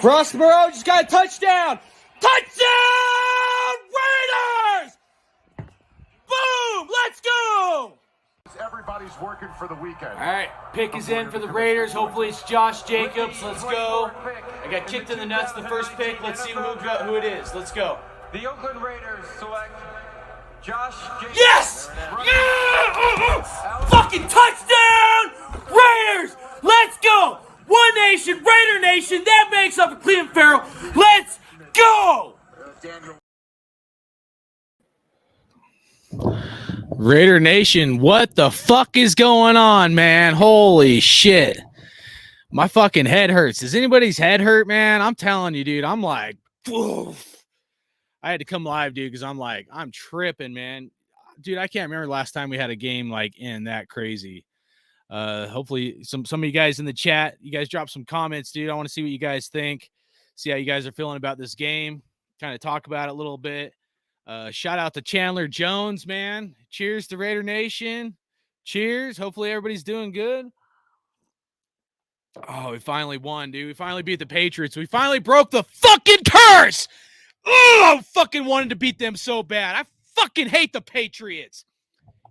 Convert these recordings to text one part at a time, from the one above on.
Prospero just got a touchdown. Touchdown, Raiders! Boom, let's go! Everybody's working for the weekend. All right, pick is in for the Raiders. Hopefully it's Josh Jacobs. Let's go. I got kicked in the nuts the first pick. Let's see who it is. Let's go. The Oakland Raiders select Josh Jacobs. Yes! Yeah! Fucking touchdown! Raiders! Let's go! One nation, Raider Nation. That makes up for Cleveland Farrell. Let's go! Raider Nation, what the fuck is going on, man? Holy shit. My fucking head hurts. Does anybody's head hurt, man? I'm telling you, dude. I'm like, oof. I had to come live, dude, because I'm tripping, man. Dude, I can't remember the last time we had a game like in that crazy. Hopefully some of you guys in the chat, you guys drop some comments, dude. I want to see what you guys think. See how you guys are feeling about this game. Kind of talk about it a little bit. Shout out to Chandler Jones, man. Cheers to Raider Nation. Cheers. Hopefully everybody's doing good. Oh, we finally won, dude. We finally beat the Patriots. We finally broke the fucking curse. Oh, I fucking wanted to beat them so bad. I fucking hate the Patriots.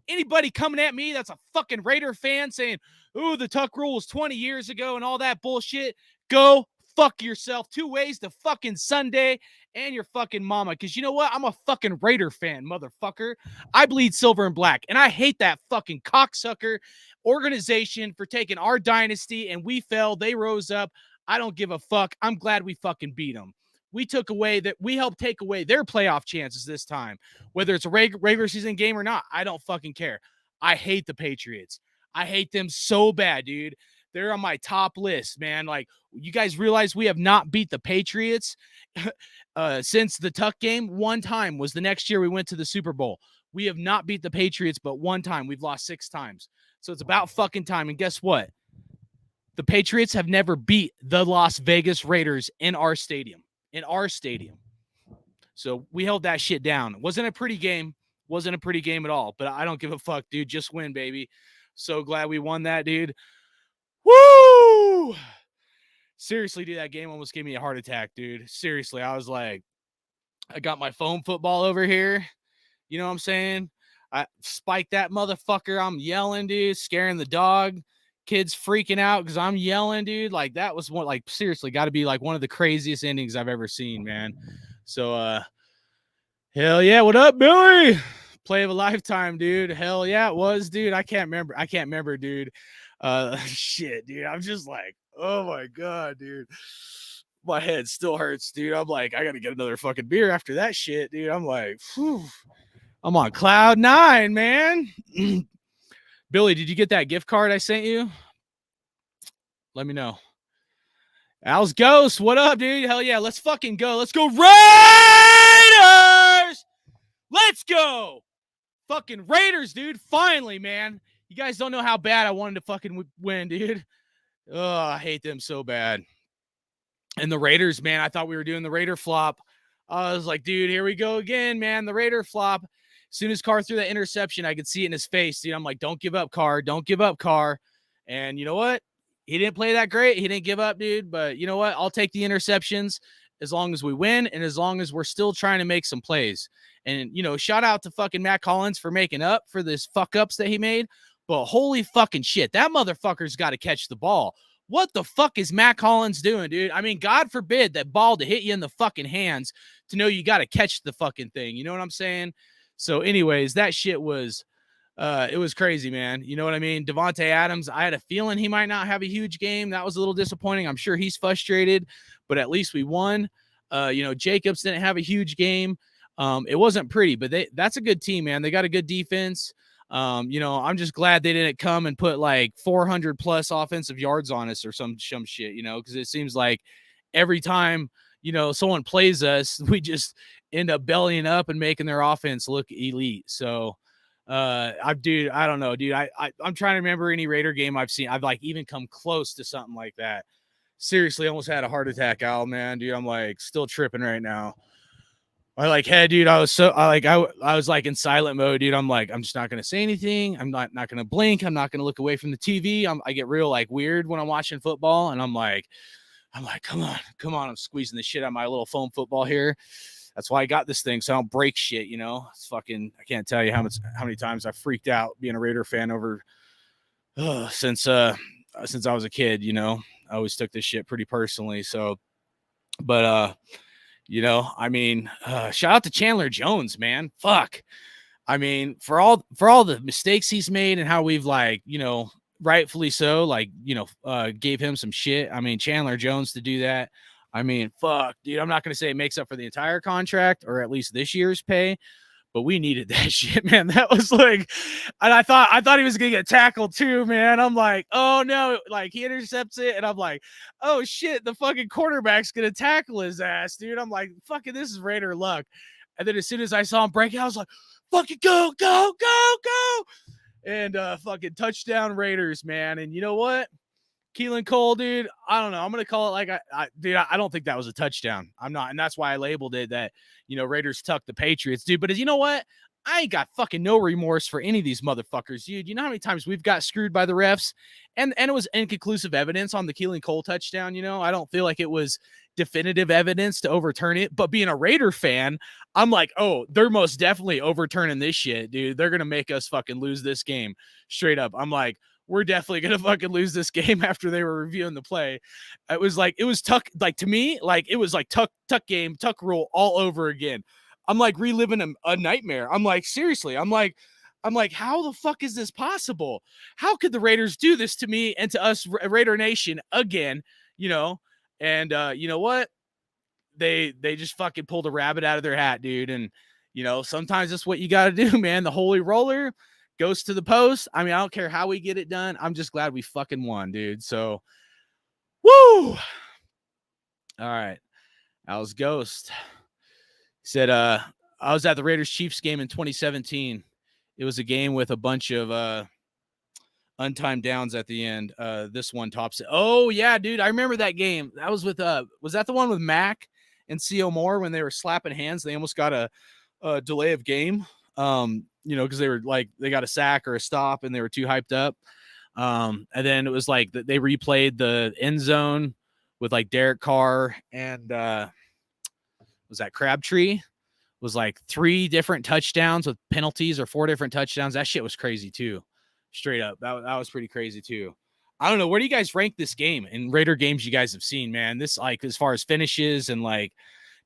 Anybody coming at me that's a fucking Raider fan saying, ooh, the Tuck rule was 20 years ago and all that bullshit, go fuck yourself. 2 ways to fucking Sunday and your fucking mama. Because you know what? I'm a fucking Raider fan, motherfucker. I bleed silver and black. And I hate that fucking cocksucker organization for taking our dynasty and we fell. They rose up. I don't give a fuck. I'm glad we fucking beat them. We helped take away their playoff chances this time. Whether it's a regular season game or not, I don't fucking care. I hate the Patriots. I hate them so bad, dude. They're on my top list, man. Like, you guys realize we have not beat the Patriots since the Tuck game. One time was the next year we went to the Super Bowl. We have not beat the Patriots, but one time. We've lost 6 times. So it's about fucking time. And guess what? The Patriots have never beat the Las Vegas Raiders in our stadium. So we held that shit down. It wasn't a pretty game. Wasn't a pretty game at all. But I don't give a fuck, dude. Just win, baby. So glad we won that, dude. Woo! Seriously, dude, that game almost gave me a heart attack, dude. Seriously, I was like, I got my foam football over here. You know what I'm saying? I spiked that motherfucker. I'm yelling, dude, scaring the dog. Kids freaking out because I'm yelling, dude. Like, that was one, like, seriously, got to be like one of the craziest endings I've ever seen, man. So, hell yeah. What up, Billy? Play of a lifetime, dude. Hell yeah, it was, dude. I can't remember, dude. Shit, dude. I'm just like, oh my God, dude. My head still hurts, dude. I'm like, I got to get another fucking beer after that shit, dude. I'm like, whew. I'm on cloud 9, man. Billy, did you get that gift card I sent you? Let me know. Al's Ghost, what up, dude? Hell yeah, let's fucking go. Let's go, Raiders! Let's go! Fucking Raiders, dude. Finally, man. You guys don't know how bad I wanted to fucking win, dude. Oh, I hate them so bad. And the Raiders, man, I thought we were doing the Raider flop. I was like, dude, here we go again, man. The Raider flop. As soon as Carr threw that interception, I could see it in his face, dude. I'm like, don't give up, Carr. Don't give up, Carr. And you know what? He didn't play that great. He didn't give up, dude. But you know what? I'll take the interceptions as long as we win and as long as we're still trying to make some plays. And, you know, shout out to fucking Matt Collins for making up for this fuck-ups that he made. But holy fucking shit, that motherfucker's got to catch the ball. What the fuck is Matt Collins doing, dude? I mean, God forbid that ball to hit you in the fucking hands to know you got to catch the fucking thing. You know what I'm saying? So anyways, that shit was, it was crazy, man. You know what I mean? Devontae Adams, I had a feeling he might not have a huge game. That was a little disappointing. I'm sure he's frustrated, but at least we won. You know, Jacobs didn't have a huge game. It wasn't pretty, but that's a good team, man. They got a good defense. You know, I'm just glad they didn't come and put like 400 plus offensive yards on us or some shit, you know, because it seems like every time, you know, someone plays us, we just end up bellying up and making their offense look elite. So, I don't know, dude. I'm trying to remember any Raider game I've seen. I've like even come close to something like that. Seriously, almost had a heart attack, Al, man, dude. I'm like still tripping right now. I like, hey, dude, I was like in silent mode, dude. I'm like, I'm just not going to say anything. I'm not going to blink. I'm not going to look away from the TV. I get real like weird when I'm watching football. And I'm like, I'm like, come on. I'm squeezing the shit out of my little foam football here. That's why I got this thing, so I don't break shit, you know. It's fucking, I can't tell you how many times I freaked out being a Raider fan over since I was a kid, you know. I always took this shit pretty personally. So, but you know, I mean, shout out to Chandler Jones, man. Fuck. I mean, for all the mistakes he's made and how we've, like, you know, rightfully so, like, you know, gave him some shit. I mean, Chandler Jones to do that. I mean, fuck, dude. I'm not gonna say it makes up for the entire contract or at least this year's pay, but we needed that shit, man. That was like, and I thought he was gonna get tackled too, man. I'm like, oh no, like he intercepts it, and I'm like, oh shit, the fucking quarterback's gonna tackle his ass, dude. I'm like, fucking, this is Raider luck. And then as soon as I saw him break out, I was like, fucking go, and fucking touchdown Raiders, man. And you know what? Keelan Cole, dude, I don't know. I'm gonna call it like I don't think that was a touchdown. I'm not, and that's why I labeled it that, you know, Raiders tucked the Patriots, dude. But as you know what? I ain't got fucking no remorse for any of these motherfuckers, dude. You know how many times we've got screwed by the refs, and it was inconclusive evidence on the Keelan Cole touchdown. You know, I don't feel like it was definitive evidence to overturn it. But being a Raider fan, I'm like, oh, they're most definitely overturning this shit, dude. They're gonna make us fucking lose this game straight up. I'm like, we're definitely gonna fucking lose this game after they were reviewing the play. It was tuck, like, to me, like it was like tuck game, tuck rule all over again. I'm like reliving a nightmare. I'm like, seriously, I'm like, how the fuck is this possible? How could the Raiders do this to me and to us, Raider Nation, again? You know, and you know what? They just fucking pulled a rabbit out of their hat, dude. And you know, sometimes that's what you got to do, man. The holy roller goes to the post. I mean, I don't care how we get it done. I'm just glad we fucking won, dude. So, woo! All right, Al's Ghost said, I was at the Raiders Chiefs game in 2017. It was a game with a bunch of untimed downs at the end. This one tops it. Oh yeah, dude, I remember that game. That was with was that the one with Mac and C.O. Moore when they were slapping hands? They almost got a delay of game. You know, because they were like, they got a sack or a stop and they were too hyped up. And then it was like they replayed the end zone with like Derek Carr and was that Crabtree? Was like 3 different touchdowns with penalties or 4 different touchdowns. That shit was crazy too. Straight up. That was pretty crazy too. I don't know. Where do you guys rank this game in Raider games you guys have seen, man? This, like, as far as finishes and like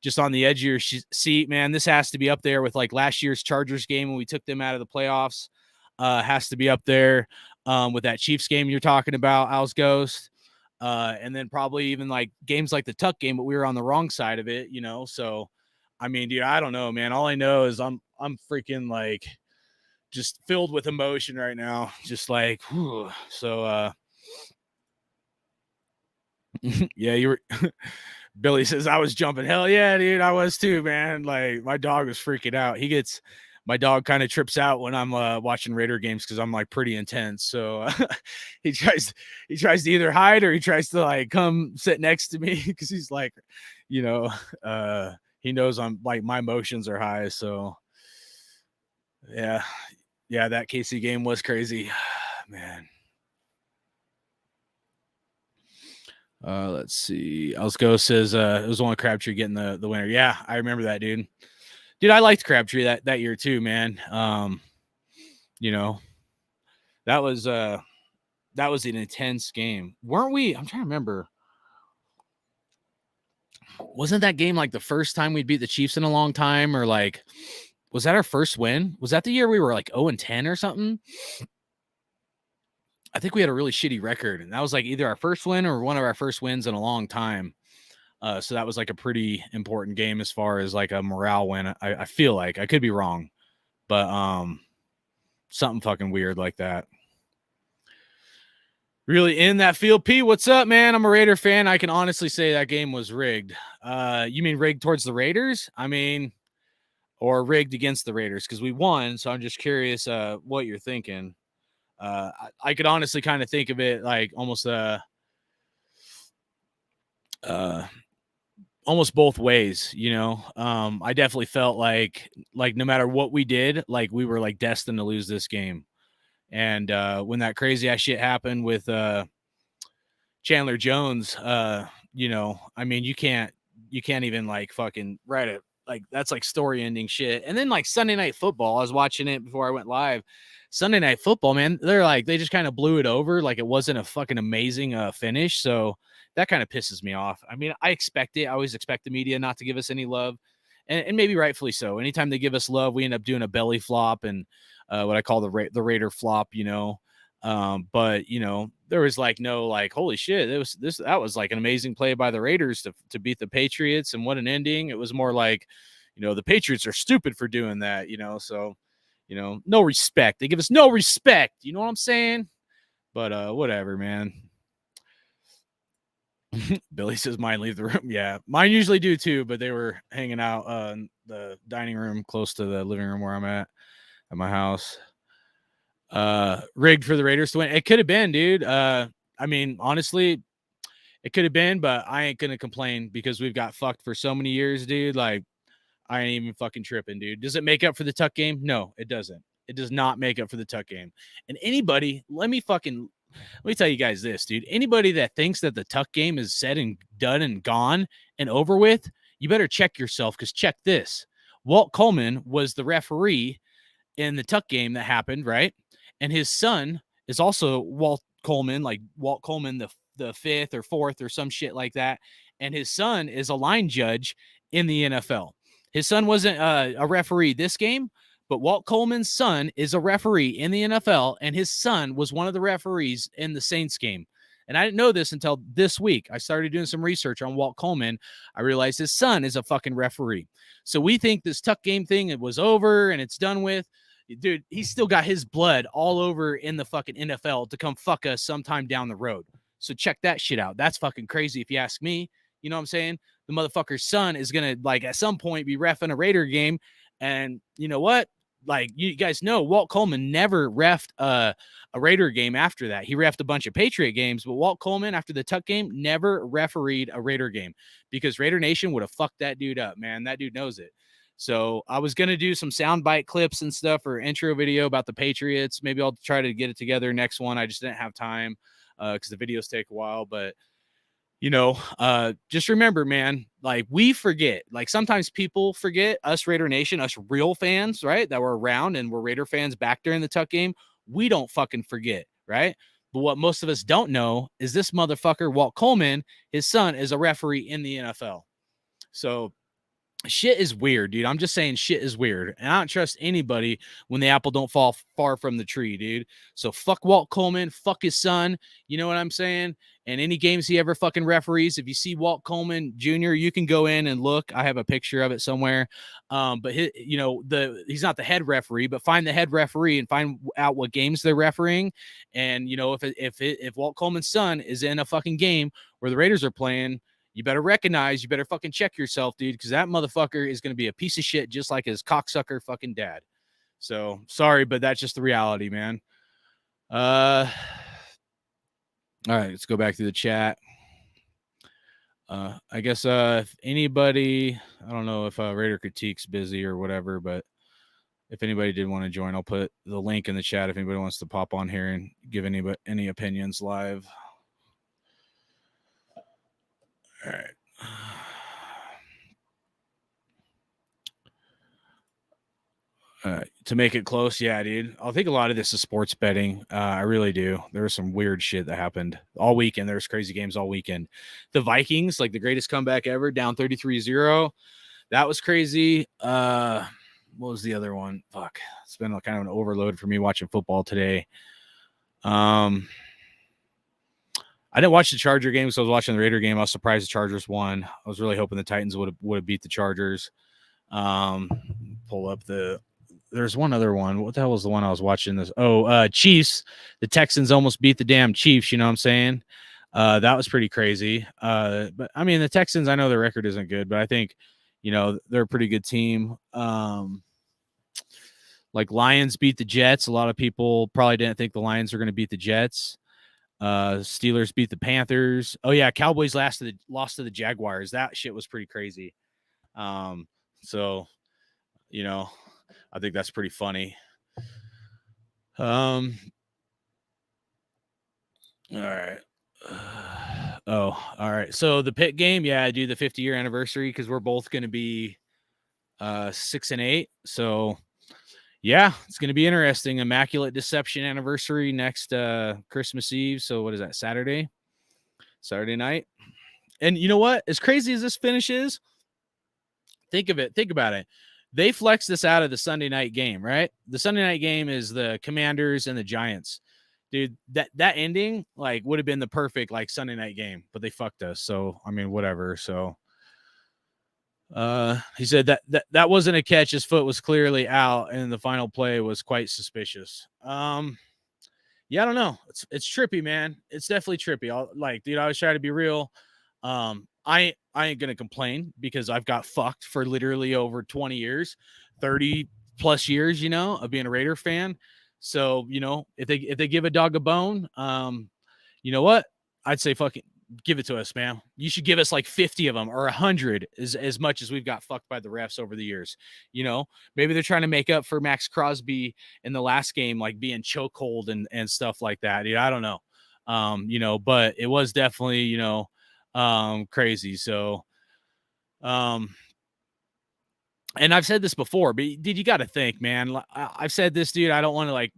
just on the edge of your seat, man, this has to be up there with like last year's Chargers game when we took them out of the playoffs. Has to be up there with that Chiefs game you're talking about, Al's Ghost. And then probably even like games like the Tuck game, but we were on the wrong side of it, you know? So, I mean, dude, I don't know, man. All I know is I'm freaking like just filled with emotion right now. Just like, whew. So, yeah, you were. Billy says I was jumping. Hell yeah, dude, I was too, man. Like my dog was freaking out. My dog kind of trips out when I'm watching Raider games because I'm like pretty intense. So he tries to either hide or he tries to like come sit next to me because he's like, you know, he knows I'm like my emotions are high. So yeah, that KC game was crazy, man. Let's see. Elsco says it was only Crabtree getting the winner. Yeah, I remember that, dude. Dude, I liked Crabtree that year too, man. You know, that was an intense game. Weren't we? I'm trying to remember. Wasn't that game like the first time we'd beat the Chiefs in a long time, or like was that our first win? Was that the year we were like 0-10 or something? I think we had a really shitty record, and that was like either our first win or one of our first wins in a long time. So that was like a pretty important game as far as like a morale win. I feel like I could be wrong, but something fucking weird like that. Really in that field. P, what's up, man? I'm a Raider fan. I can honestly say that game was rigged. You mean rigged towards the Raiders? I mean, or rigged against the Raiders because we won. So I'm just curious what you're thinking. I could honestly kind of think of it like almost almost both ways, you know. I definitely felt like no matter what we did, like we were like destined to lose this game. And when that crazy ass shit happened with Chandler Jones, you know, I mean, you can't even like fucking write it. Like that's like story ending shit. And then like Sunday Night Football, I was watching it before I went live. Sunday Night Football, man, they just kind of blew it over. Like it wasn't a fucking amazing finish. So that kind of pisses me off. I mean, I expect it. I always expect the media not to give us any love, and maybe rightfully so. Anytime they give us love, we end up doing a belly flop and what I call the Raider flop, you know. But you know, there was like no like holy shit, that was like an amazing play by the Raiders to beat the Patriots, and what an ending. It was more like, you know, the Patriots are stupid for doing that, you know. So, you know, no respect. They give us no respect. You know what I'm saying? But whatever, man. Billy says mine leave the room. Yeah, mine usually do too, but they were hanging out in the dining room close to the living room where I'm at my house. Rigged for the Raiders to win. It could have been, dude. I mean, honestly, it could have been, but I ain't gonna complain because we've got fucked for so many years, dude. Like, I ain't even fucking tripping, dude. Does it make up for the Tuck game? No, it doesn't. It does not make up for the Tuck game. And anybody, let me tell you guys this, dude. Anybody that thinks that the Tuck game is said and done and gone and over with, you better check yourself, because check this. Walt Coleman was the referee in the Tuck game that happened, right? And his son is also Walt Coleman, like Walt Coleman, the fifth or fourth or some shit like that. And his son is a line judge in the NFL. His son wasn't a referee this game, but Walt Coleman's son is a referee in the NFL, and his son was one of the referees in the Saints game. And I didn't know this until this week. I started doing some research on Walt Coleman. I realized his son is a fucking referee. So we think this Tuck game thing, it was over and it's done with. Dude, he's still got his blood all over in the fucking NFL to come fuck us sometime down the road. So check that shit out. That's fucking crazy if you ask me. You know what I'm saying? The motherfucker's son is going to, like, at some point be reffing a Raider game. And you know what? Like, you guys know, Walt Coleman never reffed a Raider game after that. He reffed a bunch of Patriot games, but Walt Coleman, after the Tuck game, never refereed a Raider game because Raider Nation would have fucked that dude up, man. That dude knows it. So I was going to do some soundbite clips and stuff for intro video about the Patriots. Maybe I'll try to get it together next one. I just didn't have time because the videos take a while. But, you know, just remember, man, like we forget. Like sometimes people forget, us Raider Nation, us real fans, right, that were around and were Raider fans back during the Tuck game. We don't fucking forget, right? But what most of us don't know is this motherfucker, Walt Coleman, his son is a referee in the NFL. So shit is weird, dude. I'm just saying shit is weird. And I don't trust anybody when the apple don't fall far from the tree, dude. So fuck Walt Coleman, fuck his son. You know what I'm saying? And any games he ever fucking referees, if you see Walt Coleman Jr., you can go in and look. I have a picture of it somewhere. But he's not the head referee, but find the head referee and find out what games they're refereeing. And you know, if Walt Coleman's son is in a fucking game where the Raiders are playing, you better fucking check yourself, dude, because that motherfucker is going to be a piece of shit just like his cocksucker fucking dad. So sorry, but that's just the reality, man. All right, let's go back to the chat. I guess if anybody, I don't know if Raider Critique's busy or whatever, but if anybody did want to join, I'll put the link in the chat if anybody wants to pop on here and give any opinions live. All right. To make it close, yeah, dude. I think a lot of this is sports betting. I really do. There was some weird shit that happened all weekend. There's crazy games all weekend. The Vikings, like the greatest comeback ever, down 33-0. That was crazy. What was the other one? Fuck. It's been kind of an overload for me watching football today. I didn't watch the Charger game, so I was watching the Raider game. I was surprised the Chargers won. I was really hoping the Titans would have beat the Chargers. Pull up there's one other one. What the hell was the one I was watching this? Chiefs. The Texans almost beat the damn Chiefs. You know what I'm saying? That was pretty crazy. But I mean, the Texans, I know their record isn't good, but I think, you know, they're a pretty good team. Like Lions beat the Jets. A lot of people probably didn't think the Lions were going to beat the Jets. Steelers beat the Panthers. Oh yeah. Cowboys lost to the Jaguars. That shit was pretty crazy. So, you know, I think that's pretty funny. All right. Oh, all right. So the Pitt game, yeah, I do the 50-year anniversary because we're both going to be 6 and 8. So yeah, it's going to be interesting. Immaculate Deception anniversary next Christmas Eve. So what is that? Saturday night. And you know what? As crazy as this finish is, think about it. They flexed this out of the Sunday night game, right? The Sunday night game is the Commanders and the Giants. Dude, that ending like would have been the perfect like Sunday night game, but they fucked us. So I mean, whatever. So he said that wasn't a catch. His foot was clearly out, and the final play was quite suspicious. Yeah, I don't know. It's trippy, man. It's definitely trippy. Dude, I was trying to be real. I ain't gonna complain because I've got fucked for literally over 20 years, 30 plus years, of being a Raider fan. So, if they give a dog a bone, you know what? I'd say fucking give it to us, man. You should give us like 50 of them or 100 as much as we've got fucked by the refs over the years. Maybe they're trying to make up for Max Crosby in the last game, like being chokehold and stuff like that. I don't know. But it was definitely, crazy. So, and I've said this before, but dude, you got to think, man. I've said this, dude. I don't want to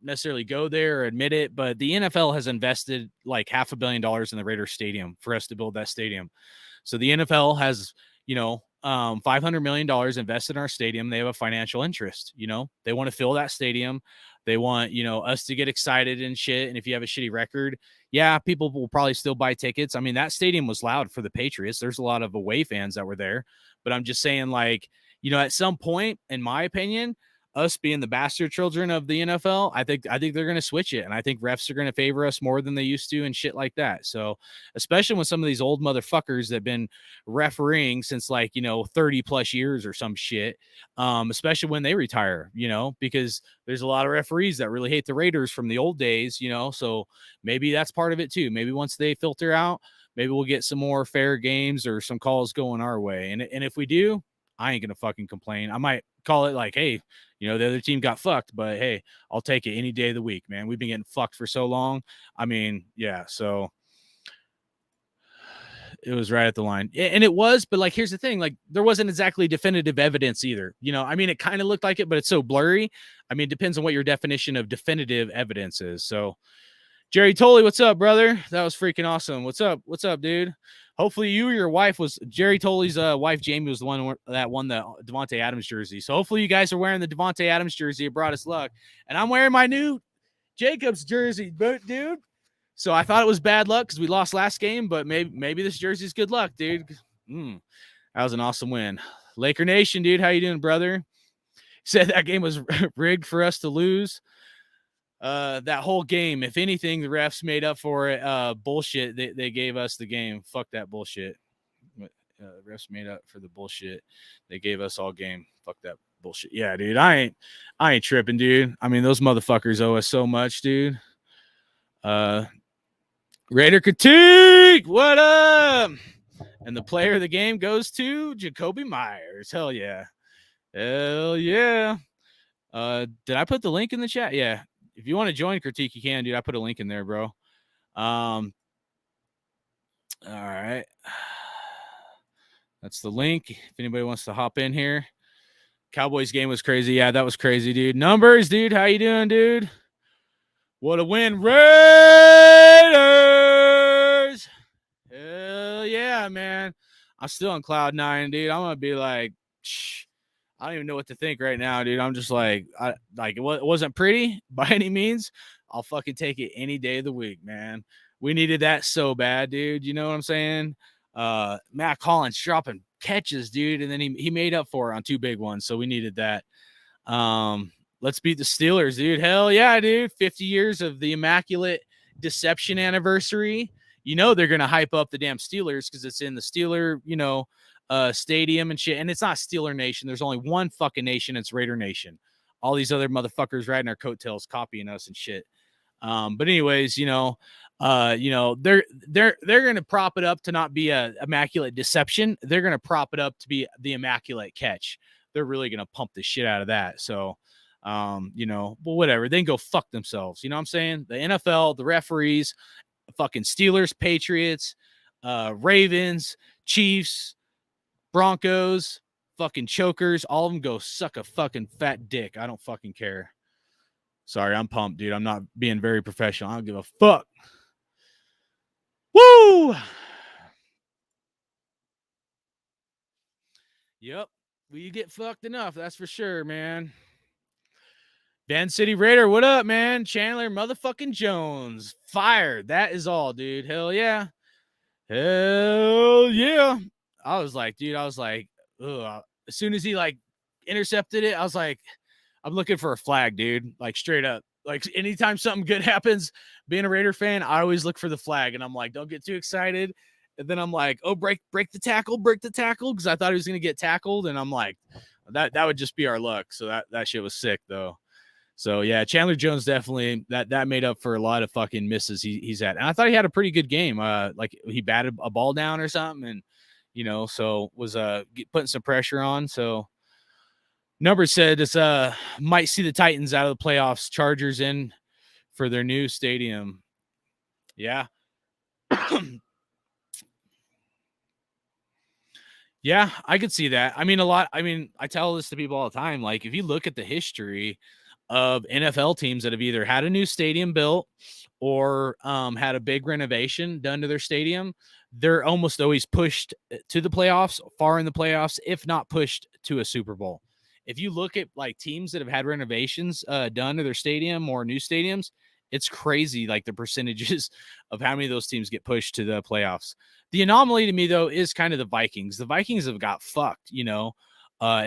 necessarily go there or admit it, but the NFL has invested like $500 million in the Raiders stadium for us to build that stadium. So the NFL has, $500 million invested in our stadium. They have a financial interest. They want to fill that stadium. They want, us to get excited and shit. And if you have a shitty record, yeah, people will probably still buy tickets. I mean, that stadium was loud for the Patriots. There's a lot of away fans that were there, but I'm just saying, like, at some point, in my opinion, us being the bastard children of the NFL, I think they're going to switch it. And I think refs are going to favor us more than they used to and shit like that. So especially when some of these old motherfuckers that have been refereeing since 30 plus years or some shit, especially when they retire, because there's a lot of referees that really hate the Raiders from the old days, so maybe that's part of it too. Maybe once they filter out, maybe we'll get some more fair games or some calls going our way. And if we do, I ain't gonna fucking complain. I might call it like, hey, the other team got fucked, but hey, I'll take it any day of the week, man. We've been getting fucked for so long. I mean, yeah, so it was right at the line. And it was, but here's the thing, there wasn't exactly definitive evidence either. I mean, it kind of looked like it, but it's so blurry. I mean, it depends on what your definition of definitive evidence is. So Jerry Tolley, what's up, brother? That was freaking awesome. What's up, dude? Hopefully you or your wife was Jerry Tolley's wife, Jamie, was the one that won the Devontae Adams jersey. So hopefully you guys are wearing the Devontae Adams jersey. It brought us luck. And I'm wearing my new Jacobs jersey, dude. So I thought it was bad luck because we lost last game, but maybe this jersey's good luck, dude. That was an awesome win. Laker Nation, dude. How you doing, brother? Said that game was rigged for us to lose. That whole game, if anything, the refs made up for it. Bullshit. They gave us the game. Fuck that bullshit. Refs made up for the bullshit. They gave us all game. Fuck that bullshit. Yeah, dude. I ain't tripping, dude. I mean, those motherfuckers owe us so much, dude. Raider critique. What up? And the player of the game goes to Jacoby Myers. Hell yeah. Hell yeah. Did I put the link in the chat? Yeah. If you want to join critique, you can, dude. I put a link in there, bro. All right. That's the link. If anybody wants to hop in here. Cowboys game was crazy. Yeah, that was crazy, dude. Numbers, dude. How you doing, dude? What a win. Raiders. Hell yeah, man. I'm still on cloud 9, dude. I'm going to be like, I don't even know what to think right now, dude. I'm just like, it wasn't pretty by any means. I'll fucking take it any day of the week, man. We needed that so bad, dude. You know what I'm saying? Matt Collins dropping catches, dude, and then he made up for it on 2 big ones, so we needed that. Let's beat the Steelers, dude. Hell yeah, dude. 50 years of the Immaculate Deception anniversary. They're gonna hype up the damn Steelers because it's in the Steeler, stadium and shit. And it's not Steeler Nation. There's only one fucking nation. It's Raider Nation. All these other motherfuckers riding our coattails, copying us and shit. But anyways, they're gonna prop it up to not be a Immaculate Deception. They're gonna prop it up to be the Immaculate Catch. They're really gonna pump the shit out of that. So, well, whatever. They can go fuck themselves. You know what I'm saying? The NFL, the referees, fucking Steelers, Patriots, Ravens, Chiefs, Broncos, fucking chokers. All of them go suck a fucking fat dick. I don't fucking care. Sorry, I'm pumped, dude. I'm not being very professional. I don't give a fuck. Woo! Yep. Well, you get fucked enough, that's for sure, man. Van City Raider, what up, man? Chandler motherfucking Jones. Fired. That is all, dude. Hell yeah. Hell yeah. I was like, ugh. As soon as he like intercepted it, I was like, I'm looking for a flag, dude. Like straight up. Like anytime something good happens, being a Raider fan, I always look for the flag. And I'm like, don't get too excited. And then I'm like, oh, break the tackle. Because I thought he was gonna get tackled. And I'm like, that would just be our luck. So that shit was sick though. So yeah, Chandler Jones definitely that made up for a lot of fucking misses he's at. And I thought he had a pretty good game. Like he batted a ball down or something, and so was putting some pressure on. So Numbers said this might see the Titans out of the playoffs. Chargers in for their new stadium. Yeah. Yeah, I could see that. I mean, I tell this to people all the time. Like, if you look at the history of NFL teams that have either had a new stadium built or had a big renovation done to their stadium, they're almost always pushed to the playoffs, far in the playoffs, if not pushed to a Super Bowl. If you look at like teams that have had renovations done to their stadium or new stadiums, it's crazy, like the percentages of how many of those teams get pushed to the playoffs. The anomaly to me, though, is kind of the Vikings. The Vikings have got fucked, in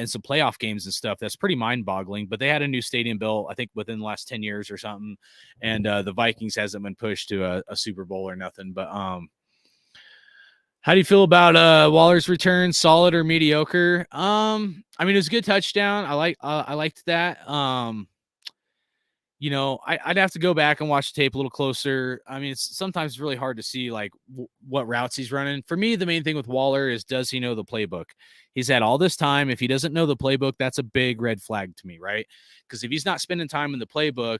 some playoff games and stuff. That's pretty mind-boggling. But they had a new stadium built, I think, within the last 10 years or something. And the Vikings hasn't been pushed to a Super Bowl or nothing. But how do you feel about Waller's return? Solid or mediocre? I mean, it was a good touchdown. I liked that. I'd have to go back and watch the tape a little closer. I mean, it's sometimes really hard to see like what routes he's running. For me, the main thing with Waller is, does he know the playbook? He's had all this time. If he doesn't know the playbook, that's a big red flag to me, right? Because if he's not spending time in the playbook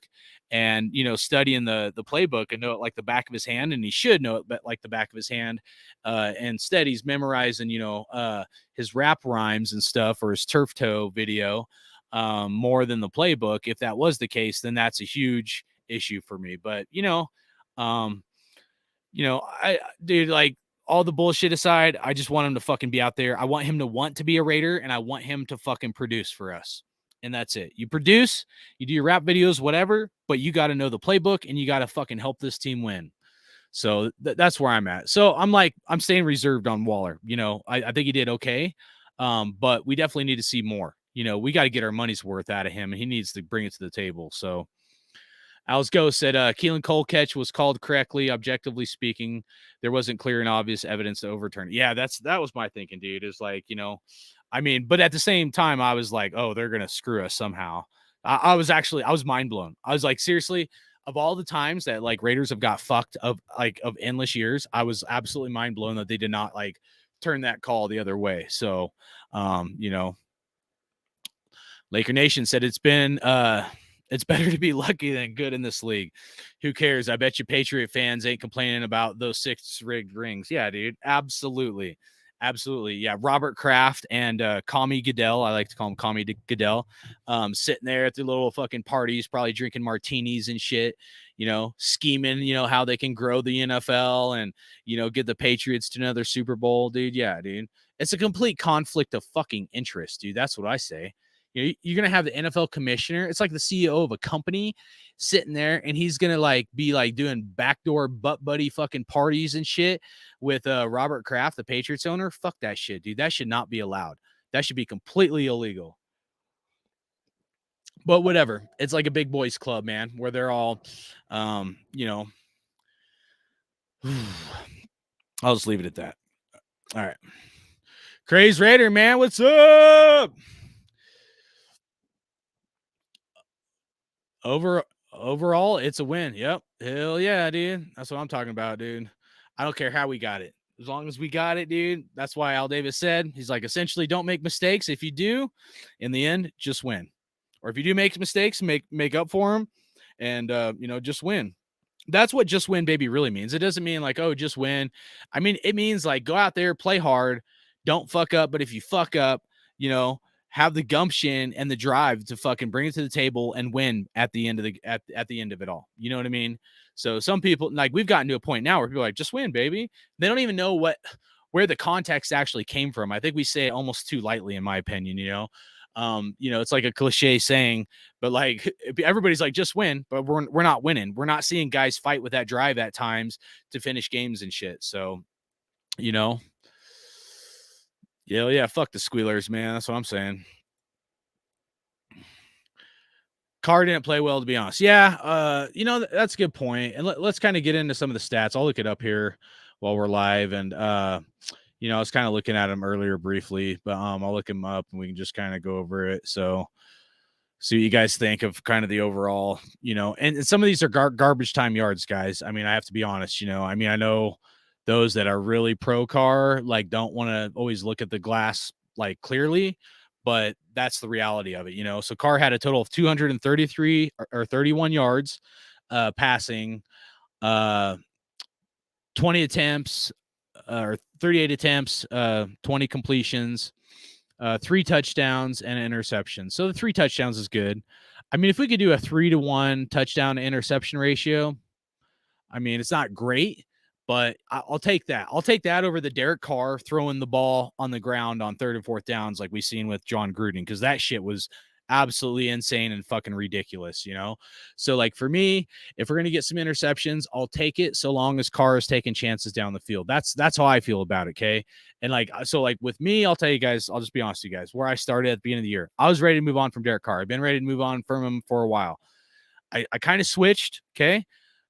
and, studying the playbook and know it like the back of his hand, and he should know it like the back of his hand, instead he's memorizing, his rap rhymes and stuff, or his turf toe video, more than the playbook. If that was the case, then that's a huge issue for me. But dude, like, all the bullshit aside, I just want him to fucking be out there. I want him to want to be a Raider, and I want him to fucking produce for us. And that's it. You produce, you do your rap videos, whatever, but you got to know the playbook and you got to fucking help this team win. So that's where I'm at. So I'm staying reserved on Waller. I think he did okay. But we definitely need to see more. We got to get our money's worth out of him, and he needs to bring it to the table. So Alice Go said, Keelan Cole catch was called correctly. Objectively speaking, there wasn't clear and obvious evidence to overturn it. Yeah, that was my thinking, dude. Is like, but at the same time, I was like, oh, they're going to screw us somehow. I was mind blown. I was like, seriously, of all the times that like Raiders have got fucked of endless years, I was absolutely mind blown that they did not like turn that call the other way. So, Laker Nation said it's better to be lucky than good in this league. Who cares? I bet you Patriot fans ain't complaining about those 6 rigged rings. Yeah, dude. Absolutely. Absolutely. Yeah. Robert Kraft and Commie Goodell, I like to call him Commie Goodell, sitting there at their little fucking parties, probably drinking martinis and shit, scheming, how they can grow the NFL and, get the Patriots to another Super Bowl, dude. Yeah, dude. It's a complete conflict of fucking interest, dude. That's what I say. You're going to have the NFL commissioner. It's like the CEO of a company sitting there, and he's going to be doing backdoor butt buddy fucking parties and shit with Robert Kraft, the Patriots owner. Fuck that shit, dude. That should not be allowed. That should be completely illegal. But whatever. It's like a big boys club, man, where they're all, I'll just leave it at that. All right. Craze Raider, man. What's up? Overall, it's a win. Yep. Hell yeah, dude. That's what I'm talking about, dude. I don't care how we got it. As long as we got it, dude. That's why Al Davis said, he's like, essentially, don't make mistakes. If you do, in the end, just win. Or if you do make mistakes, make up for them and, just win. That's what just win, baby really means. It doesn't mean like, oh, just win. I mean, it means like go out there, play hard, don't fuck up. But if you fuck up, you know, have the gumption and the drive to fucking bring it to the table and win at the end of the at the end of it all. You know what I mean? So some people, like, we've gotten to a point now where people are like, just win, baby. They don't even know where the context actually came from. I think we say it almost too lightly, in my opinion, it's like a cliche saying, but like everybody's like, just win, but we're not winning. We're not seeing guys fight with that drive at times to finish games and shit. So, yeah, fuck the Squealers, man. That's what I'm saying. Carr didn't play well, to be honest. Yeah, that's a good point. And let's kind of get into some of the stats. I'll look it up here while we're live. And I was kind of looking at him earlier briefly, but I'll look him up and we can just kind of go over it. So see what you guys think of kind of the overall, and some of these are garbage time yards, guys. I mean, I have to be honest, I know those that are really pro Carr, like, don't want to always look at the glass like clearly, but that's the reality of it. So Carr had a total of 233 or 31 yards passing, 20 attempts or 38 attempts, 20 completions, 3 touchdowns and an interception. So the 3 touchdowns is good. I mean, if we could do a 3-to-1 touchdown to interception ratio, I mean, it's not great, but I'll take that. I'll take that over the Derek Carr throwing the ball on the ground on 3rd and 4th downs like we've seen with John Gruden, because that shit was absolutely insane and fucking ridiculous, So, like, for me, if we're going to get some interceptions, I'll take it so long as Carr is taking chances down the field. That's how I feel about it, okay? And like with me, I'll tell you guys, I'll just be honest with you guys, where I started at the beginning of the year. I was ready to move on from Derek Carr. I've been ready to move on from him for a while. I kind of switched, okay?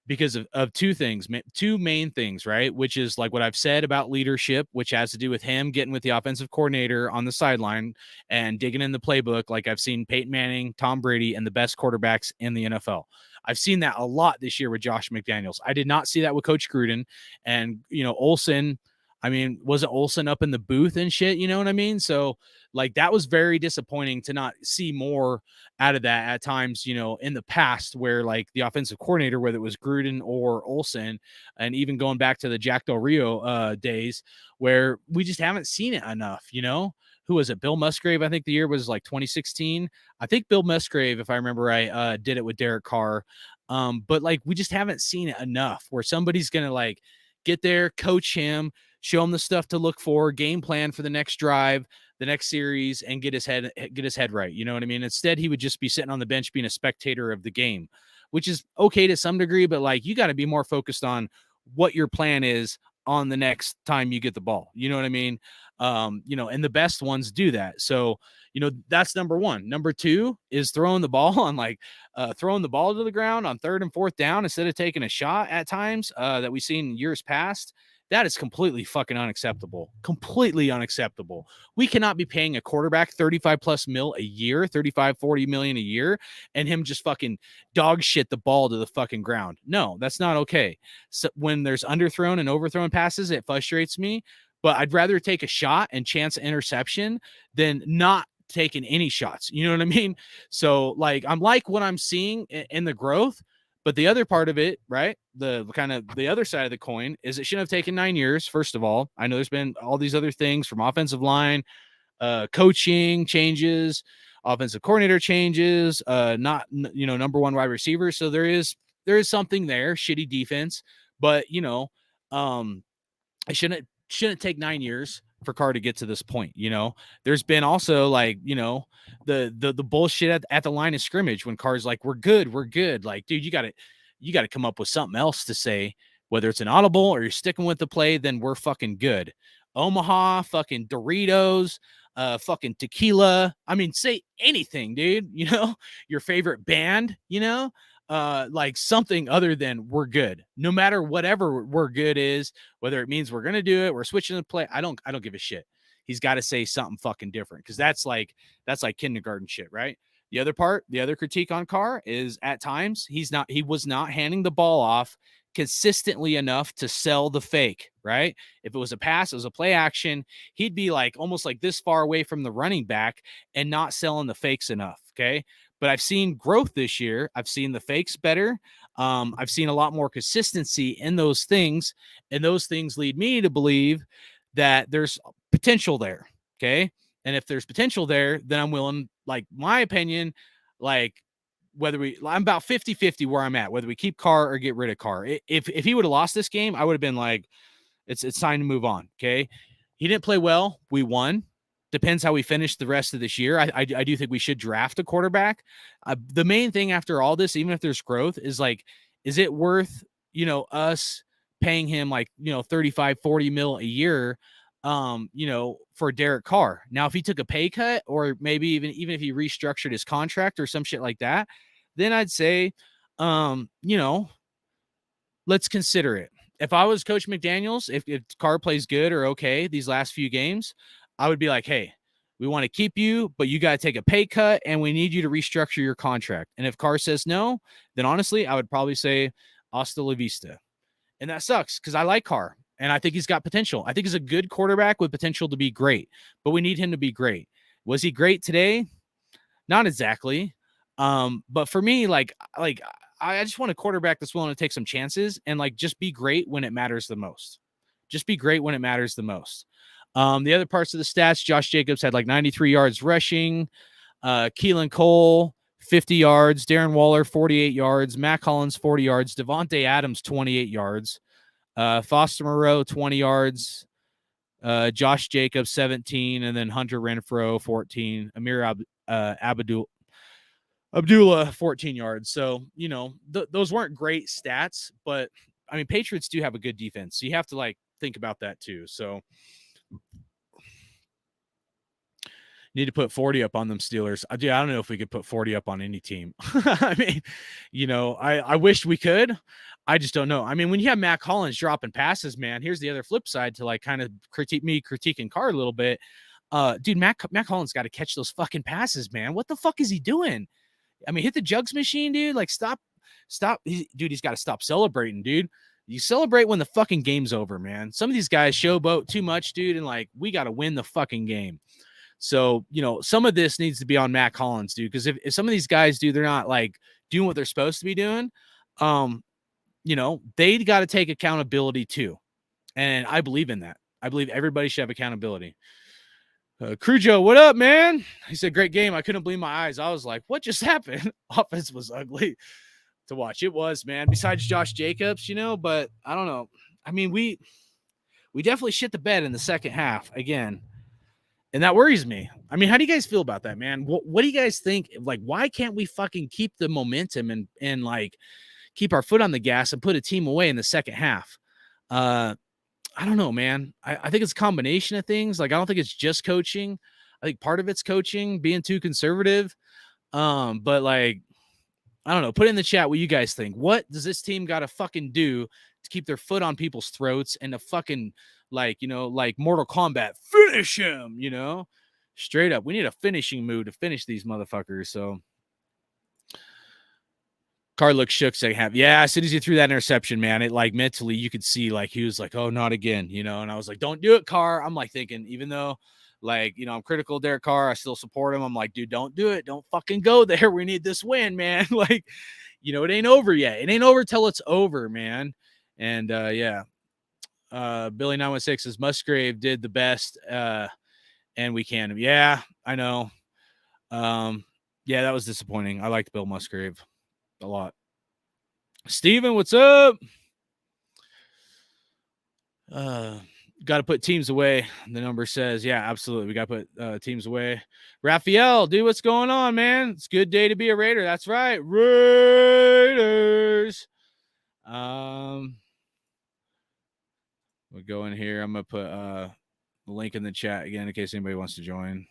Because of two main things, right? Which is like what I've said about leadership, which has to do with him getting with the offensive coordinator on the sideline and digging in the playbook. Like I've seen Peyton Manning, Tom Brady, and the best quarterbacks in the NFL. I've seen that a lot this year with Josh McDaniels. I did not see that with Coach Gruden. And, Olsen, I mean, wasn't Olsen up in the booth and shit? You know what I mean? So, like, that was very disappointing to not see more out of that at times, in the past, where like the offensive coordinator, whether it was Gruden or Olsen, and even going back to the Jack Del Rio days, where we just haven't seen it enough, Who was it? Bill Musgrave, I think the year was like 2016. I think Bill Musgrave, if I remember right, did it with Derek Carr. But like, we just haven't seen it enough where somebody's going to like get there, coach him, show him the stuff to look for, game plan for the next drive, the next series, and get his head right. You know what I mean? Instead, he would just be sitting on the bench being a spectator of the game, which is okay to some degree, but like, you got to be more focused on what your plan is on the next time you get the ball. You know what I mean? And the best ones do that. So, that's number one. Number two is throwing the ball throwing the ball to the ground on 3rd and 4th down instead of taking a shot at times that we've seen in years past. That is completely fucking unacceptable. Completely unacceptable. We cannot be paying a quarterback 35 plus mil a year, 35, 40 million a year, and him just fucking dog shit the ball to the fucking ground. No, that's not okay. So when there's underthrown and overthrown passes, it frustrates me, but I'd rather take a shot and chance an interception than not taking any shots. You know what I mean? So like, I'm like what I'm seeing in the growth. But the other part of it, right, the kind of the other side of the coin is it shouldn't have taken 9 years. First of all, I know there's been all these other things from offensive line, coaching changes, offensive coordinator changes, number one wide receiver. So there is something there, shitty defense, but I shouldn't take 9 years for Carr to get to this point. There's been also like, the bullshit at the line of scrimmage when Carr's like, we're good. Like, dude, you got to come up with something else to say, whether it's an audible or you're sticking with the play, then we're fucking good. Omaha, fucking Doritos, fucking tequila. I mean, say anything, dude, your favorite band, like something other than we're good, no matter whatever we're good is, whether it means we're going to do it, we're switching the play. I don't give a shit. He's got to say something fucking different. Cause that's like kindergarten shit, right? The other critique on Carr is at times he was not handing the ball off consistently enough to sell the fake, right? If it was a pass, it was a play action, he'd be like almost like this far away from the running back and not selling the fakes enough. Okay. But I've seen growth this year. I've seen the fakes better. I've seen a lot more consistency in those things, and those things lead me to believe that there's potential there. Okay. And if there's potential there, then I'm willing, like, my opinion, like, I'm about 50-50 where I'm at, whether we keep Carr or get rid of Carr. If he would have lost this game, I would have been like, it's time to move on. Okay. He didn't play well. We won. Depends how we finish the rest of this year. I do think we should draft a quarterback. The main thing after all this, even if there's growth, is like, is it worth, us paying him like, 35, 40 mil a year, for Derek Carr? Now, if he took a pay cut, or maybe even if he restructured his contract or some shit like that, then I'd say, let's consider it. If I was Coach McDaniels, if Carr plays good or okay these last few games, I would be like, hey, we want to keep you, but you got to take a pay cut, and we need you to restructure your contract. And if Carr says no, then honestly, I would probably say hasta la vista. And that sucks because I like Carr, and I think he's got potential. I think he's a good quarterback with potential to be great, but we need him to be great. Was he great today? Not exactly. But for me, like I just want a quarterback that's willing to take some chances and like just be great when it matters the most. Just be great when it matters the most. The other parts of the stats, Josh Jacobs had like 93 yards rushing. Keelan Cole, 50 yards. Darren Waller, 48 yards. Matt Collins, 40 yards. Devontae Adams, 28 yards. Foster Moreau, 20 yards. Josh Jacobs, 17. And then Hunter Renfrow, 14. Amir Abdullah, 14 yards. So, those weren't great stats, but I mean, Patriots do have a good defense. So you have to like think about that too. So need to put 40 up on them Steelers. I don't know if we could put 40 up on any team. I mean, I wish we could. I just don't know. I mean, when you have Matt Collins dropping passes, man, here's the other flip side to like kind of critiquing Carr a little bit. Dude, Matt Collins got to catch those fucking passes, man. What the fuck is he doing? I mean, hit the jugs machine, dude. Like, stop. He's got to stop celebrating, dude. You celebrate when the fucking game's over, man. Some of these guys showboat too much, dude, and like, we got to win the fucking game. So, some of this needs to be on Matt Collins, dude, because if some of these guys, dude, they're not like doing what they're supposed to be doing, they got to take accountability too. And I believe in that. I believe everybody should have accountability. Crew Joe, what up, man? He said, great game. I couldn't believe my eyes. I was like, what just happened? Offense was ugly to watch. It was, man. Besides Josh Jacobs, but I don't know. I mean, we definitely shit the bed in the second half again. And that worries me. I mean, how do you guys feel about that, man? What do you guys think? Like, why can't we fucking keep the momentum and like keep our foot on the gas and put a team away in the second half? I don't know, man. I think it's a combination of things. Like, I don't think it's just coaching. I think part of it's coaching, being too conservative. But like, I don't know. Put in the chat what you guys think. What does this team got to fucking do to keep their foot on people's throats and to fucking like Mortal Kombat, finish him, straight up. We need a finishing move to finish these motherfuckers. So Carr looked shook second half. Yeah, as soon as he threw that interception, man, it like mentally you could see like he was like, oh, not again, and I was like, don't do it, Carr. I'm like thinking, even though like, I'm critical of Derek Carr, I still support him. I'm like, dude, don't do it. Don't fucking go there. We need this win, man. Like, it ain't over yet. It ain't over till it's over, man. And yeah. Billy 916 says Musgrave did the best, and we can. Yeah, I know. Yeah, that was disappointing. I liked Bill Musgrave a lot. Steven, what's up? Got to put teams away. The number says, yeah, absolutely. We got to put teams away. Raphael, dude, what's going on, man? It's a good day to be a Raider. That's right. Raiders. We'll go in here. I'm going to put the link in the chat again in case anybody wants to join.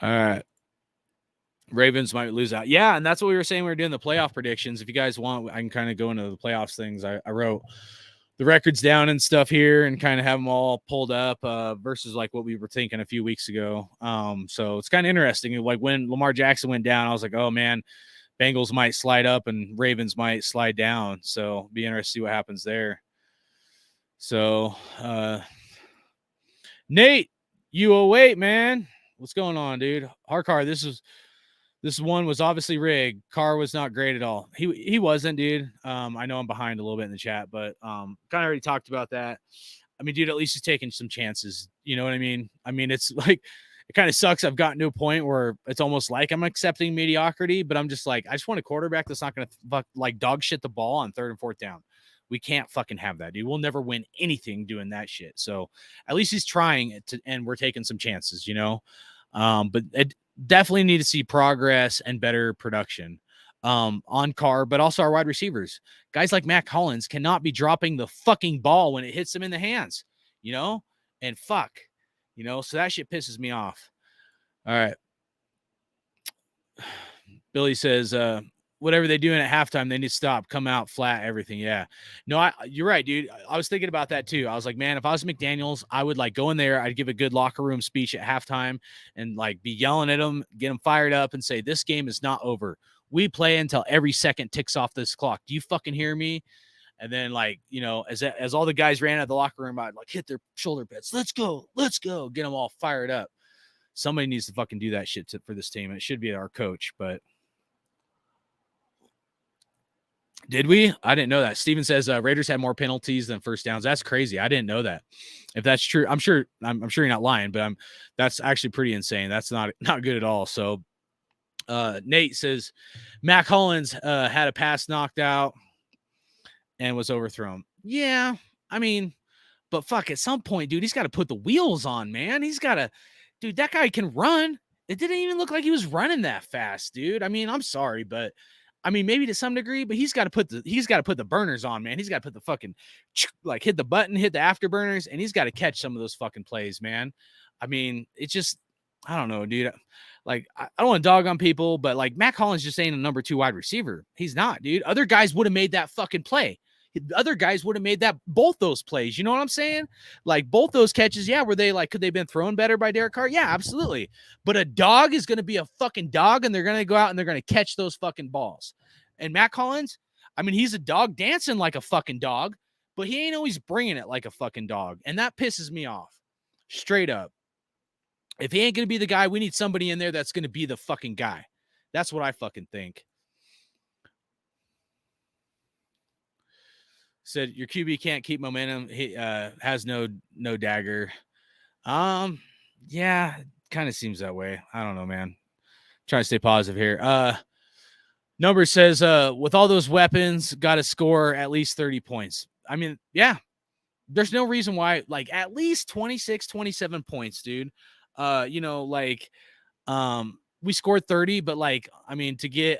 All right. Ravens might lose out. Yeah, and that's what we were saying. We were doing the playoff predictions. If you guys want, I can kind of go into the playoffs things. I wrote the records down and stuff here and kind of have them all pulled up versus like what we were thinking a few weeks ago. So it's kind of interesting. Like when Lamar Jackson went down, I was like, oh, man, Bengals might slide up and Ravens might slide down. So be interested to see what happens there. So, Nate, you await, man. What's going on, dude? Harkar, this one was obviously rigged. Carr was not great at all. He wasn't, dude. I know I'm behind a little bit in the chat, but kind of already talked about that. I mean, dude, at least he's taking some chances. You know what I mean? I mean, it's like it kind of sucks. I've gotten to a point where it's almost like I'm accepting mediocrity, but I'm just like, I just want a quarterback that's not going to like dog shit the ball on 3rd and 4th down. We can't fucking have that, dude. We'll never win anything doing that shit. So at least he's trying it to, and we're taking some chances, you know? But it definitely need to see progress and better production on Carr, but also our wide receivers. Guys like Matt Collins cannot be dropping the fucking ball when it hits them in the hands, you know? And fuck, you know? So that shit pisses me off. All right. Billy says, whatever they doing at halftime, they need to stop, come out flat, everything. Yeah. No, you're right, dude. I was thinking about that too. I was like, man, if I was McDaniels, I would like go in there, I'd give a good locker room speech at halftime and like be yelling at them, get them fired up and say, this game is not over. We play until every second ticks off this clock. Do you fucking hear me? And then like, you know, as all the guys ran out of the locker room, I'd like hit their shoulder pads. Let's go. Get them all fired up. Somebody needs to fucking do that shit for this team. It should be our coach, but did we? I didn't know that. Steven says Raiders had more penalties than first downs. That's crazy. I didn't know that. If that's true, I'm sure you're not lying, but that's actually pretty insane. That's not good at all. So Nate says Mac Hollins had a pass knocked out and was overthrown. Yeah, I mean, but fuck, at some point, dude, he's got to put the wheels on, man. He's got to, dude, that guy can run. It didn't even look like he was running that fast, dude. I mean, I'm sorry, but I mean, maybe to some degree, but he's got to put the burners on, man. He's got to put the fucking like hit the button, hit the afterburners, and he's got to catch some of those fucking plays, man. I mean, it's just, I don't know, dude. Like, I don't want to dog on people, but like Matt Collins just ain't a number 2 wide receiver. He's not, dude. Other guys would have made that fucking play. Other guys would have made both those plays. You know what I'm saying? Like both those catches, yeah, were they like, could they have been thrown better by Derek Carr? Yeah, absolutely. But a dog is going to be a fucking dog, and they're going to go out and they're going to catch those fucking balls. And Matt Collins, I mean, he's a dog dancing like a fucking dog, but he ain't always bringing it like a fucking dog. And that pisses me off. Straight up. If he ain't going to be the guy, we need somebody in there that's going to be the fucking guy. That's what I fucking think. Said your QB can't keep momentum. He has no dagger. Yeah, kind of seems that way. I don't know, man. Trying to stay positive here. Number says, with all those weapons, got to score at least 30 points. I mean, yeah, there's no reason why, like at least 26, 27 points, dude. You know, like, we scored 30, but like, I mean, to get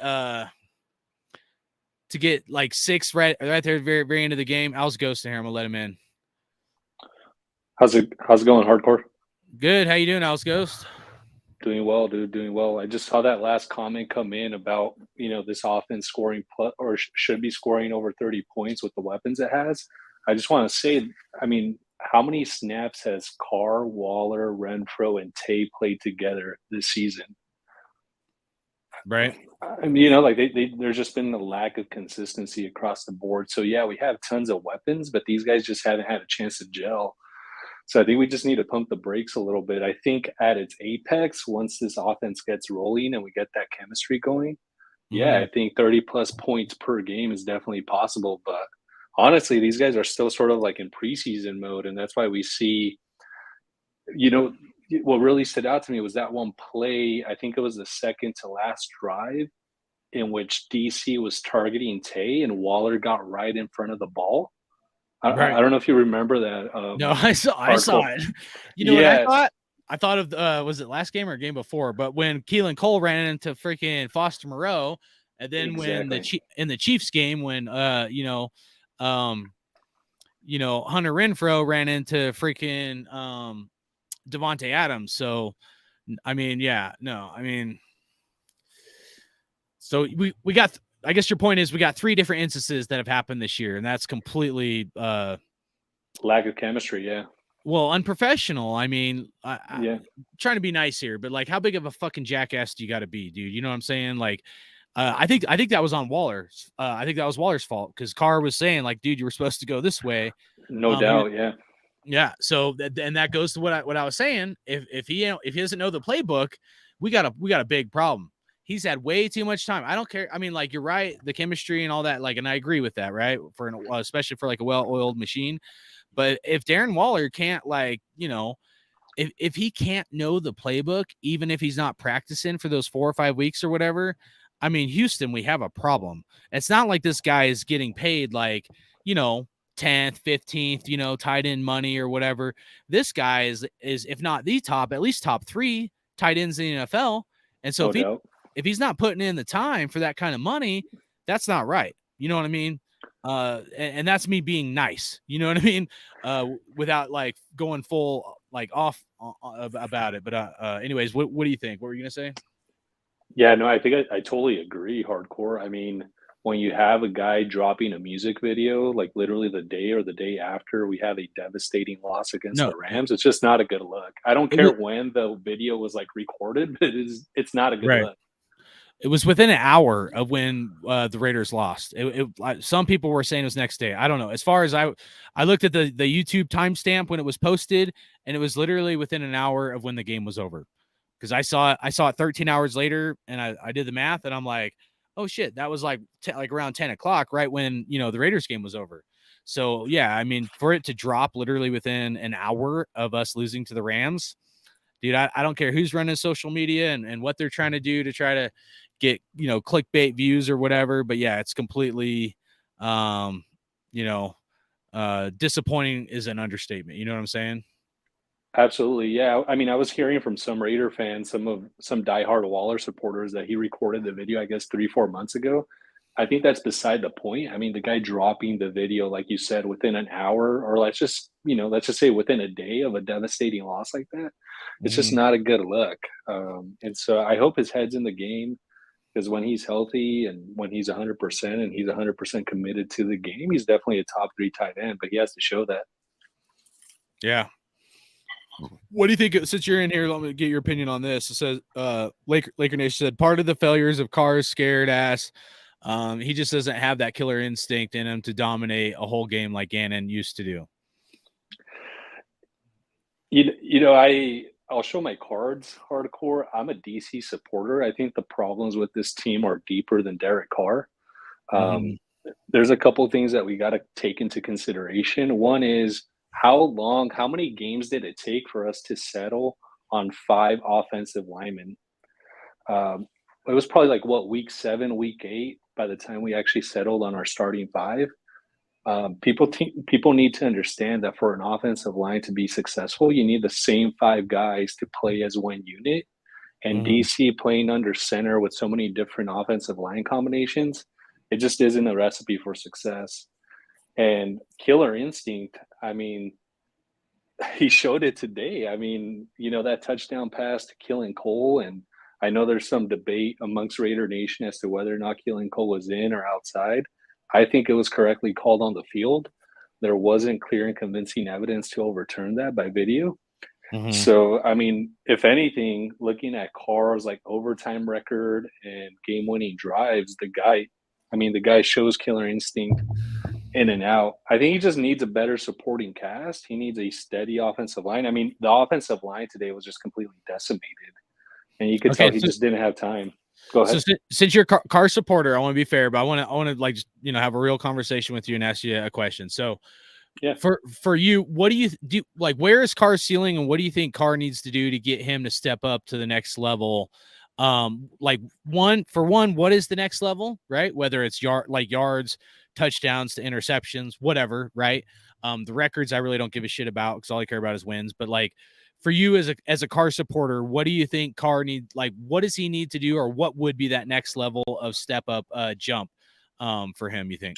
like 6 right there at the very, very end of the game. I was ghosting here. I'm gonna let him in. How's it going, Hardcore? Good. How you doing, Alice Ghost? Doing well, dude. Doing well. I just saw that last comment come in about, you know, this offense scoring should be scoring over 30 points with the weapons it has. I just want to say, I mean, how many snaps has Carr, Waller, Renfro, and Tay played together this season? Right. I mean, you know, like there's just been a lack of consistency across the board. So yeah, we have tons of weapons, but these guys just haven't had a chance to gel. So I think we just need to pump the brakes a little bit. I think at its apex, once this offense gets rolling and we get that chemistry going, yeah, I think 30 plus points per game is definitely possible. But honestly, these guys are still sort of like in preseason mode. And that's why we see, you know, what really stood out to me was that one play. I think it was the second to last drive in which DC was targeting Tay and Waller got right in front of the ball. I don't know if you remember that. No, I saw it. You know what I thought? I thought of was it last game or game before? But when Keelan Cole ran into freaking Foster Moreau, and then when in the Chiefs game when Hunter Renfro ran into freaking Devontae Adams. So I mean, yeah, no, I mean, so we got. I guess your point is we got 3 different instances that have happened this year, and that's completely lack of chemistry. Yeah. Well, unprofessional. I mean, I'm trying to be nice here, but like, how big of a fucking jackass do you got to be, dude? You know what I'm saying? Like, I think that was on Waller. I think that was Waller's fault because Carr was saying like, dude, you were supposed to go this way. No doubt. Yeah. Yeah. So and that goes to what I was saying. If he doesn't know the playbook, we got a big problem. He's had way too much time. I don't care. I mean, like, you're right, the chemistry and all that, like, and I agree with that, right? Especially for like a well-oiled machine. But if Darren Waller can't, like, if he can't know the playbook, even if he's not practicing for those 4 or 5 weeks or whatever, I mean, Houston, we have a problem. It's not like this guy is getting paid like, 10th, 15th, tight end money or whatever. This guy is if not the top, at least top 3 tight ends in the NFL. And so No doubt. if he's not putting in the time for that kind of money, that's not right. You know what I mean? And that's me being nice. You know what I mean? Without like going full like off about it. But anyways, what do you think? What were you gonna say? Yeah, no, I think I totally agree, hardcore. I mean, when you have a guy dropping a music video, like literally the day or the day after we have a devastating loss against No, the Rams, it's just not a good look. I don't it care was when the video was like recorded, but it's not a good right. look. It was within an hour of when the Raiders lost. Some people were saying it was next day. I don't know. As far as I looked at the YouTube timestamp when it was posted, and it was literally within an hour of when the game was over. Because I saw it 13 hours later, and I did the math, and I'm like, oh shit, that was like around 10 o'clock, right when the Raiders game was over. So yeah, I mean, for it to drop literally within an hour of us losing to the Rams, dude, I don't care who's running social media and what they're trying to do to try to get clickbait views or whatever, but yeah, it's completely disappointing is an understatement. You know what I'm saying? Absolutely, yeah. I mean, I was hearing from some Raider fans, some diehard Waller supporters, that he recorded the video, I guess, 3-4 months ago. I think that's beside the point. I mean, the guy dropping the video, like you said, within an hour, or let's just say within a day of a devastating loss like that, it's just Mhm. not a good look. And so I hope his head's in the game, because when he's healthy and when he's 100% and he's 100% committed to the game, he's definitely a top 3 tight end. But he has to show that. Yeah. What do you think? Since you're in here, let me get your opinion on this. It says, Laker Nation said part of the failures of Carr's scared ass. He just doesn't have that killer instinct in him to dominate a whole game like Gannon used to do. I'll show my cards hardcore. I'm a DC supporter. I think the problems with this team are deeper than Derek Carr. Mhm. Um, there's a couple things that we got to take into consideration. One is how many games did it take for us to settle on 5 offensive linemen? It was probably like week 7, week 8 by the time we actually settled on our starting 5. People need to understand that for an offensive line to be successful, you need the same 5 guys to play as one unit. And Mhm. DC playing under center with so many different offensive line combinations, it just isn't a recipe for success. And killer instinct, I mean, he showed it today. I mean, that touchdown pass to Killen Cole, and I know there's some debate amongst Raider Nation as to whether or not Killen Cole was in or outside. I think it was correctly called on the field. There wasn't clear and convincing evidence to overturn that by video. Mhm. So, I mean, if anything, looking at Carr's like overtime record and game-winning drives, the guy shows killer instinct in and out. I think he just needs a better supporting cast. He needs a steady offensive line. I mean, the offensive line today was just completely decimated, and you could tell Okay, he so just didn't have time. Go so ahead. since you're a car supporter, I want to be fair, but I want to like just have a real conversation with you and ask you a question. So Yeah. for you, what do you do? Like, where is Carr's ceiling, and what do you think Carr needs to do to get him to step up to the next level? Like what is the next level, right? Whether it's yards, touchdowns to interceptions, whatever, right? The records I really don't give a shit about because all I care about is wins. But like for you as a Carr supporter, what do you think Carr need? Like, what does he need to do, or what would be that next level of step up jump for him? You think?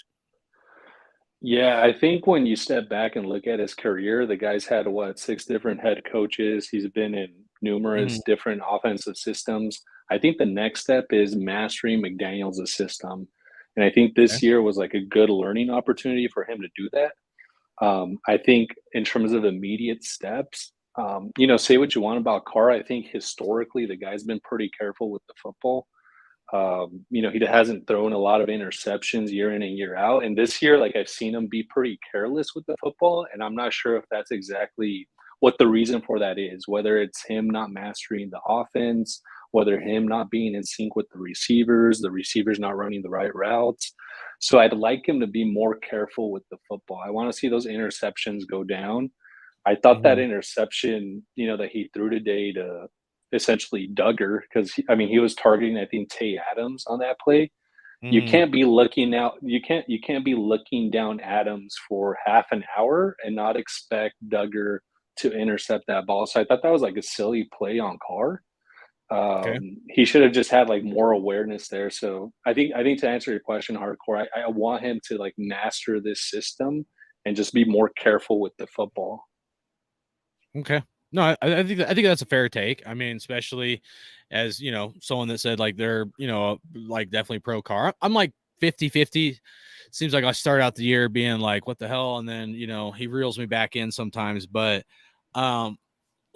Yeah, I think when you step back and look at his career, the guy's had 6 different head coaches. He's been in Mhm. numerous different offensive systems. I think the next step is mastering McDaniel's system. And I think Okay. this year was like a good learning opportunity for him to do that. I think in terms of immediate steps, say what you want about Carr. I think historically the guy's been pretty careful with the football. He hasn't thrown a lot of interceptions year in and year out. And this year, like I've seen him be pretty careless with the football, and I'm not sure if that's exactly what the reason for that is. Whether it's him not mastering the offense, whether him not being in sync with the receivers not running the right routes. So I'd like him to be more careful with the football. I want to see those interceptions go down. I thought that interception, that he threw today to essentially Duggar, because he was targeting, I think, Tay Adams on that play. You Mhm. can't be looking out. You can't be looking down Adams for half an hour and not expect Duggar to intercept that ball. So I thought that was like a silly play on Carr. Okay. He should have just had like more awareness there. So I think to answer your question, hardcore, I want him to like master this system and just be more careful with the football. Okay. No, I think that's a fair take. I mean, especially as, someone that said like they're, like definitely pro Carr. I'm like 50-50. Seems like I start out the year being like, what the hell? And then, he reels me back in sometimes. But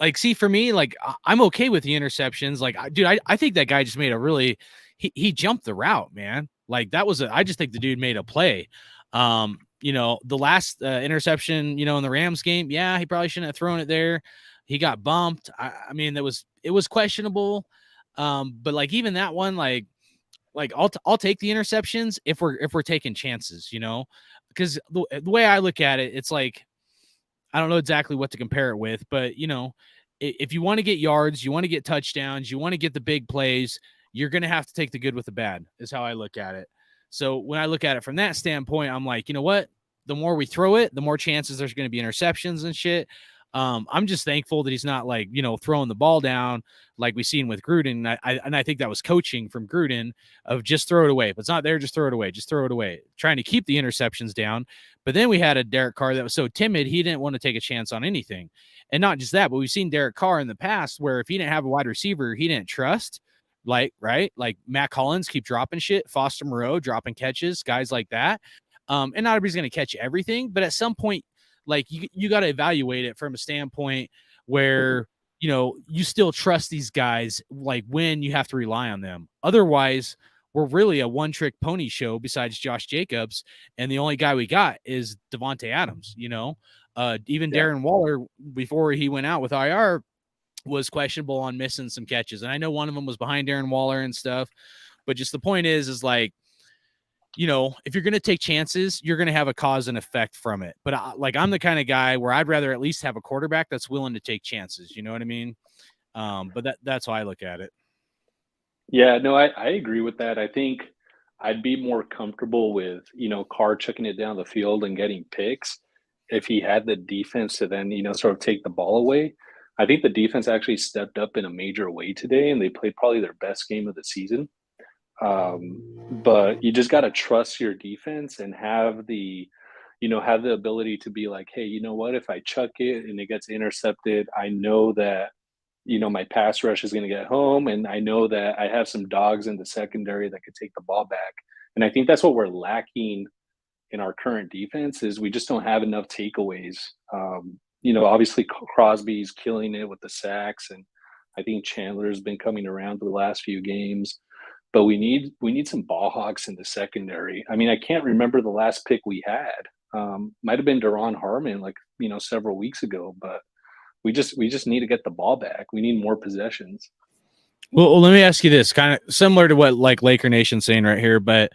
like, see, for me, like I'm okay with the interceptions. Like, dude, I think that guy just made a really he jumped the route, man. Like I just think the dude made a play. The last interception, in the Rams game, yeah, he probably shouldn't have thrown it there. He got bumped. I mean, it was questionable. But like even that one, like I'll take the interceptions if we're taking chances, because the way I look at it, it's like I don't know exactly what to compare it with, but if you want to get yards, you want to get touchdowns, you want to get the big plays, you're going to have to take the good with the bad, is how I look at it. So when I look at it from that standpoint, I'm like, you know what? The more we throw it, the more chances there's going to be interceptions and shit. I'm just thankful that he's not like, throwing the ball down like we seen with Gruden. And I think that was coaching from Gruden of just throw it away. If it's not there, just throw it away. Just throw it away. Trying to keep the interceptions down. But then we had a Derek Carr that was so timid, he didn't want to take a chance on anything. And not just that, but we've seen Derek Carr in the past where if he didn't have a wide receiver, he didn't trust. Like, right? Like Matt Collins keep dropping shit, Foster Moreau dropping catches, guys like that. And not everybody's going to catch everything, but at some point, like you got to evaluate it from a standpoint where, you still trust these guys, like when you have to rely on them. Otherwise, we're really a one-trick pony show besides Josh Jacobs, and the only guy we got is Devontae Adams. Even Yeah. Darren Waller, before he went out with IR, was questionable on missing some catches, and I know one of them was behind Darren Waller and stuff. But just the point is like, if you're going to take chances, you're going to have a cause and effect from it. But I'm the kind of guy where I'd rather at least have a quarterback that's willing to take chances. You know what I mean? But that's how I look at it. Yeah, no, I agree with that. I think I'd be more comfortable with, Carr chucking it down the field and getting picks if he had the defense to then, sort of take the ball away. I think the defense actually stepped up in a major way today, and they played probably their best game of the season. But you just got to trust your defense and have the ability to be like, hey, you know what? If I chuck it and it gets intercepted, I know that my pass rush is going to get home, and I know that I have some dogs in the secondary that could take the ball back. And I think that's what we're lacking in our current defense is we just don't have enough takeaways. Obviously Crosby's killing it with the sacks, and I think Chandler's been coming around for the last few games. But we need some ball hawks in the secondary. I mean, I can't remember the last pick we had. Might have been Daron Harmon, like several weeks ago, but we just need to get the ball back. We need more possessions. Well, let me ask you this, kind of similar to what like Laker Nation's saying right here, but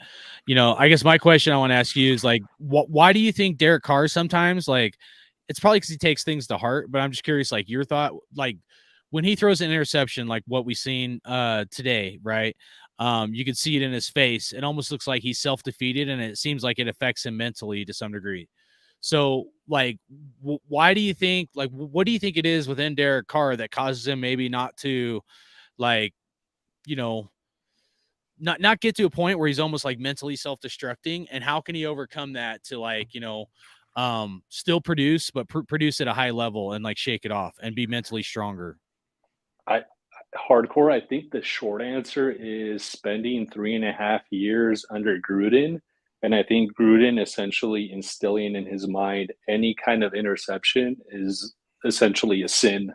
I guess my question I want to ask you is like, why do you think Derek Carr sometimes like it's probably because he takes things to heart, but I'm just curious, like your thought, like when he throws an interception, like what we've seen today, right? You can see it in his face. It almost looks like he's self-defeated, and it seems like it affects him mentally to some degree. So, like, why do you think, like, what do you think it is within Derek Carr that causes him maybe not to, like, you know, not get to a point where he's almost like mentally self-destructing? And how can he overcome that to, like, still produce, but produce at a high level and like shake it off and be mentally stronger? I Hardcore. I think the short answer is spending 3.5 years under Gruden. And I think Gruden essentially instilling in his mind any kind of interception is essentially a sin.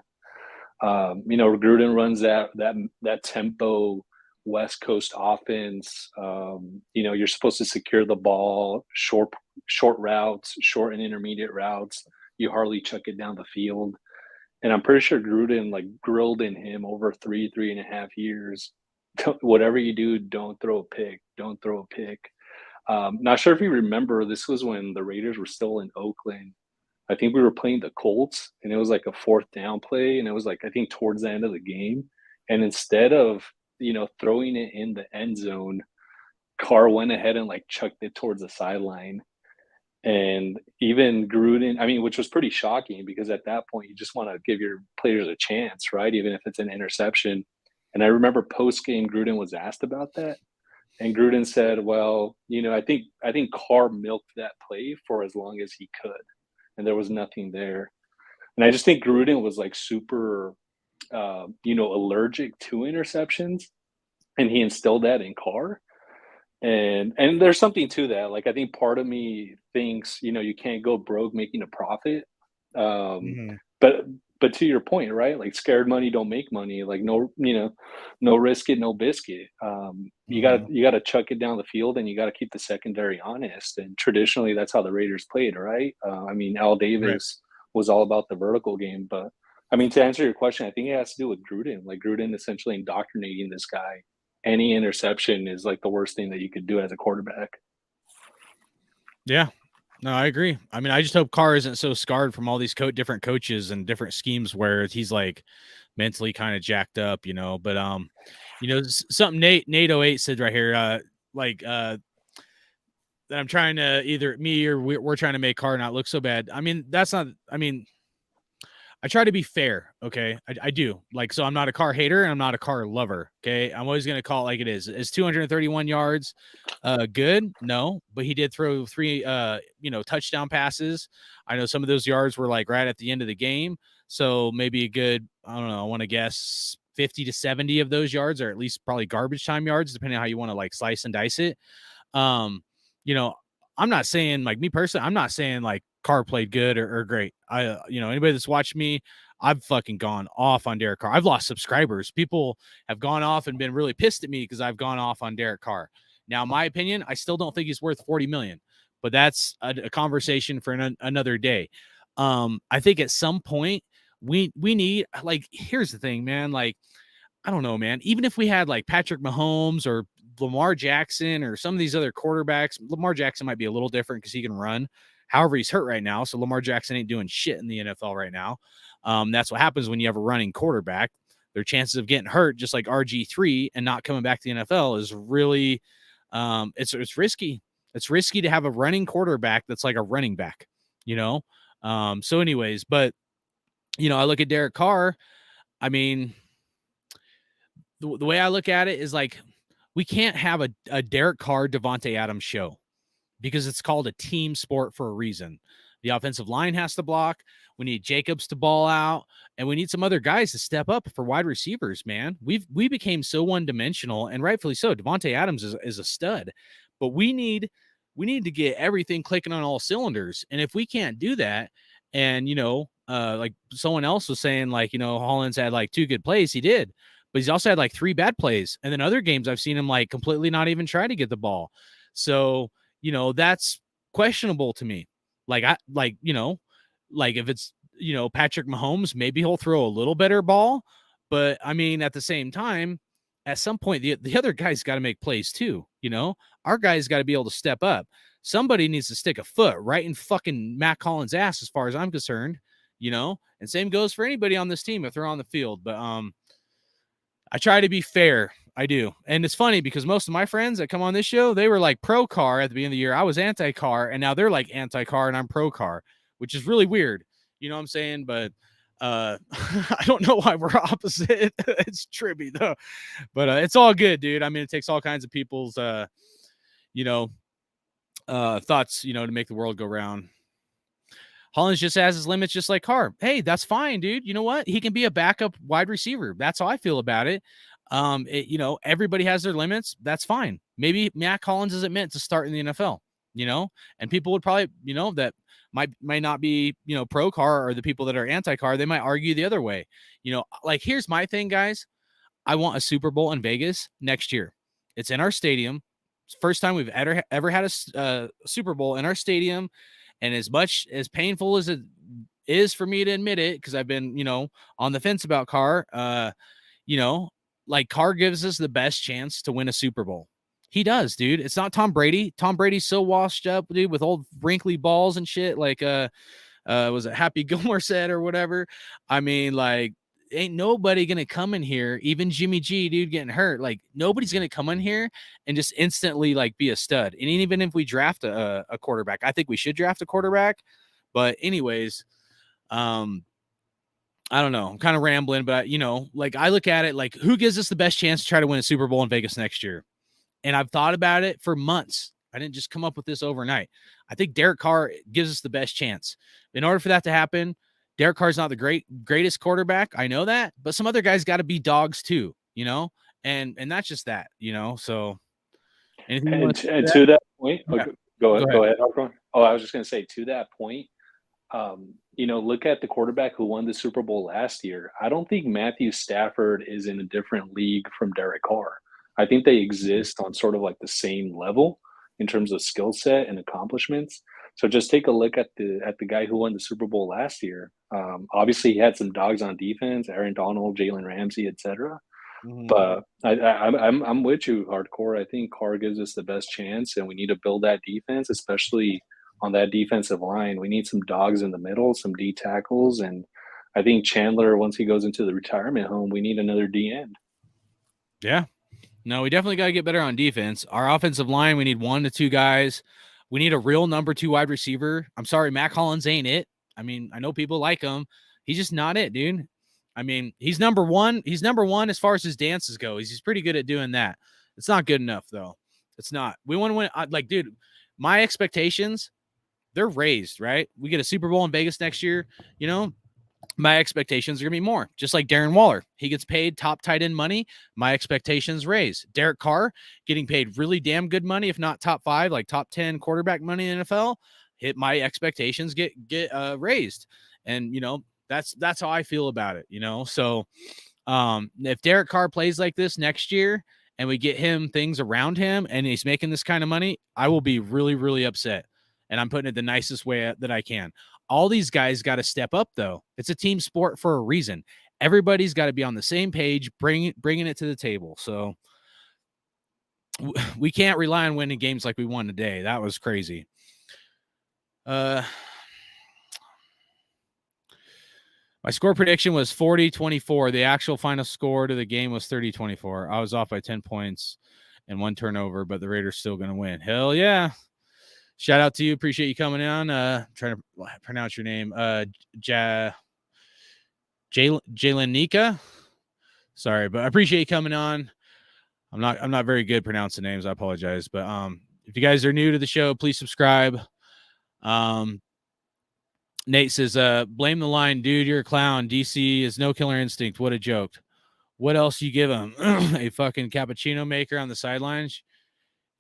Gruden runs that tempo West Coast offense. You're supposed to secure the ball, short routes, short and intermediate routes. You hardly chuck it down the field. And I'm pretty sure Gruden like grilled in him over 3.5 years. Whatever you do, don't throw a pick. Don't throw a pick. Not sure if you remember, this was when the Raiders were still in Oakland. I think we were playing the Colts, and it was like a fourth down play, and it was like I think towards the end of the game. And instead of throwing it in the end zone, Carr went ahead and like chucked it towards the sideline. And even Gruden, I mean, which was pretty shocking because at that point you just want to give your players a chance, right? Even if it's an interception. And I remember post game Gruden was asked about that. And Gruden said, well, I think Carr milked that play for as long as he could. And there was nothing there. And I just think Gruden was like super, allergic to interceptions. And he instilled that in Carr. And there's something to that. Like, I think part of me thinks, you can't go broke making a profit. But to your point, right? Like scared money don't make money. Like no risk it, no biscuit. You gotta chuck it down the field, and you gotta keep the secondary honest. And traditionally, that's how the Raiders played, right? Al Davis was all about the vertical game. But I mean, to answer your question, I think it has to do with Gruden. Like Gruden essentially indoctrinating this guy. Any interception is like the worst thing that you could do as a quarterback. Yeah. No, I agree. I mean, I just hope Carr isn't so scarred from all these different coaches and different schemes where he's like mentally kind of jacked up, but something Nate 08 said right here, that I'm trying to either me or we're trying to make Carr not look so bad. I mean, I try to be fair. Okay. I do so I'm not a Carr hater and I'm not a Carr lover. Okay. I'm always going to call it like it is. Is 231 yards good? No, but he did throw 3, touchdown passes. I know some of those yards were like right at the end of the game. So maybe a good, I don't know, I want to guess 50 to 70 of those yards, or at least probably garbage time yards, depending on how you want to like slice and dice it. I'm not saying like me personally, I'm not saying like Carr played good or great. Anybody that's watched me, I've fucking gone off on Derek Carr. I've lost subscribers. People have gone off and been really pissed at me because I've gone off on Derek Carr. Now, my opinion, I still don't think he's worth $40 million, but that's a conversation for another day. I think at some point we need, like, here's the thing, man. Like, I don't know, man. Even if we had like Patrick Mahomes or Lamar Jackson or some of these other quarterbacks, Lamar Jackson might be a little different because he can run. However, he's hurt right now. So Lamar Jackson ain't doing shit in the NFL right now. That's what happens when you have a running quarterback. Their chances of getting hurt, just like RG3 and not coming back to the NFL, is really, it's risky. It's risky to have a running quarterback that's like a running back, So anyways, but, I look at Derek Carr. I mean, the way I look at it is like, we can't have a Derek Carr, Devontae Adams show because it's called a team sport for a reason. The offensive line has to block. We need Jacobs to ball out, and we need some other guys to step up for wide receivers, man. We became so one-dimensional, and rightfully so. Devontae Adams is a stud, but we need to get everything clicking on all cylinders. And if we can't do that, and like someone else was saying, like, Hollins had like 2 good plays, he did. But he's also had like 3 bad plays. And then other games I've seen him like completely not even try to get the ball. So, that's questionable to me. Like, if it's, Patrick Mahomes, maybe he'll throw a little better ball. But I mean, at the same time, at some point, the other guy's got to make plays too. Our guy's got to be able to step up. Somebody needs to stick a foot right in fucking Matt Collins' ass, as far as I'm concerned, and same goes for anybody on this team if they're on the field. But, I try to be fair. I do. And it's funny because most of my friends that come on this show, they were like pro Carr at the beginning of the year. I was anti-Carr, and now they're like anti-Carr and I'm pro Carr, which is really weird. You know what I'm saying? But I don't know why we're opposite. It's trippy though. But it's all good, dude. I mean, it takes all kinds of people's thoughts, to make the world go round. Hollins just has his limits, just like Carr. Hey, that's fine, dude. You know what? He can be a backup wide receiver. That's how I feel about it. Everybody has their limits. That's fine. Maybe Matt Collins isn't meant to start in the NFL, and people would probably, that might not be, pro Carr, or the people that are anti-Carr, they might argue the other way. Like, here's my thing, guys. I want a Super Bowl in Vegas next year. It's in our stadium. It's the first time we've ever had a Super Bowl in our stadium. And as much as painful as it is for me to admit it, because I've been, on the fence about Carr, like Carr gives us the best chance to win a Super Bowl. He does, dude. It's not Tom Brady. Tom Brady's so washed up, dude, with old wrinkly balls and shit. Like, was it Happy Gilmore said or whatever? I mean, like, ain't nobody gonna come in here, even Jimmy G, dude, getting hurt. Like, nobody's gonna come in here and just instantly like be a stud. And even if we draft a quarterback, I think we should draft a quarterback. But anyways, I don't know. I'm kind of rambling, but like I look at it like who gives us the best chance to try to win a Super Bowl in Vegas next year? And I've thought about it for months. I didn't just come up with this overnight. I think Derek Carr gives us the best chance. In order for that to happen, Derek Carr's not the greatest quarterback. I know that, but some other guys got to be dogs too, and that's just that, so anything you want And to that point, Yeah. go Go ahead. Oh, I was just going to say to that point, look at the quarterback who won the Super Bowl last year. I don't think Matthew Stafford is in a different league from Derek Carr. I think they exist on sort of like the same level in terms of skill set and accomplishments. So just take a look at the guy who won the Super Bowl last year. Obviously, he had some dogs on defense: Aaron Donald, Jalen Ramsey, etc. Mhm. But I'm with you, hardcore. I think Carr gives us the best chance, and we need to build that defense, especially on that defensive line. We need some dogs in the middle, some D tackles, and I think Chandler, once he goes into the retirement home, we need another D end. Yeah. No, we definitely got to get better on defense. Our offensive line, we need 1 to 2 guys. We need a real number 2 wide receiver. I'm sorry, Mac Hollins ain't it. I mean, I know people like him. He's just not it, dude. I mean, he's number 1. He's number 1 as far as his dances go. He's pretty good at doing that. It's not good enough, though. It's not. We want to win. Like, dude, my expectations, they're raised, right? We get a Super Bowl in Vegas next year, my expectations are going to be more. Just like Darren Waller. He gets paid top tight end money. My expectations raise. Derek Carr getting paid really damn good money, if not top 5, like top 10 quarterback money in the NFL. My expectations get raised. And, that's how I feel about it, So if Derek Carr plays like this next year and we get him things around him and he's making this kind of money, I will be really, really upset. And I'm putting it the nicest way that I can. All these guys got to step up, though. It's a team sport for a reason. Everybody's got to be on the same page, bringing it to the table. So we can't rely on winning games like we won today. That was crazy. My score prediction was 40-24. The actual final score to the game was 30-24. I was off by 10 points and 1 turnover, but the Raiders still going to win. Hell yeah. Shout out to you. Appreciate you coming on. Trying to pronounce your name. Jalen Nika. Sorry, but I appreciate you coming on. I'm not very good pronouncing names. I apologize. But if you guys are new to the show, please subscribe. Nate says, blame the line, dude. You're a clown. DC is no killer instinct. What a joke. What else you give him? A fucking cappuccino maker on the sidelines?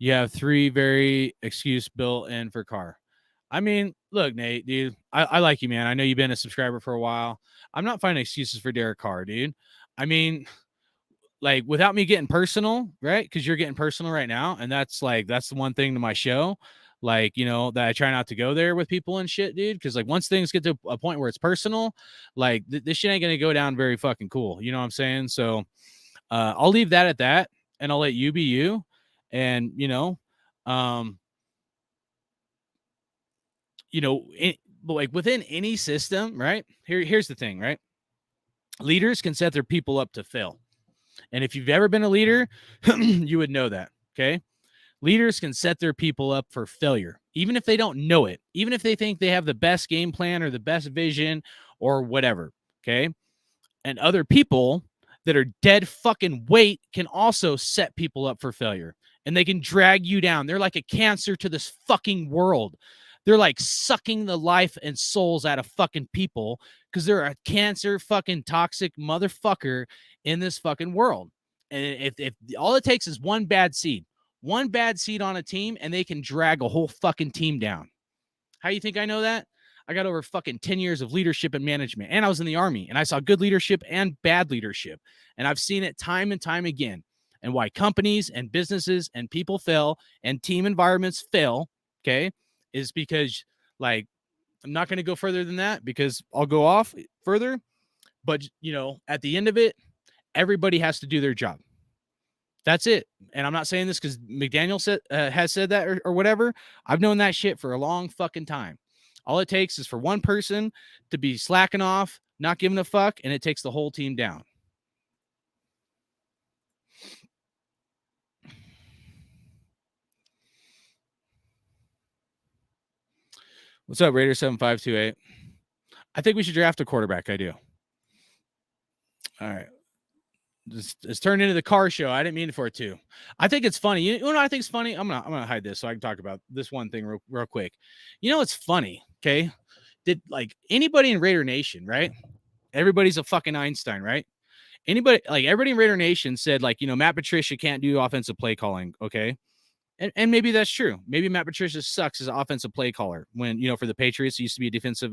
You have 3 very excuse built in for Carr. I mean, look, Nate, dude, I like you, man. I know you've been a subscriber for a while. I'm not finding excuses for Derek Carr, dude. I mean, like, without me getting personal, right? Because you're getting personal right now. And that's the one thing to my show, like, that I try not to go there with people and shit, dude. Because, like, once things get to a point where it's personal, like, this shit ain't going to go down very fucking cool. You know what I'm saying? So I'll leave that at that. And I'll let you be you. And, like within any system, right? Here's the thing, right? Leaders can set their people up to fail. And if you've ever been a leader, you would know that, okay? Leaders can set their people up for failure, even if they don't know it, even if they think they have the best game plan or the best vision or whatever, okay? And other people that are dead fucking weight can also set people up for failure. And they can drag you down. They're like a cancer to this fucking world. They're like sucking the life and souls out of fucking people because they're a cancer fucking toxic motherfucker in this fucking world. And if all it takes is one bad seed on a team, and they can drag a whole fucking team down. How do you think I know that? I got over fucking 10 years of leadership and management, and I was in the Army, and I saw good leadership and bad leadership. And I've seen it time and time again. And why companies and businesses and people fail and team environments fail, okay, is because, like, I'm not going to go further than that because I'll go off further. But, at the end of it, everybody has to do their job. That's it. And I'm not saying this because McDaniel has said that or whatever. I've known that shit for a long fucking time. All it takes is for one person to be slacking off, not giving a fuck, and it takes the whole team down. What's up, Raider 7528? I think we should draft a quarterback. I do. All right. It's turned into the car show. I didn't mean for it to. I think it's funny. You know what I think is funny? I'm gonna hide this so I can talk about this one thing real quick. You know it's funny, okay? Did like anybody in Raider Nation, right? Everybody's a fucking Einstein, right? Everybody in Raider Nation said, like, Matt Patricia can't do offensive play calling, okay? And maybe that's true. Maybe Matt Patricia sucks as an offensive play caller when, for the Patriots, he used to be a defensive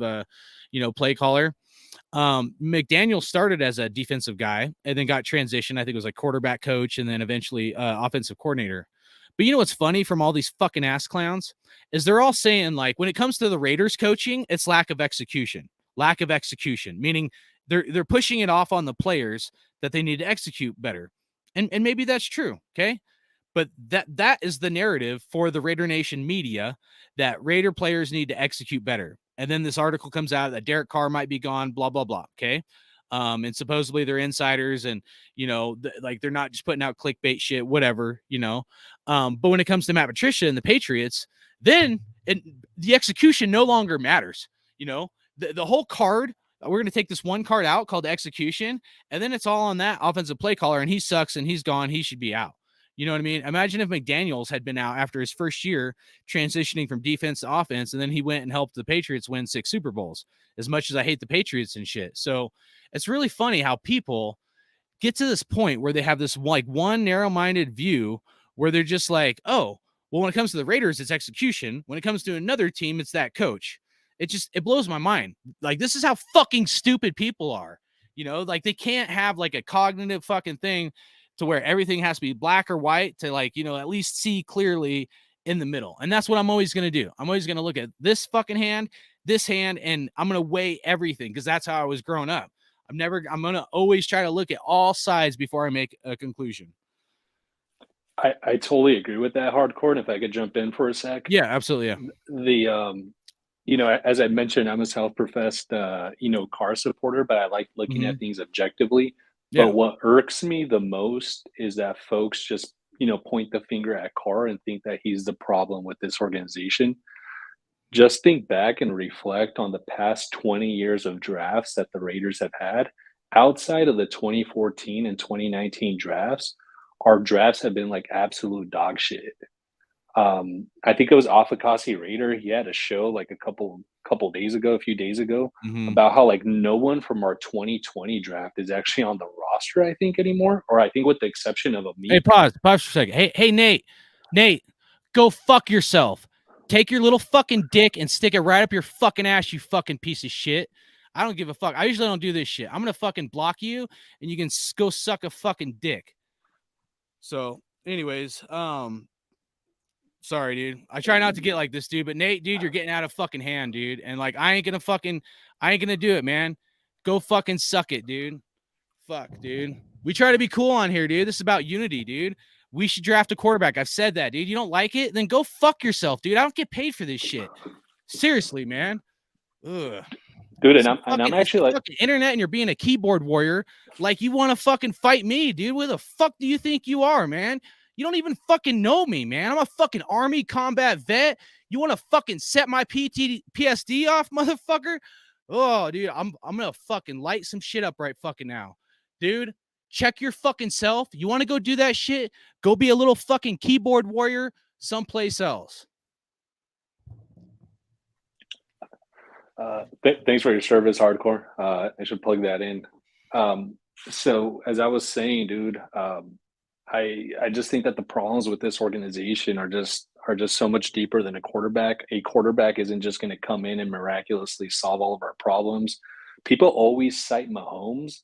play caller. McDaniel started as a defensive guy and then got transitioned. I think it was like quarterback coach and then eventually offensive coordinator. But you know what's funny from all these fucking ass clowns is they're all saying, like, when it comes to the Raiders coaching, it's lack of execution, meaning they're pushing it off on the players that they need to execute better. And maybe that's true. Okay. But that is the narrative for the Raider Nation media, that Raider players need to execute better. And then this article comes out that Derek Carr might be gone, blah, blah, blah. Okay. And supposedly they're insiders and, they're not just putting out clickbait shit, whatever, but when it comes to Matt Patricia and the Patriots, then the execution no longer matters. The whole card, we're going to take this one card out called execution. And then it's all on that offensive play caller and he sucks and he's gone. He should be out. You know what I mean? Imagine if McDaniels had been out after his first year transitioning from defense to offense, and then he went and helped the Patriots win 6 Super Bowls, as much as I hate the Patriots and shit. So it's really funny how people get to this point where they have this like one narrow-minded view where they're just like, oh, well, when it comes to the Raiders, it's execution. When it comes to another team, it's that coach. It blows my mind. Like, this is how fucking stupid people are. Like they can't have like a cognitive fucking thing to where everything has to be black or white to at least see clearly in the middle. And that's what I'm always going to do. I'm always going to look at this fucking hand, and I'm going to weigh everything because that's how I was growing up. I'm going to always try to look at all sides before I make a conclusion. I totally agree with that, Hardcore. And if I could jump in for a sec. Yeah, absolutely. Yeah. As I mentioned, I'm a self-professed, Carr supporter, but I like looking at things objectively. Yeah. But what irks me the most is that folks just, point the finger at Carr and think that he's the problem with this organization. Just think back and reflect on the past 20 years of drafts that the Raiders have had. Outside of the 2014 and 2019 drafts, our drafts have been like absolute dog shit. I think it was Afakasi Raider. He had a show like a few days ago, about how like no one from our 2020 draft is actually on the roster, I think, anymore. Or I think with the exception of me. Hey, pause for a second. Hey, Nate, go fuck yourself. Take your little fucking dick and stick it right up your fucking ass, you fucking piece of shit. I don't give a fuck. I usually don't do this shit. I'm going to fucking block you and you can go suck a fucking dick. So anyways, sorry, dude. I try not to get like this, dude. But Nate, dude, you're getting out of fucking hand, dude. And like, I ain't gonna do it, man. Go fucking suck it, dude. Fuck, dude. We try to be cool on here, dude. This is about unity, dude. We should draft a quarterback. I've said that, dude. You don't like it? Then go fuck yourself, dude. I don't get paid for this shit. Seriously, man. Ugh. Dude, and I'm actually like internet, and you're being a keyboard warrior. Like you want to fucking fight me, dude. Where the fuck do you think you are, man? You don't even fucking know me, man. I'm a fucking Army combat vet. You want to fucking set my PTSD off, motherfucker? Oh, dude, I'm gonna fucking light some shit up right fucking now. Dude, check your fucking self. You want to go do that shit? Go be a little fucking keyboard warrior someplace else. Thanks for your service, Hardcore. I should plug that in. So as I was saying, dude, I just think that the problems with this organization are just are just so much deeper than a quarterback. A quarterback isn't just going to come in and miraculously solve all of our problems. People always cite Mahomes,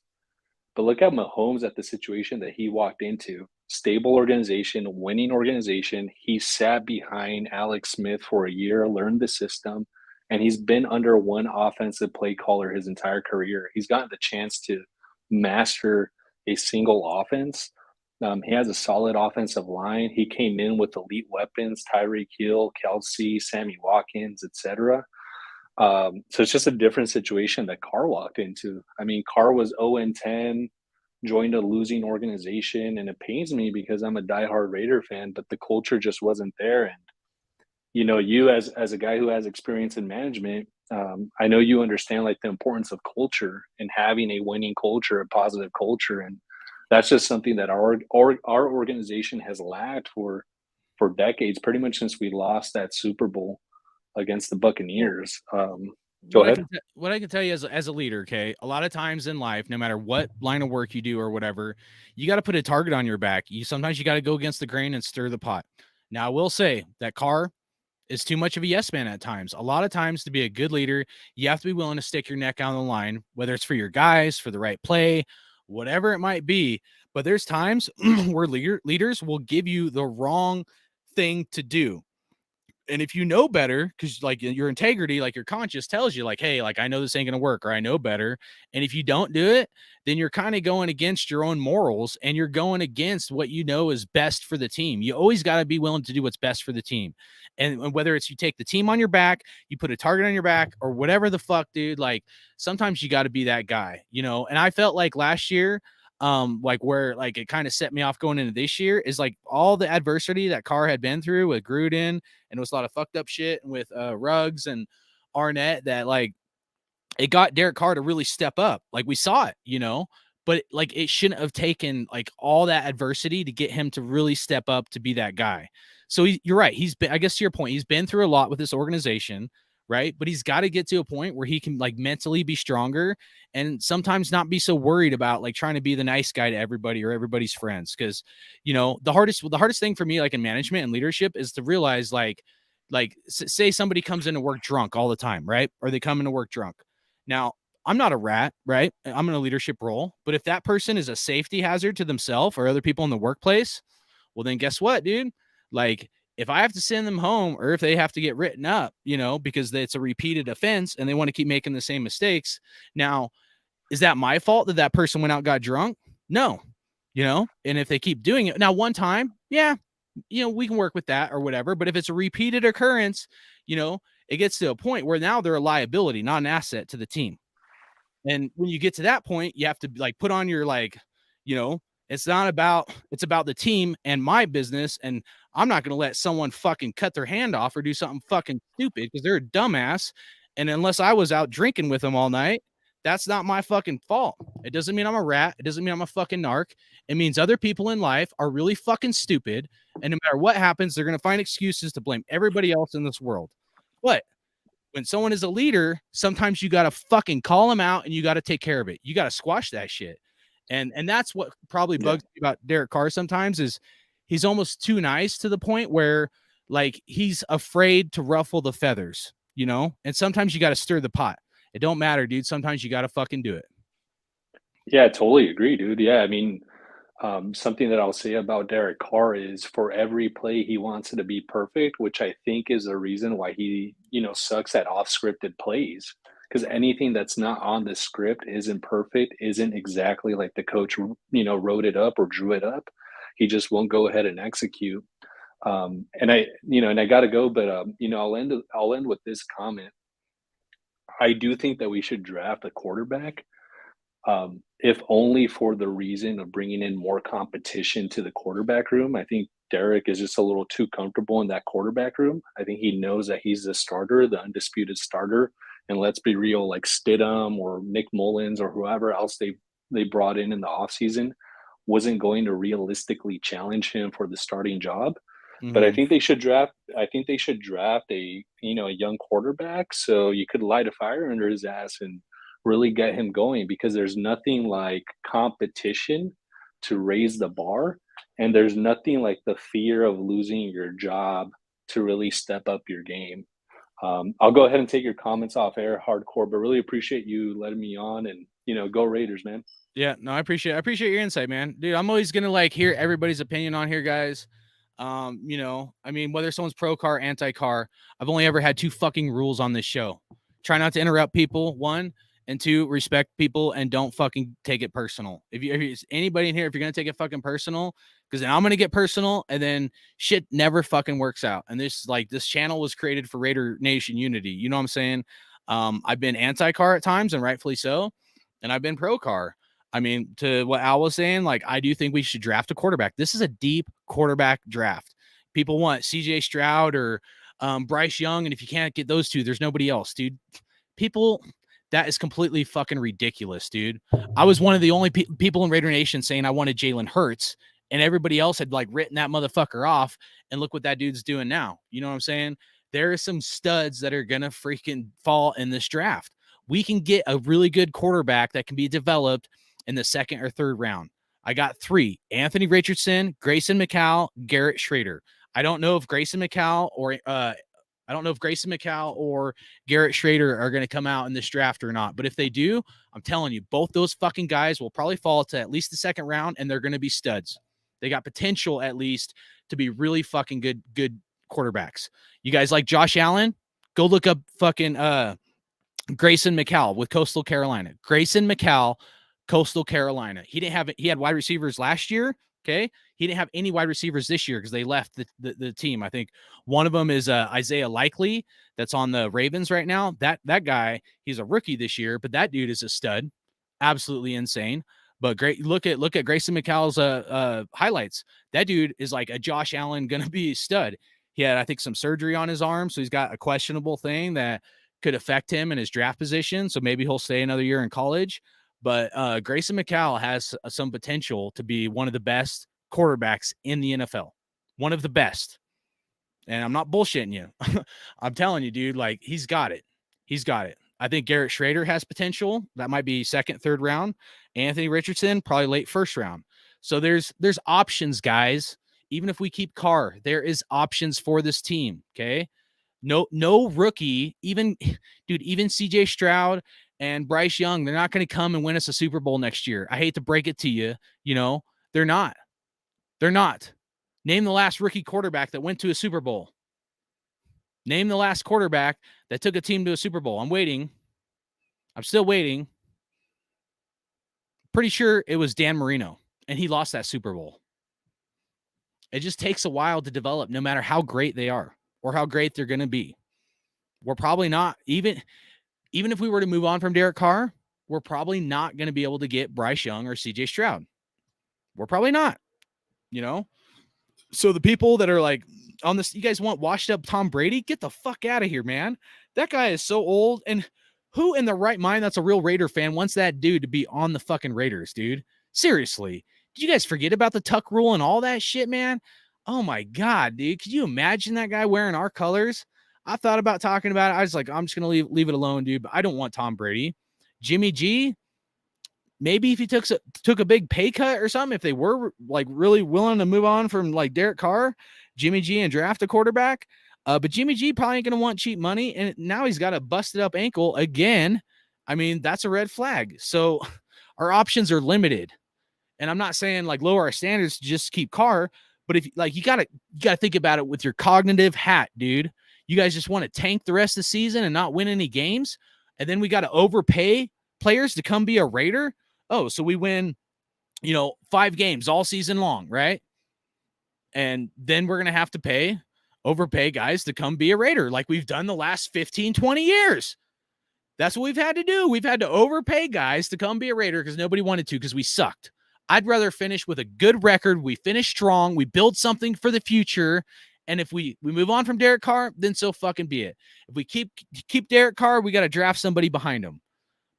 but look at Mahomes at the situation that he walked into. Stable organization, winning organization. He sat behind Alex Smith for a year, learned the system, and he's been under one offensive play caller his entire career. He's gotten the chance to master a single offense. He has a solid offensive line. He came in with elite weapons: Tyreek Hill, Kelsey, Sammy Watkins, etc. So it's just a different situation that Carr walked into. I mean, Carr was 0-10, joined a losing organization, and it pains me because I'm a diehard Raider fan, but the culture just wasn't there. And you as a guy who has experience in management, I know you understand like the importance of culture and having a winning culture, a positive culture, and that's just something that our organization has lacked for decades, pretty much since we lost that Super Bowl against the Buccaneers. Go ahead. What I can tell you as a leader, okay, a lot of times in life, no matter what line of work you do or whatever, you got to put a target on your back. Sometimes you got to go against the grain and stir the pot. Now, I will say that Carr is too much of a yes man at times. A lot of times, to be a good leader, you have to be willing to stick your neck out on the line, whether it's for your guys, for the right play, whatever it might be. But there's times where leaders will give you the wrong thing to do. And if you know better, because like your integrity, like your conscience tells you, like, hey, like I know this ain't gonna work, or I know better. And if you don't do it, then you're kind of going against your own morals and you're going against what you know is best for the team. You always got to be willing to do what's best for the team. And whether it's you take the team on your back, you put a target on your back, or whatever the fuck, dude, like sometimes you got to be that guy, And I felt like last year, like where like it kind of set me off going into this year is like all the adversity that Carr had been through with Gruden, and it was a lot of fucked up shit with Ruggs and Arnett, that like it got Derek Carr to really step up. Like we saw it, but like it shouldn't have taken like all that adversity to get him to really step up to be that guy. So you're right. He's been, I guess to your point, he's been through a lot with this organization, right? But he's got to get to a point where he can like mentally be stronger and sometimes not be so worried about like trying to be the nice guy to everybody or everybody's friends. Cause the hardest thing for me, like in management and leadership, is to realize like say somebody comes into work drunk all the time, right? Or they come into work drunk. Now, I'm not a rat, right? I'm in a leadership role, but if that person is a safety hazard to themselves or other people in the workplace, well, then guess what, dude? Like, if I have to send them home or if they have to get written up, because it's a repeated offense and they want to keep making the same mistakes. Now, is that my fault that that person went out, got drunk? No, and if they keep doing it now, one time, yeah, we can work with that or whatever. But if it's a repeated occurrence, it gets to a point where now they're a liability, not an asset to the team. And when you get to that point, you have to like put on your it's about the team and my business. And I'm not going to let someone fucking cut their hand off or do something fucking stupid because they're a dumbass. And unless I was out drinking with them all night, that's not my fucking fault. It doesn't mean I'm a rat. It doesn't mean I'm a fucking narc. It means other people in life are really fucking stupid. And no matter what happens, they're going to find excuses to blame everybody else in this world. But when someone is a leader, sometimes you got to fucking call them out and you got to take care of it. You got to squash that shit. And that's what probably bugs me about Derek Carr sometimes is he's almost too nice to the point where like he's afraid to ruffle the feathers, and sometimes you got to stir the pot. It don't matter, dude. Sometimes you got to fucking do it. Yeah, I totally agree, dude. Yeah, I mean, something that I'll say about Derek Carr is for every play he wants it to be perfect, which I think is the reason why he, sucks at off-scripted plays. Because anything that's not on the script isn't perfect, isn't exactly like the coach, wrote it up or drew it up. He just won't go ahead and execute. And I got to go, but I'll end with this comment. I do think that we should draft a quarterback, if only for the reason of bringing in more competition to the quarterback room. I think Derek is just a little too comfortable in that quarterback room. I think he knows that he's the starter, the undisputed starter. And let's be real, like Stidham or Nick Mullins or whoever else they brought in the offseason wasn't going to realistically challenge him for the starting job. Mm-hmm. But I think they should draft a young quarterback so you could light a fire under his ass and really get him going, because there's nothing like competition to raise the bar, and there's nothing like the fear of losing your job to really step up your game. I'll go ahead and take your comments off air, hardcore, but really appreciate you letting me on, and go Raiders, man. Yeah, no, I appreciate your insight, man. Dude, I'm always gonna like hear everybody's opinion on here, guys. I mean, whether someone's pro car, anti car, I've only ever had 2 fucking rules on this show. Try not to interrupt people, 1, and 2, respect people and don't fucking take it personal. If anybody in here, if you're gonna take it fucking personal, because then I'm gonna get personal, and then shit never fucking works out. And this channel was created for Raider Nation unity. You know what I'm saying? I've been anti car at times, and rightfully so, and I've been pro car. I mean, to what Al was saying, like, I do think we should draft a quarterback. This is a deep quarterback draft. People want CJ Stroud or Bryce Young, and if you can't get those 2, there's nobody else, dude. People, that is completely fucking ridiculous, dude. I was one of the only people in Raider Nation saying I wanted Jalen Hurts, and everybody else had like written that motherfucker off, and look what that dude's doing now. You know what I'm saying? There are some studs that are gonna freaking fall in this draft. We can get a really good quarterback that can be developed in the 2nd or 3rd round. I got 3: Anthony Richardson, Grayson McCall, Garrett Schrader. I don't know if Grayson McCall or Garrett Schrader are going to come out in this draft or not. But if they do, I'm telling you, both those fucking guys will probably fall to at least the 2nd round, and they're going to be studs. They got potential at least to be really fucking good quarterbacks. You guys like Josh Allen? Go look up fucking Grayson McCall with Coastal Carolina. Grayson McCall, Coastal Carolina. He had wide receivers last year. Okay. He didn't have any wide receivers this year because they left the team. I think one of them is Isaiah Likely that's on the Ravens right now. That guy, he's a rookie this year, but that dude is a stud. Absolutely insane. But great. Look at Grayson McCall's highlights. That dude is like a Josh Allen going to be a stud. He had, I think, some surgery on his arm. So he's got a questionable thing that could affect him in his draft position. So maybe he'll stay another year in college. But Grayson McCall has some potential to be one of the best quarterbacks in the NFL. One of the best. And I'm not bullshitting you. I'm telling you, dude, like, he's got it. He's got it. I think Garrett Schrader has potential. That might be 2nd, 3rd round. Anthony Richardson, probably late 1st round. So there's options, guys. Even if we keep Carr, there is options for this team, okay? No rookie, even CJ Stroud and Bryce Young, they're not going to come and win us a Super Bowl next year. I hate to break it to you. They're not. They're not. Name the last rookie quarterback that went to a Super Bowl. Name the last quarterback that took a team to a Super Bowl. I'm waiting. I'm still waiting. Pretty sure it was Dan Marino, and he lost that Super Bowl. It just takes a while to develop, no matter how great they are or how great they're going to be. We're probably not, even if we were to move on from Derek Carr, we're probably not going to be able to get Bryce Young or CJ Stroud. We're probably not, So the people that are like on this, you guys want washed up Tom Brady? Get the fuck out of here, man. That guy is so old. And who in the right mind that's a real Raider fan wants that dude to be on the fucking Raiders, dude? Seriously. Did you guys forget about the tuck rule and all that shit, man? Oh my God, dude. Could you imagine that guy wearing our colors? I thought about talking about it. I was like, I'm just going to leave it alone, dude. But I don't want Tom Brady. Jimmy G, maybe if he took a big pay cut or something, if they were like really willing to move on from like Derek Carr, Jimmy G, and draft a quarterback. But Jimmy G probably ain't going to want cheap money. And now he's got a busted up ankle again. I mean, that's a red flag. So our options are limited. And I'm not saying like lower our standards to just keep Carr, but if like you gotta think about it with your cognitive hat, dude. You guys just want to tank the rest of the season and not win any games, and then we got to overpay players to come be a Raider. Oh, so we win, 5 games all season long, right? And then we're gonna have to overpay guys to come be a Raider, like we've done the last 15, 20 years. That's what we've had to do. We've had to overpay guys to come be a Raider because nobody wanted to, because we sucked. I'd rather finish with a good record. We finish strong. We build something for the future. And if we move on from Derek Carr, then so fucking be it. If we keep Derek Carr, we got to draft somebody behind him.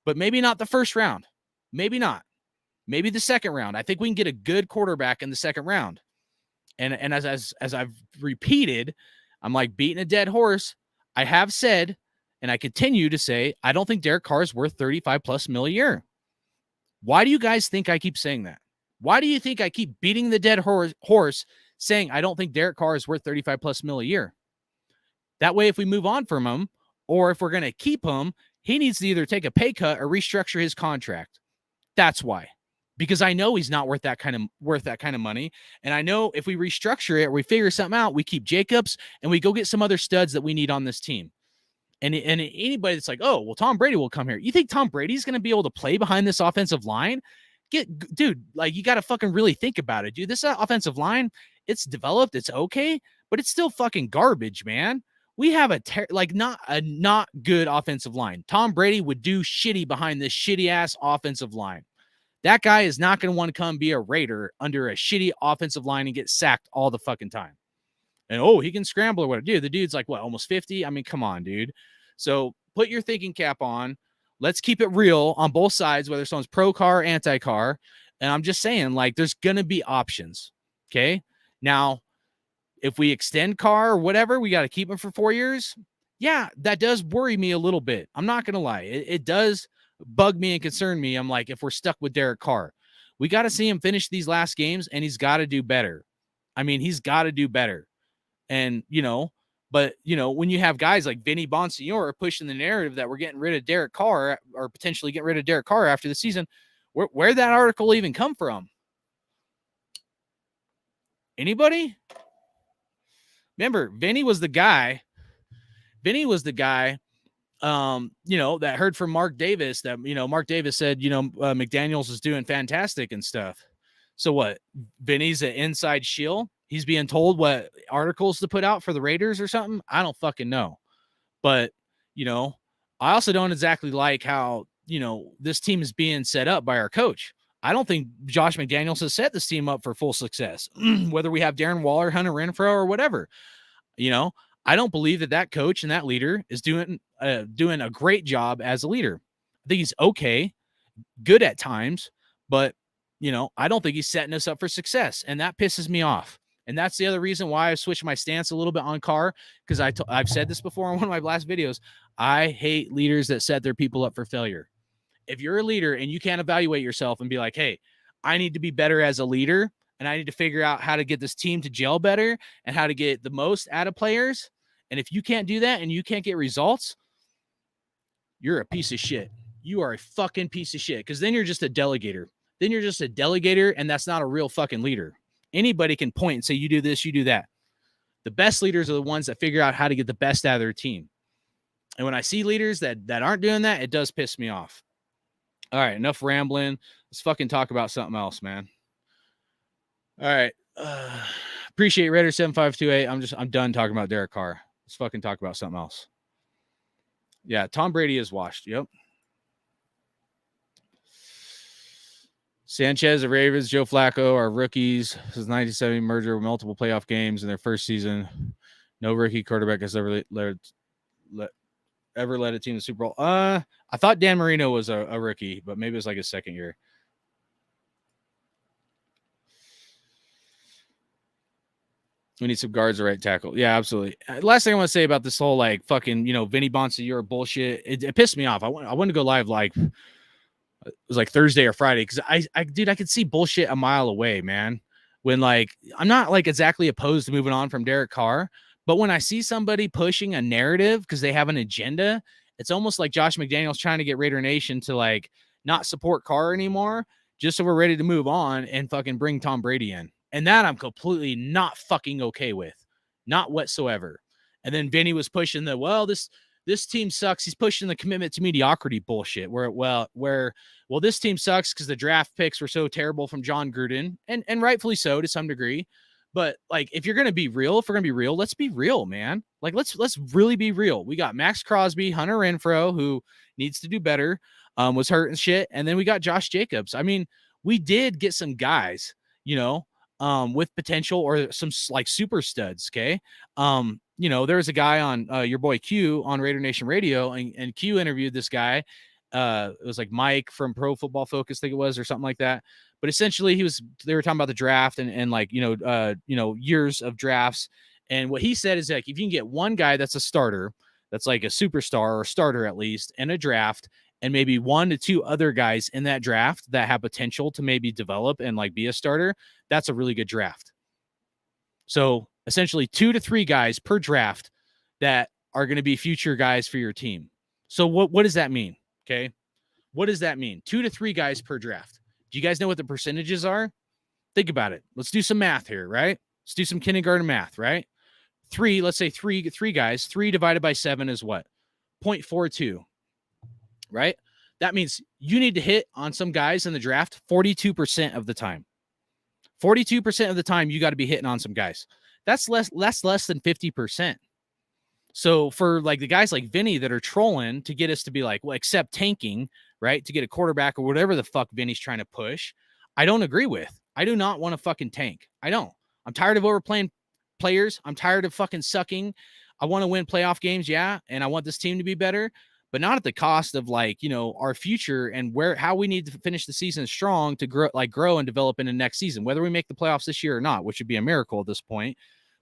But maybe not the 1st round. Maybe not. Maybe the 2nd round. I think we can get a good quarterback in the 2nd round. And as I've repeated, I'm like beating a dead horse. I have said, and I continue to say, I don't think Derek Carr is worth 35 plus mil a year. Why do you guys think I keep saying that? Why do you think I keep beating the dead horse saying I don't think Derek Carr is worth 35 plus mil a year? That way, if we move on from him, or if we're going to keep him, he needs to either take a pay cut or restructure his contract. That's why. Because I know he's not worth that kind of money. And I know if we restructure it or we figure something out, we keep Jacobs and we go get some other studs that we need on this team. And anybody that's like, oh, well, Tom Brady will come here. You think Tom Brady's going to be able to play behind this offensive line? Dude, like, you got to fucking really think about it, dude. This offensive line, it's developed, it's okay, but it's still fucking garbage, man. We have not good offensive line. Tom Brady would do shitty behind this shitty ass offensive line. That guy is not going to want to come be a Raider under a shitty offensive line and get sacked all the fucking time. And, oh, he can scramble or whatever. Dude, the dude's like, what, almost 50? I mean, come on, dude. So put your thinking cap on. Let's keep it real on both sides, whether someone's pro-car or anti-car. And I'm just saying, like, there's going to be options, okay? Now, if we extend Carr or whatever, we got to keep him for 4 years. Yeah, that does worry me a little bit. I'm not going to lie. It does bug me and concern me. I'm like, if we're stuck with Derek Carr, we got to see him finish these last games, and he's got to do better. I mean, he's got to do better. And, but, when you have guys like Vinny Bonsignore pushing the narrative that we're getting rid of Derek Carr or potentially getting rid of Derek Carr after the season, where'd that article even come from? Anybody? Remember, Vinny was the guy, that heard from Mark Davis that, Mark Davis said, McDaniels is doing fantastic and stuff. So what? Vinny's an inside shill. He's being told what articles to put out for the Raiders or something. I don't fucking know. But, I also don't exactly like how, this team is being set up by our coach. I don't think Josh McDaniels has set this team up for full success, whether we have Darren Waller, Hunter Renfrow, or whatever. I don't believe that coach and that leader is doing a great job as a leader. I think he's okay, good at times, but, I don't think he's setting us up for success, and that pisses me off. And that's the other reason why I switched my stance a little bit on Carr, because I've said this before in one of my last videos. I hate leaders that set their people up for failure. If you're a leader and you can't evaluate yourself and be like, hey, I need to be better as a leader, and I need to figure out how to get this team to gel better and how to get the most out of players. And if you can't do that and you can't get results, you're a piece of shit. You are a fucking piece of shit, because then you're just a delegator. And that's not a real fucking leader. Anybody can point and say, you do this, you do that. The best leaders are the ones that figure out how to get the best out of their team. And when I see leaders that aren't doing that, it does piss me off. All right, enough rambling. Let's fucking talk about something else, man. All right. Appreciate Raider 7528. I'm done talking about Derek Carr. Let's fucking talk about something else. Yeah, Tom Brady is washed. Yep. Sanchez, the Ravens, Joe Flacco are rookies. This is 1970 merger with multiple playoff games in their first season. No rookie quarterback has ever led a team to the Super Bowl. I thought Dan Marino was a rookie, but maybe it was like his second year. We need some guards to right tackle. Yeah, absolutely. Last thing I want to say about this whole like fucking, Vinny Bonsignore bullshit. It pissed me off. I wanted to go live like it was like Thursday or Friday, because I could see bullshit a mile away, man. When like I'm not like exactly opposed to moving on from Derek Carr, but when I see somebody pushing a narrative because they have an agenda, it's almost like Josh McDaniels trying to get Raider Nation to like not support Carr anymore, just so we're ready to move on and fucking bring Tom Brady in. And that I'm completely not fucking okay with. Not whatsoever. And then Vinny was pushing this team sucks. He's pushing the commitment to mediocrity bullshit where this team sucks because the draft picks were so terrible from John Gruden, and rightfully so to some degree. But like, if we're going to be real, let's be real, man. Like, let's really be real. We got Max Crosby, Hunter Renfrow, who needs to do better, was hurt and shit. And then we got Josh Jacobs. I mean, we did get some guys, with potential or some like super studs. Okay. There was a guy on your boy Q on Raider Nation Radio, and Q interviewed this guy. It was like Mike from Pro Football Focus, I think it was, or something like that. But essentially they were talking about the draft and like, years of drafts. And what he said is like, if you can get one guy that's a starter, that's like a superstar or starter at least in a draft, and maybe 1 to 2 other guys in that draft that have potential to maybe develop and like be a starter, that's a really good draft. So essentially 2 to 3 guys per draft that are going to be future guys for your team. So what does that mean? Okay. What does that mean? 2 to 3 guys per draft. Do you guys know what the percentages are? Think about it. Let's do some math here, right? Let's do some kindergarten math, right? Let's say three guys. 3 divided by 7 is what? 0.42, right? That means you need to hit on some guys in the draft 42% of the time. 42% of the time, you got to be hitting on some guys. That's less than 50%. So for like the guys like Vinny that are trolling to get us to be like, well, accept tanking, right? To get a quarterback or whatever the fuck Vinny's trying to push, I don't agree with. I do not want to fucking tank. I don't. I'm tired of overplaying players. I'm tired of fucking sucking. I want to win playoff games, yeah, and I want this team to be better, but not at the cost of like, you know, our future and how we need to finish the season strong to grow and develop in the next season, whether we make the playoffs this year or not, which would be a miracle at this point.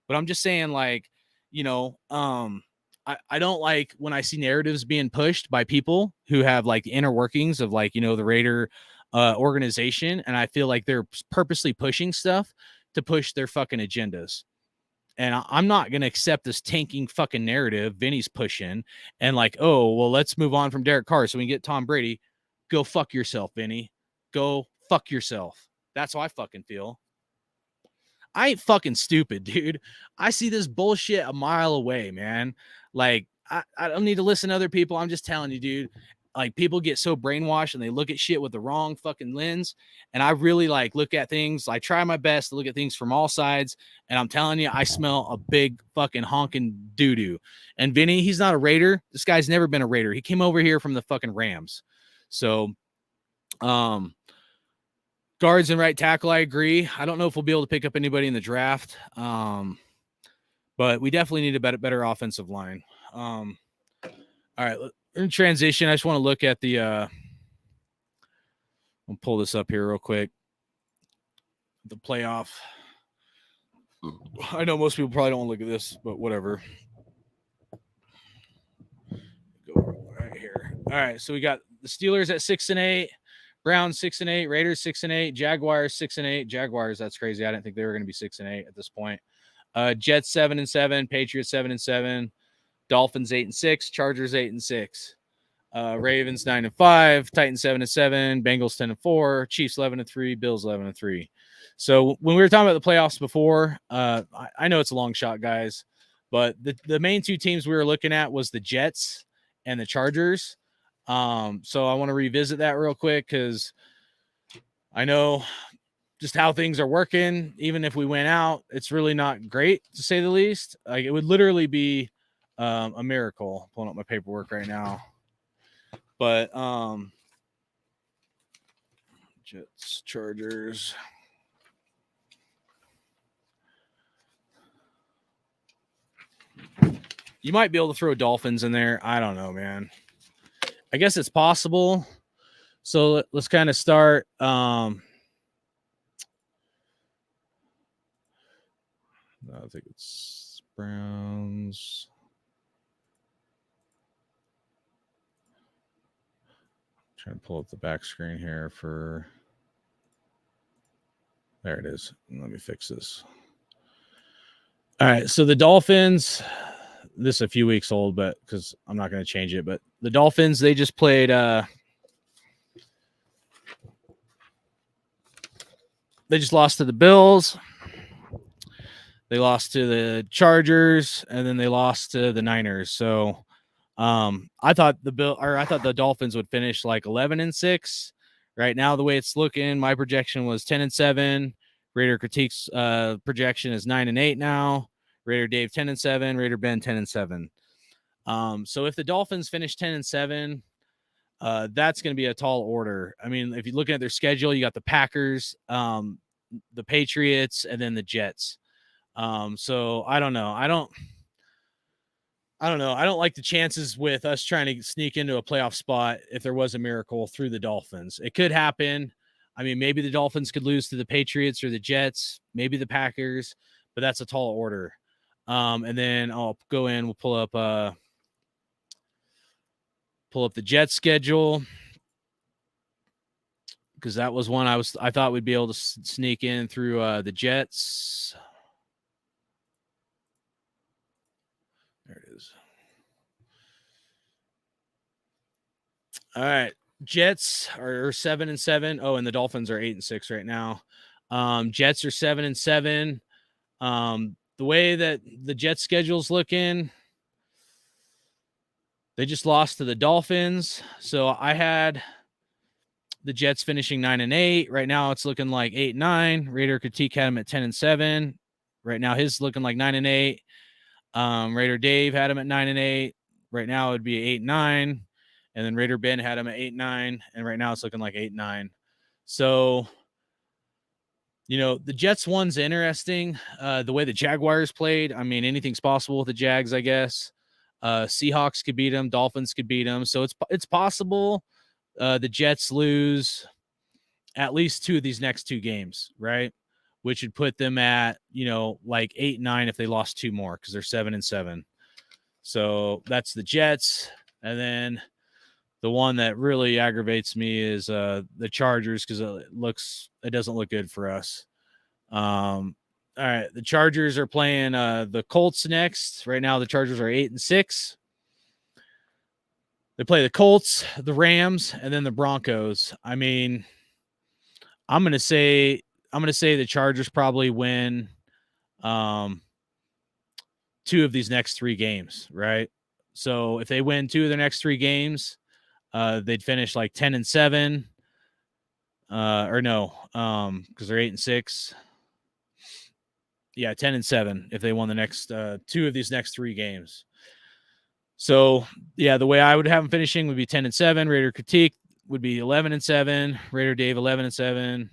But I'm just saying, like, you know, I don't like when I see narratives being pushed by people who have like the inner workings of like, you know, the Raider organization. And I feel like they're purposely pushing stuff to push their fucking agendas. And I'm not going to accept this tanking fucking narrative Vinny's pushing and like, oh, well, let's move on from Derek Carr so we can get Tom Brady. Go fuck yourself, Vinny. Go fuck yourself. That's how I fucking feel. I ain't fucking stupid, dude. I see this bullshit a mile away, man. Like, I don't need to listen to other people. I'm just telling you, dude. Like, people get so brainwashed and they look at shit with the wrong fucking lens. And I really like look at things. I try my best to look at things from all sides. And I'm telling you, I smell a big fucking honking doo-doo. And Vinny, he's not a Raider. This guy's never been a Raider. He came over here from the fucking Rams. So, guards and right tackle, I agree. I don't know if we'll be able to pick up anybody in the draft, but we definitely need a better offensive line. All right, in transition, I just want to look at the I'll pull this up here real quick. The playoff. I know most people probably don't want to look at this, but whatever. Go right here. All right, so we got the Steelers at 6-8. Browns 6-8, Raiders 6-8, Jaguars 6-8. Jaguars, that's crazy. I didn't think they were going to be 6-8 at this point. Jets 7-7, Patriots 7-7, Dolphins 8-6, Chargers 8-6, Ravens 9-5, Titans 7-7, Bengals 10-4, Chiefs 11-3, Bills 11-3. So when we were talking about the playoffs before, I know it's a long shot, guys, but the main two teams we were looking at was the Jets and the Chargers. So I want to revisit that real quick because I know just how things are working. Even if we went out, it's really not great to say the least. Like it would literally be a miracle. I'm pulling up my paperwork right now, but Jets, Chargers. You might be able to throw Dolphins in there. I don't know, man. I guess it's possible. So let's kind of start. I think it's Browns. I'm trying to pull up the back screen here for. There it is. Let me fix this. All right. So the Dolphins. This is a few weeks old, but because I'm not going to change it. But the Dolphins, they just played. They just lost to the Bills. They lost to the Chargers, and then they lost to the Niners. So, I thought the Dolphins would finish like 11-6. Right now, the way it's looking, my projection was 10-7. Raider Critique's projection is 9-8 now. Raider Dave 10-7, Raider Ben 10-7. So if the Dolphins finish 10-7, that's going to be a tall order. I mean, if you're looking at their schedule, you got the Packers, the Patriots, and then the Jets. So I don't know. I don't know. I don't like the chances with us trying to sneak into a playoff spot if there was a miracle through the Dolphins. It could happen. I mean, maybe the Dolphins could lose to the Patriots or the Jets, maybe the Packers, but that's a tall order. And then I'll go in, we'll pull up the Jets schedule because that was one I thought we'd be able to sneak in through the Jets. There it is. All right. Jets are 7-7. Oh, and the Dolphins are 8-6 right now. Jets are 7-7. The way that the Jets schedule's looking, they just lost to the Dolphins. So I had the Jets finishing 9-8. Right now it's looking like 8-9. Raider Critique had him at 10-7. Right now his looking like 9-8. Raider Dave had him at 9-8. Right now it would be 8-9. And then Raider Ben had him at 8-9. And right now it's looking like 8-9. So, you know, the Jets one's interesting. The way the Jaguars played, I mean, anything's possible with the Jags, I guess. Seahawks could beat them. Dolphins could beat them. So it's possible the Jets lose at least 2 of these next 2 games, right? Which would put them at, you know, like 8-9 if they lost 2 more because they're 7-7. So that's the Jets. And then the one that really aggravates me is the Chargers because it doesn't look good for us. All right, the Chargers are playing the Colts next. Right now, the Chargers are 8-6. They play the Colts, the Rams, and then the Broncos. I mean, I'm gonna say the Chargers probably win 2 of these next 3 games, right? So if they win 2 of their next 3 games, they'd finish like 10-7. Or no, because they're 8-6. Yeah, 10-7 if they won the next 2 of these next 3 games. So yeah, the way I would have them finishing would be 10-7. Raider Critique would be 11-7. Raider Dave 11-7.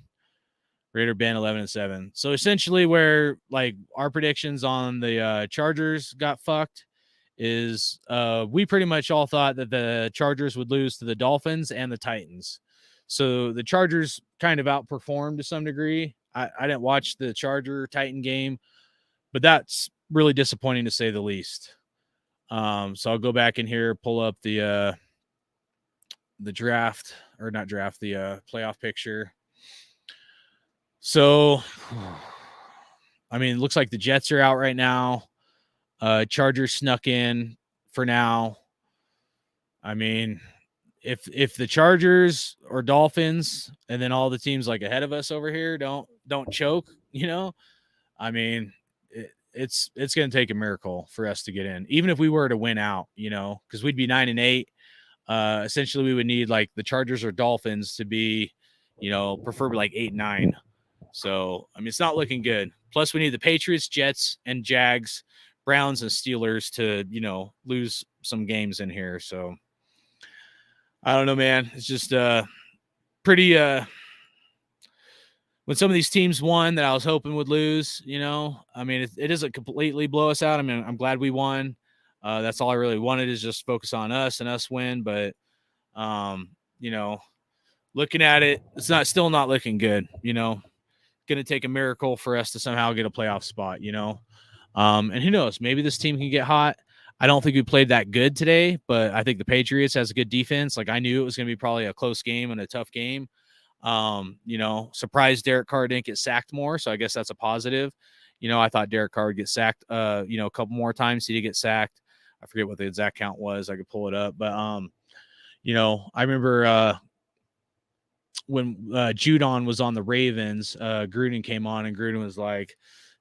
Raider Ben 11-7. So essentially, where like our predictions on the Chargers got fucked is we pretty much all thought that the Chargers would lose to the Dolphins and the Titans. So the Chargers kind of outperformed to some degree. I didn't watch the Charger Titan game, but that's really disappointing to say the least. So I'll go back in here, pull up the draft, or not draft, the playoff picture. So, I mean, it looks like the Jets are out right now. Chargers snuck in for now. I mean, if the Chargers or Dolphins and then all the teams like ahead of us over here don't choke, you know, I mean, it's going to take a miracle for us to get in, even if we were to win out, you know, because we'd be 9-8. Essentially, we would need like the Chargers or Dolphins to be, you know, preferably like 8-9. So, I mean, it's not looking good. Plus, we need the Patriots, Jets, and Jags, Browns, and Steelers to, you know, lose some games in here. So, I don't know, man. It's just pretty when some of these teams won that I was hoping would lose, you know, I mean, it doesn't completely blow us out. I mean, I'm glad we won. That's all I really wanted is just focus on us and us win. But, you know, looking at it, it's still not looking good, you know. Going to take a miracle for us to somehow get a playoff spot, you know. And who knows, maybe this team can get hot. I don't think we played that good today, but I think the Patriots has a good defense. Like I knew it was going to be probably a close game and a tough game. You know, surprised Derek Carr didn't get sacked more, so I guess that's a positive. You know, I thought Derek Carr would get sacked you know, a couple more times. He did get sacked. I forget what the exact count was. I could pull it up, but you know, I remember when Judon was on the Ravens, Gruden came on and Gruden was like,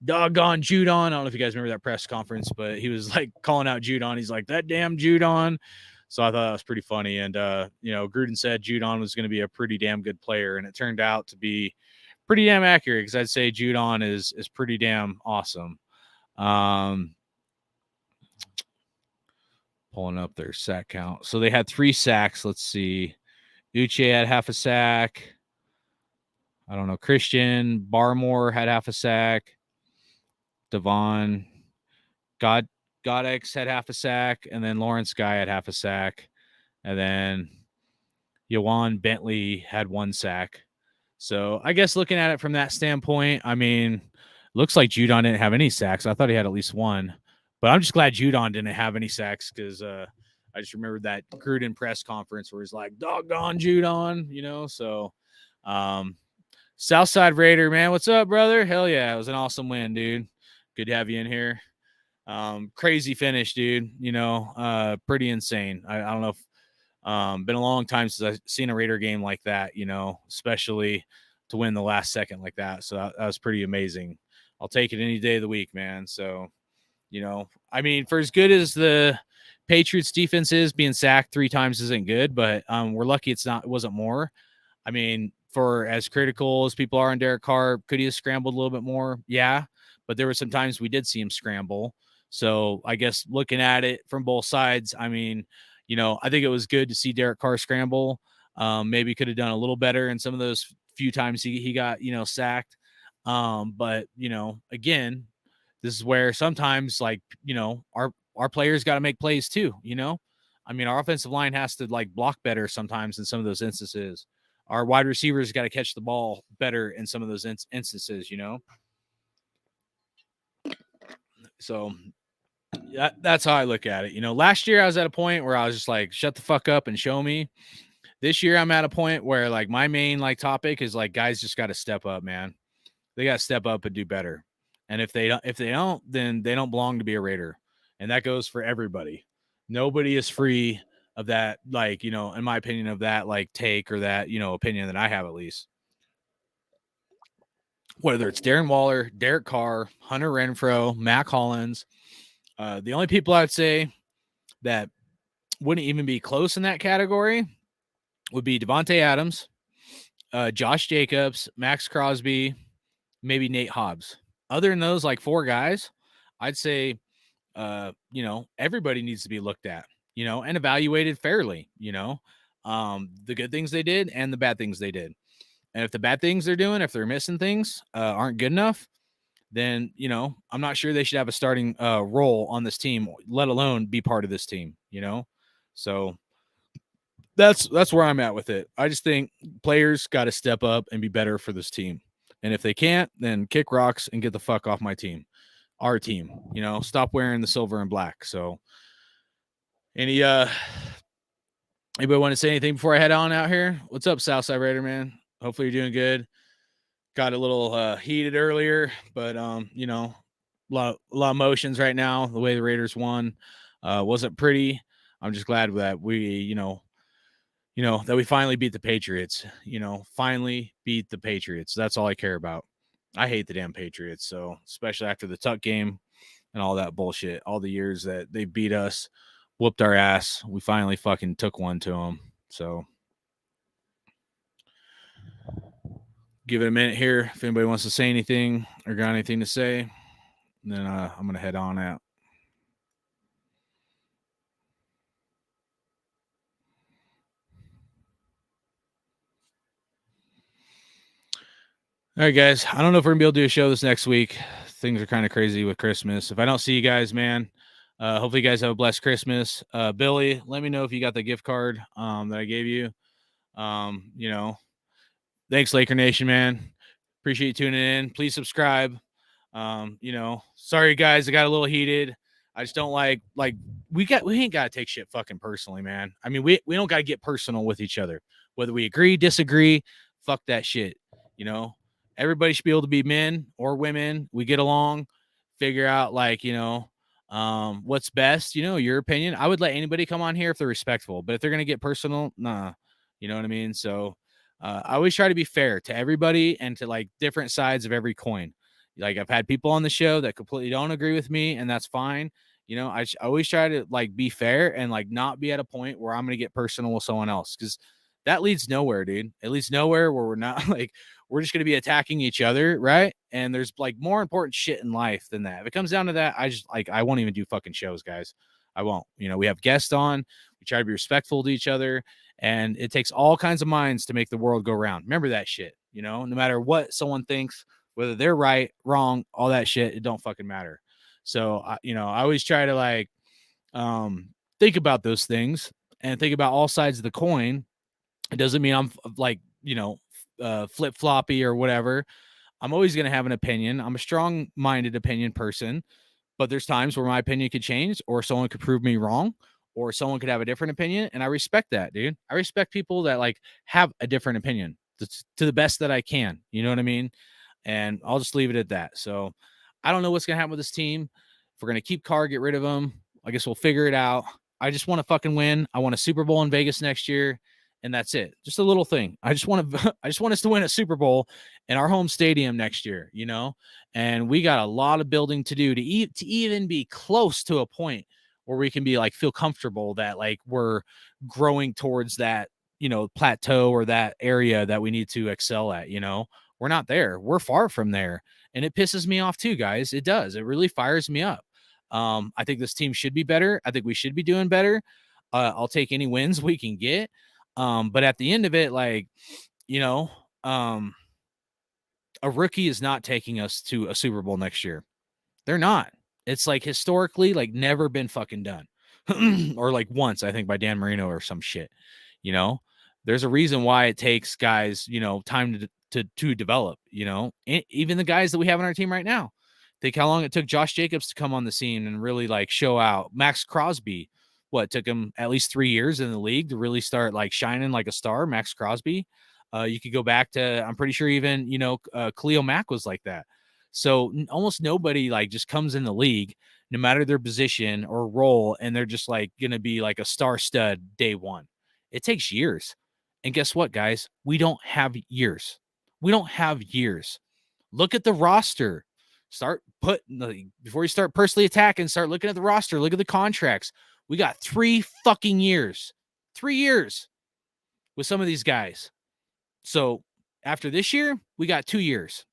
doggone Judon. I don't know if you guys remember that press conference, but he was like calling out Judon. He's like, that damn Judon. So I thought that was pretty funny. And, you know, Gruden said Judon was going to be a pretty damn good player. And it turned out to be pretty damn accurate because I'd say Judon is pretty damn awesome. Pulling up their sack count. So they had 3 sacks. Let's see. Uche had half a sack. I don't know. Christian Barmore had half a sack. Devon Godex had half a sack. And then Lawrence Guy had half a sack. And then Yawan Bentley had 1 sack. So I guess looking at it from that standpoint, I mean, looks like Judon didn't have any sacks. I thought he had at least 1. But I'm just glad Judon didn't have any sacks because I just remembered that Gruden press conference where he's like, doggone Judon, you know? So, Southside Raider, man, what's up, brother? Hell yeah, it was an awesome win, dude. Good to have you in here. Crazy finish, dude. Pretty insane. I don't know if been a long time since I've seen a Raider game like that, especially to win the last second like that. So that was pretty amazing. I'll take it any day of the week, man. So, I mean, for as good as the Patriots defense is, being sacked 3 times isn't good, but we're lucky it wasn't more. I mean, for as critical as people are on Derek Carr, could he have scrambled a little bit more? Yeah. But there were some times we did see him scramble. So I guess looking at it from both sides, I mean, I think it was good to see Derek Carr scramble. Maybe could have done a little better in some of those few times he got, sacked. But, again, this is where sometimes our players got to make plays too, I mean, our offensive line has to block better sometimes in some of those instances. Our wide receivers got to catch the ball better in some of those instances, So that's how I look at it. Last year I was at a point where I was just like, shut the fuck up and show me. This year I'm at a point where my main topic is guys just got to step up, man. They got to step up and do better. And if they don't, then they don't belong to be a Raider. And that goes for everybody. Nobody is free of that, in my opinion, of that take or that, opinion that I have, at least. Whether it's Darren Waller, Derek Carr, Hunter Renfrow, Mac Hollins, the only people I'd say that wouldn't even be close in that category would be Devontae Adams, Josh Jacobs, Max Crosby, maybe Nate Hobbs. Other than those 4 guys, I'd say, everybody needs to be looked at, and evaluated fairly, the good things they did and the bad things they did. And if the bad things they're doing, if they're missing things, aren't good enough, then, I'm not sure they should have a starting role on this team, let alone be part of this team, So that's where I'm at with it. I just think players got to step up and be better for this team. And if they can't, then kick rocks and get the fuck off my team, our team, stop wearing the silver and black. So anybody want to say anything before I head on out here? What's up, Southside Raider, man? Hopefully you're doing good. Got a little heated earlier, but a lot of emotions right now. The way the Raiders won wasn't pretty. I'm just glad that we, that we finally beat the Patriots. Finally beat the Patriots. That's all I care about. I hate the damn Patriots. So especially after the Tuck game and all that bullshit, all the years that they beat us, whooped our ass, we finally fucking took one to them. So give it a minute here. If anybody wants to say anything or got anything to say, then I'm going to head on out. All right, guys. I don't know if we're going to be able to do a show this next week. Things are kind of crazy with Christmas. If I don't see you guys, man, hopefully you guys have a blessed Christmas. Billy, let me know if you got the gift card that I gave you. Thanks, Laker Nation, man. Appreciate you tuning in. Please subscribe. Sorry guys, I got a little heated. I just don't like we ain't gotta take shit fucking personally, man. I mean, we don't gotta get personal with each other. Whether we agree, disagree, fuck that shit. Everybody should be able to be men or women. We get along, figure out what's best, your opinion. I would let anybody come on here if they're respectful, but if they're gonna get personal, nah. You know what I mean? So I always try to be fair to everybody and to different sides of every coin. I've had people on the show that completely don't agree with me, and that's fine. I always try to be fair and not be at a point where I'm going to get personal with someone else, because that leads nowhere, dude. It leads nowhere where we're not we're just going to be attacking each other, right? And there's more important shit in life than that. If it comes down to that, I just I won't even do fucking shows, guys. I won't. We have guests on. We try to be respectful to each other, and it takes all kinds of minds to make the world go round. Remember that shit. No matter what someone thinks, whether they're right, wrong, all that shit, it don't fucking matter. So, I always try to think about those things and think about all sides of the coin. It doesn't mean I'm flip floppy or whatever. I'm always going to have an opinion. I'm a strong minded opinion person, but there's times where my opinion could change, or someone could prove me wrong, or someone could have a different opinion. And I respect that, dude. I respect people that have a different opinion to the best that I can. You know what I mean? And I'll just leave it at that. So I don't know what's going to happen with this team. If we're going to keep Carr, get rid of him, I guess we'll figure it out. I just want to fucking win. I want a Super Bowl in Vegas next year, and that's it. Just a little thing. I just want us to win a Super Bowl in our home stadium next year, you know? And we got a lot of building to do to even be close to a point where we can be like feel comfortable that like we're growing towards that, you know, plateau or that area that we need to excel at, you know. We're not there. We're far from there. And it pisses me off too, guys. It does. It really fires me up. I think this team should be better. I think we should be doing better. I'll take any wins we can get. But at the end of it, like, you know, a rookie is not taking us to a Super Bowl next year. They're not. It's like historically, like never been fucking done. Or like once, I think, by Dan Marino or some shit. You know, there's a reason why it takes guys, you know, time to develop, you know, even the guys that we have on our team right now. Think how long it took Josh Jacobs to come on the scene and really like show out. Max Crosby, what took him at least 3 years in the league to really start like shining like a star. Max Crosby. You could go back to, I'm pretty sure even, you know, Khalil Mack was like that. So almost nobody like just comes in the league, no matter their position or role, and they're just like going to be like a star stud day one. It takes years. And guess what, guys? We don't have years. We don't have years. Look at the roster. Before you start personally attacking, start looking at the roster. Look at the contracts. We got 3 fucking years. 3 years with some of these guys. So after this year, we got 2 years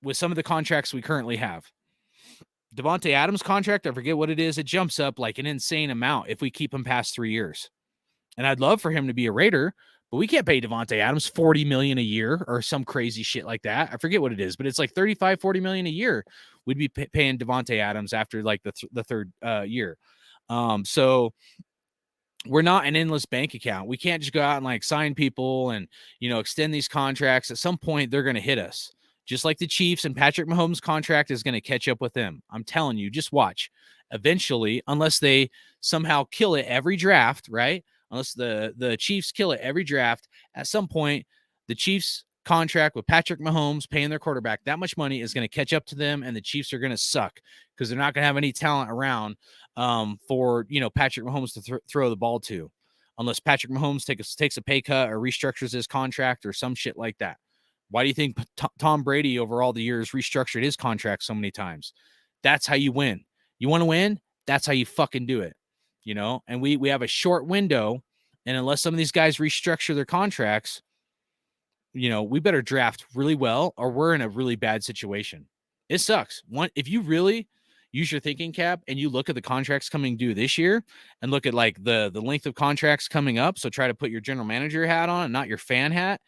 with some of the contracts we currently have. Devontae Adams' contract, I forget what it is. It jumps up like an insane amount if we keep him past 3 years. And I'd love for him to be a Raider, but we can't pay Devontae Adams $40 million a year or some crazy shit like that. I forget what it is, but it's like $35-40 million a year. We'd be paying Devontae Adams after like the third year. So we're not an endless bank account. We can't just go out and like sign people and, you know, extend these contracts. At some point, they're going to hit us. Just like the Chiefs, and Patrick Mahomes' contract is going to catch up with them. I'm telling you, just watch. Eventually, unless they somehow kill it every draft, right? Unless the Chiefs kill it every draft, at some point, the Chiefs' contract with Patrick Mahomes paying their quarterback that much money is going to catch up to them, and the Chiefs are going to suck because they're not going to have any talent around for, you know, Patrick Mahomes to throw the ball to, unless Patrick Mahomes takes a pay cut or restructures his contract or some shit like that. Why do you think Tom Brady over all the years restructured his contract so many times? That's how you win. You want to win? That's how you fucking do it. You know, and we have a short window, and unless some of these guys restructure their contracts, you know, we better draft really well or we're in a really bad situation. It sucks. If you really use your thinking cap and you look at the contracts coming due this year and look at like the length of contracts coming up, so try to put your general manager hat on and not your fan hat.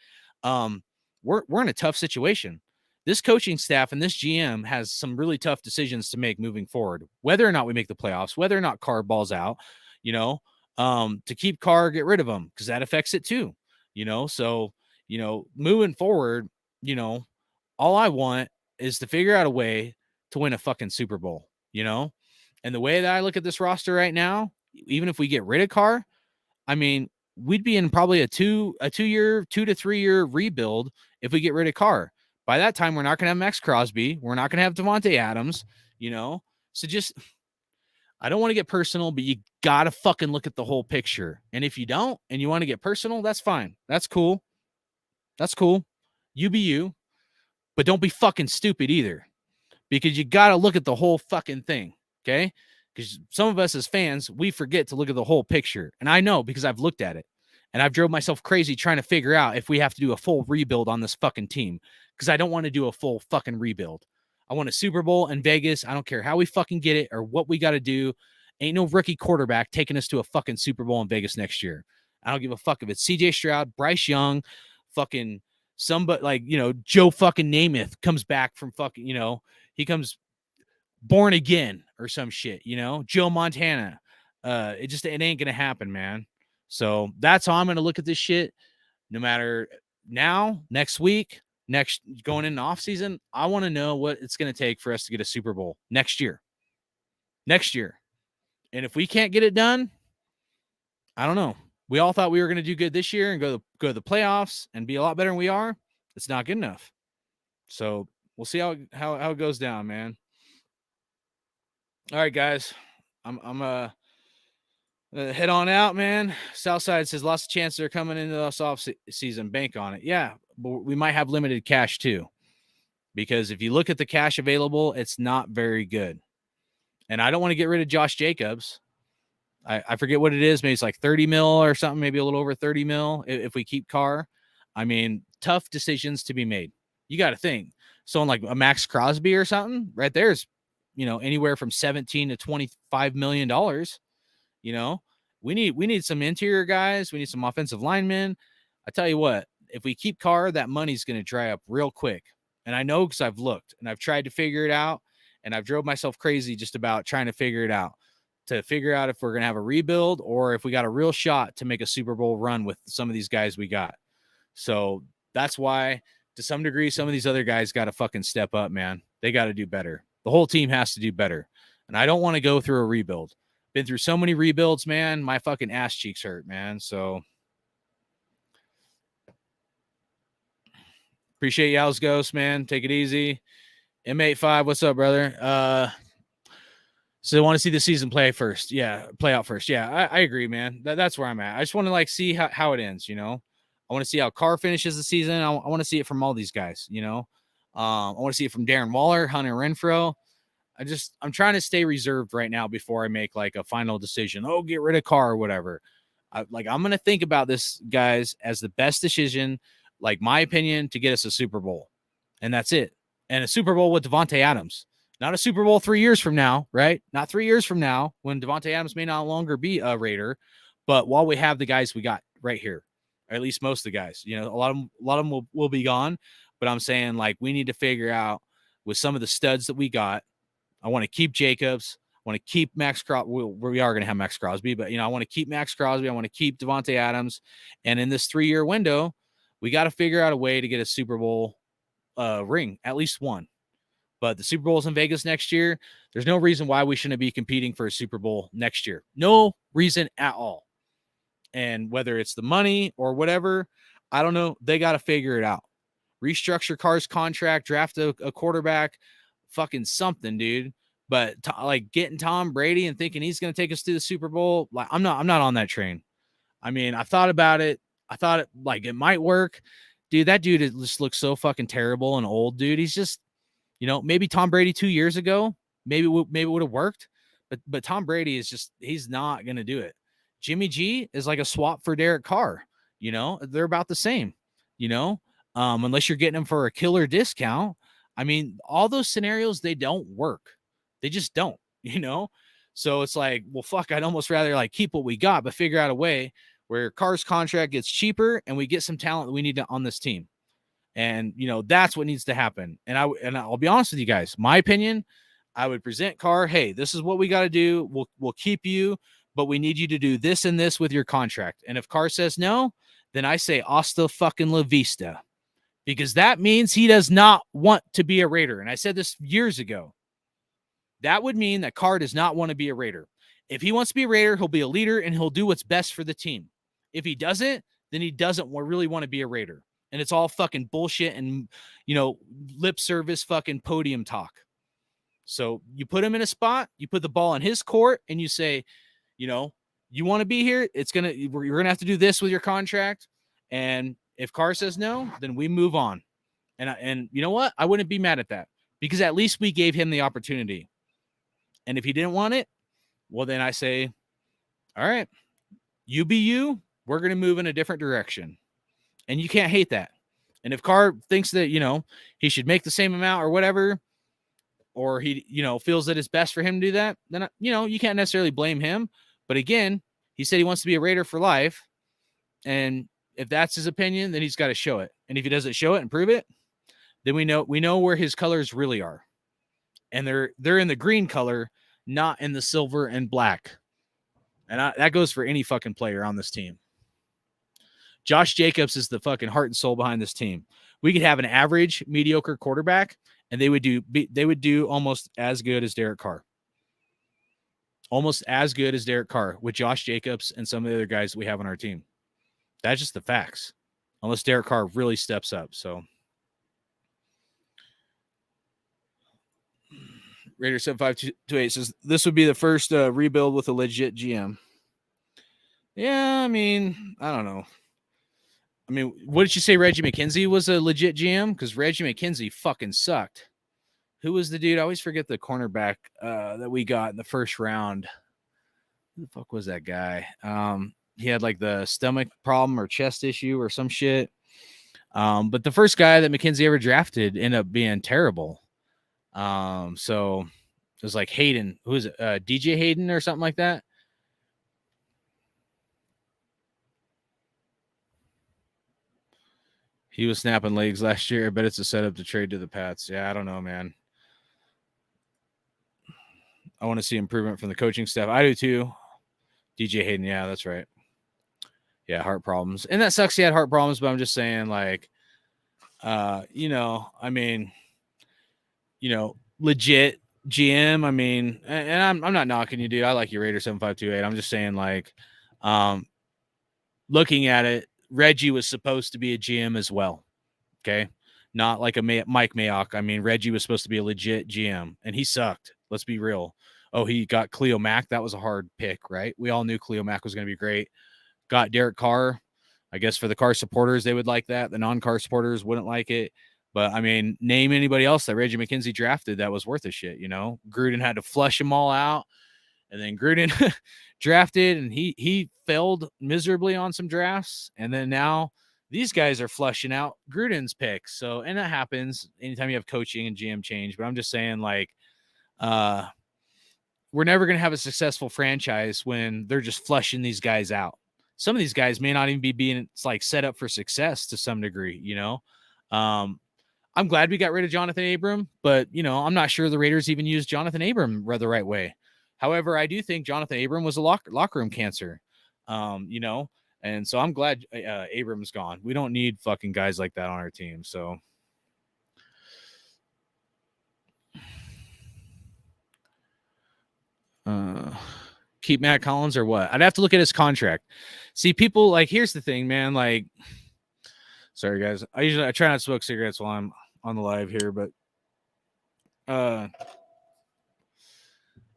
We're in a tough situation. This coaching staff and this GM has some really tough decisions to make moving forward, whether or not we make the playoffs, whether or not Carr balls out, you know, to keep Carr, get rid of him, because that affects it too, you know. So, you know, moving forward, you know, all I want is to figure out a way to win a fucking Super Bowl, you know. And the way that I look at this roster right now, even if we get rid of Carr, I mean, we'd be in probably a 2 to 3 year rebuild if we get rid of Carr. By that time, we're not going to have Max Crosby. We're not going to have Devontae Adams, you know? So just, I don't want to get personal, but you got to fucking look at the whole picture. And if you don't, and you want to get personal, that's fine. That's cool. That's cool. You be you, but don't be fucking stupid either, because you got to look at the whole fucking thing. Okay. Because some of us as fans, we forget to look at the whole picture. And I know, because I've looked at it and I've drove myself crazy trying to figure out if we have to do a full rebuild on this fucking team, because I don't want to do a full fucking rebuild. I want a Super Bowl in Vegas. I don't care how we fucking get it or what we got to do. Ain't no rookie quarterback taking us to a fucking Super Bowl in Vegas next year. I don't give a fuck if it's CJ Stroud, Bryce Young, fucking somebody like, you know, Joe fucking Namath comes back from fucking, you know, he comes born again or some shit, you know, Joe Montana. It ain't gonna happen, man. So that's how I'm gonna look at this shit. No matter now, next week, going into off season, I want to know what it's gonna take for us to get a Super Bowl next year. And if we can't get it done, I don't know. We all thought we were gonna do good this year and go to the playoffs and be a lot better than we are. It's not good enough. So we'll see how it goes down, man. All right, guys. I'm head on out, man. Southside says lots of chances are coming into us off season. Bank on it. Yeah, but we might have limited cash too, because if you look at the cash available, it's not very good. And I don't want to get rid of Josh Jacobs. I forget what it is. Maybe it's like 30 mil or something, maybe a little over 30 mil if we keep Carr. I mean, tough decisions to be made. You got to think. Someone like a Max Crosby or something, right there's, anywhere from 17 to 25 million dollars. We need some interior guys. We need some offensive linemen. I tell you what, if we keep Carr, that money's going to dry up real quick. And I know because I've looked and I've tried to figure it out, and I've drove myself crazy just about trying to figure it out. To figure out if we're going to have a rebuild or if we got a real shot to make a Super Bowl run with some of these guys we got. So that's why, to some degree, some of these other guys got to fucking step up, man. They got to do better. The whole team has to do better. And I don't want to go through a rebuild. Been through so many rebuilds, man. My fucking ass cheeks hurt, man. So appreciate y'all's Ghost, man. Take it easy. M85, what's up, brother? So I want to see the season play out first. Yeah. I agree, man. That's where I'm at. I just want to see how it ends, I want to see how Carr finishes the season. I want to see it from all these guys, I want to see it from Darren Waller, Hunter Renfrow. I'm trying to stay reserved right now before I make like a final decision. Oh, get rid of Carr or whatever. I'm going to think about this, guys, as the best decision, like my opinion, to get us a Super Bowl. And that's it. And a Super Bowl with Devontae Adams. Not a Super Bowl 3 years from now, right? Not 3 years from now when Devontae Adams may no longer be a Raider. But while we have the guys we got right here, or at least most of the guys, a lot of them will be gone. But I'm saying, we need to figure out with some of the studs that we got. I want to keep Jacobs. I want to keep Max Crosby. We are going to have Max Crosby, but I want to keep Max Crosby. I want to keep Devontae Adams. And in this 3-year window, we got to figure out a way to get a Super Bowl ring, at least one. But the Super Bowl is in Vegas next year. There's no reason why we shouldn't be competing for a Super Bowl next year. No reason at all. And whether it's the money or whatever, I don't know. They got to figure it out. Restructure Carr's contract, draft a quarterback, fucking something, dude. But getting Tom Brady and thinking he's going to take us to the Super Bowl, I'm not on that train. I mean, I thought about it. I thought it might work. Dude, that dude just looks so fucking terrible and old, dude. He's just, maybe Tom Brady 2 years ago, maybe it would have worked. But Tom Brady is just, he's not going to do it. Jimmy G is like a swap for Derek Carr. They're about the same, unless you're getting him for a killer discount. I mean, all those scenarios, they don't work. They just don't, So it's like, well, fuck, I'd almost rather keep what we got, but figure out a way where Carr's contract gets cheaper and we get some talent that we need on this team. And, that's what needs to happen. And I'll be honest with you guys, my opinion, I would present Carr, hey, this is what we got to do. We'll keep you, but we need you to do this and this with your contract. And if Carr says no, then I say hasta fucking la vista, because that means he does not want to be a Raider. And I said this years ago. That would mean that Carr does not want to be a Raider. If he wants to be a Raider, he'll be a leader and he'll do what's best for the team. If he doesn't, then he doesn't really want to be a Raider. And it's all fucking bullshit and, lip service fucking podium talk. So you put him in a spot, you put the ball in his court, and you say, you want to be here? You're going to have to do this with your contract. And if Carr says no, then we move on. And you know what? I wouldn't be mad at that, because at least we gave him the opportunity. And if he didn't want it, well, then I say, all right, you be you. We're going to move in a different direction. And you can't hate that. And if Carr thinks that, he should make the same amount or whatever, or he, feels that it's best for him to do that, then, you can't necessarily blame him. But again, he said he wants to be a Raider for life. And if that's his opinion, then he's got to show it. And if he doesn't show it and prove it, then we know where his colors really are. And they're in the green color, not in the silver and black. And that goes for any fucking player on this team. Josh Jacobs is the fucking heart and soul behind this team. We could have an average, mediocre quarterback, and they would do almost as good as Derek Carr. Almost as good as Derek Carr with Josh Jacobs and some of the other guys that we have on our team. That's just the facts. Unless Derek Carr really steps up. So Raider 7528 says this would be the first rebuild with a legit GM. Yeah, I mean, I don't know. I mean, what did you say? Reggie McKenzie was a legit GM? Because Reggie McKenzie fucking sucked. Who was the dude? I always forget the cornerback that we got in the first round. Who the fuck was that guy? He had like the stomach problem or chest issue or some shit. But the first guy that McKenzie ever drafted ended up being terrible. So it was like Hayden. Who is it? DJ Hayden or something like that. He was snapping legs last year. I bet it's a setup to trade to the Pats. Yeah, I don't know, man. I want to see improvement from the coaching staff. I do too. DJ Hayden. Yeah, that's right. Yeah, heart problems. And that sucks. He had heart problems, but I'm just saying, like, you know, I mean, you know, legit GM. I mean, and I'm not knocking you, dude. I like your Raider 7528. I'm just saying, like, looking at it, Reggie was supposed to be a GM as well. Okay. Not like a Mike Mayock. I mean, Reggie was supposed to be a legit GM and he sucked. Let's be real. Oh, he got Cleo Mack. That was a hard pick, right? We all knew Cleo Mack was going to be great. Got Derek Carr. I guess for the Carr supporters, they would like that. The non-Carr supporters wouldn't like it. But, I mean, name anybody else that Reggie McKenzie drafted that was worth a shit, you know? Gruden had to flush them all out. And then Gruden drafted, and he failed miserably on some drafts. And then now these guys are flushing out Gruden's picks. So, and that happens anytime you have coaching and GM change. But I'm just saying, like, we're never going to have a successful franchise when they're just flushing these guys out. Some of these guys may not even be being like set up for success to some degree, you know? I'm glad we got rid of Jonathan Abram, but, you know, I'm not sure the Raiders even used Jonathan Abram the right way. However, I do think Jonathan Abram was a locker room cancer, you know, and so I'm glad Abram's gone. We don't need fucking guys like that on our team. So, keep Matt Collins or what? I'd have to look at his contract. See, people like, here's the thing, man. Like, sorry guys, I try not to smoke cigarettes while I'm on the live here, but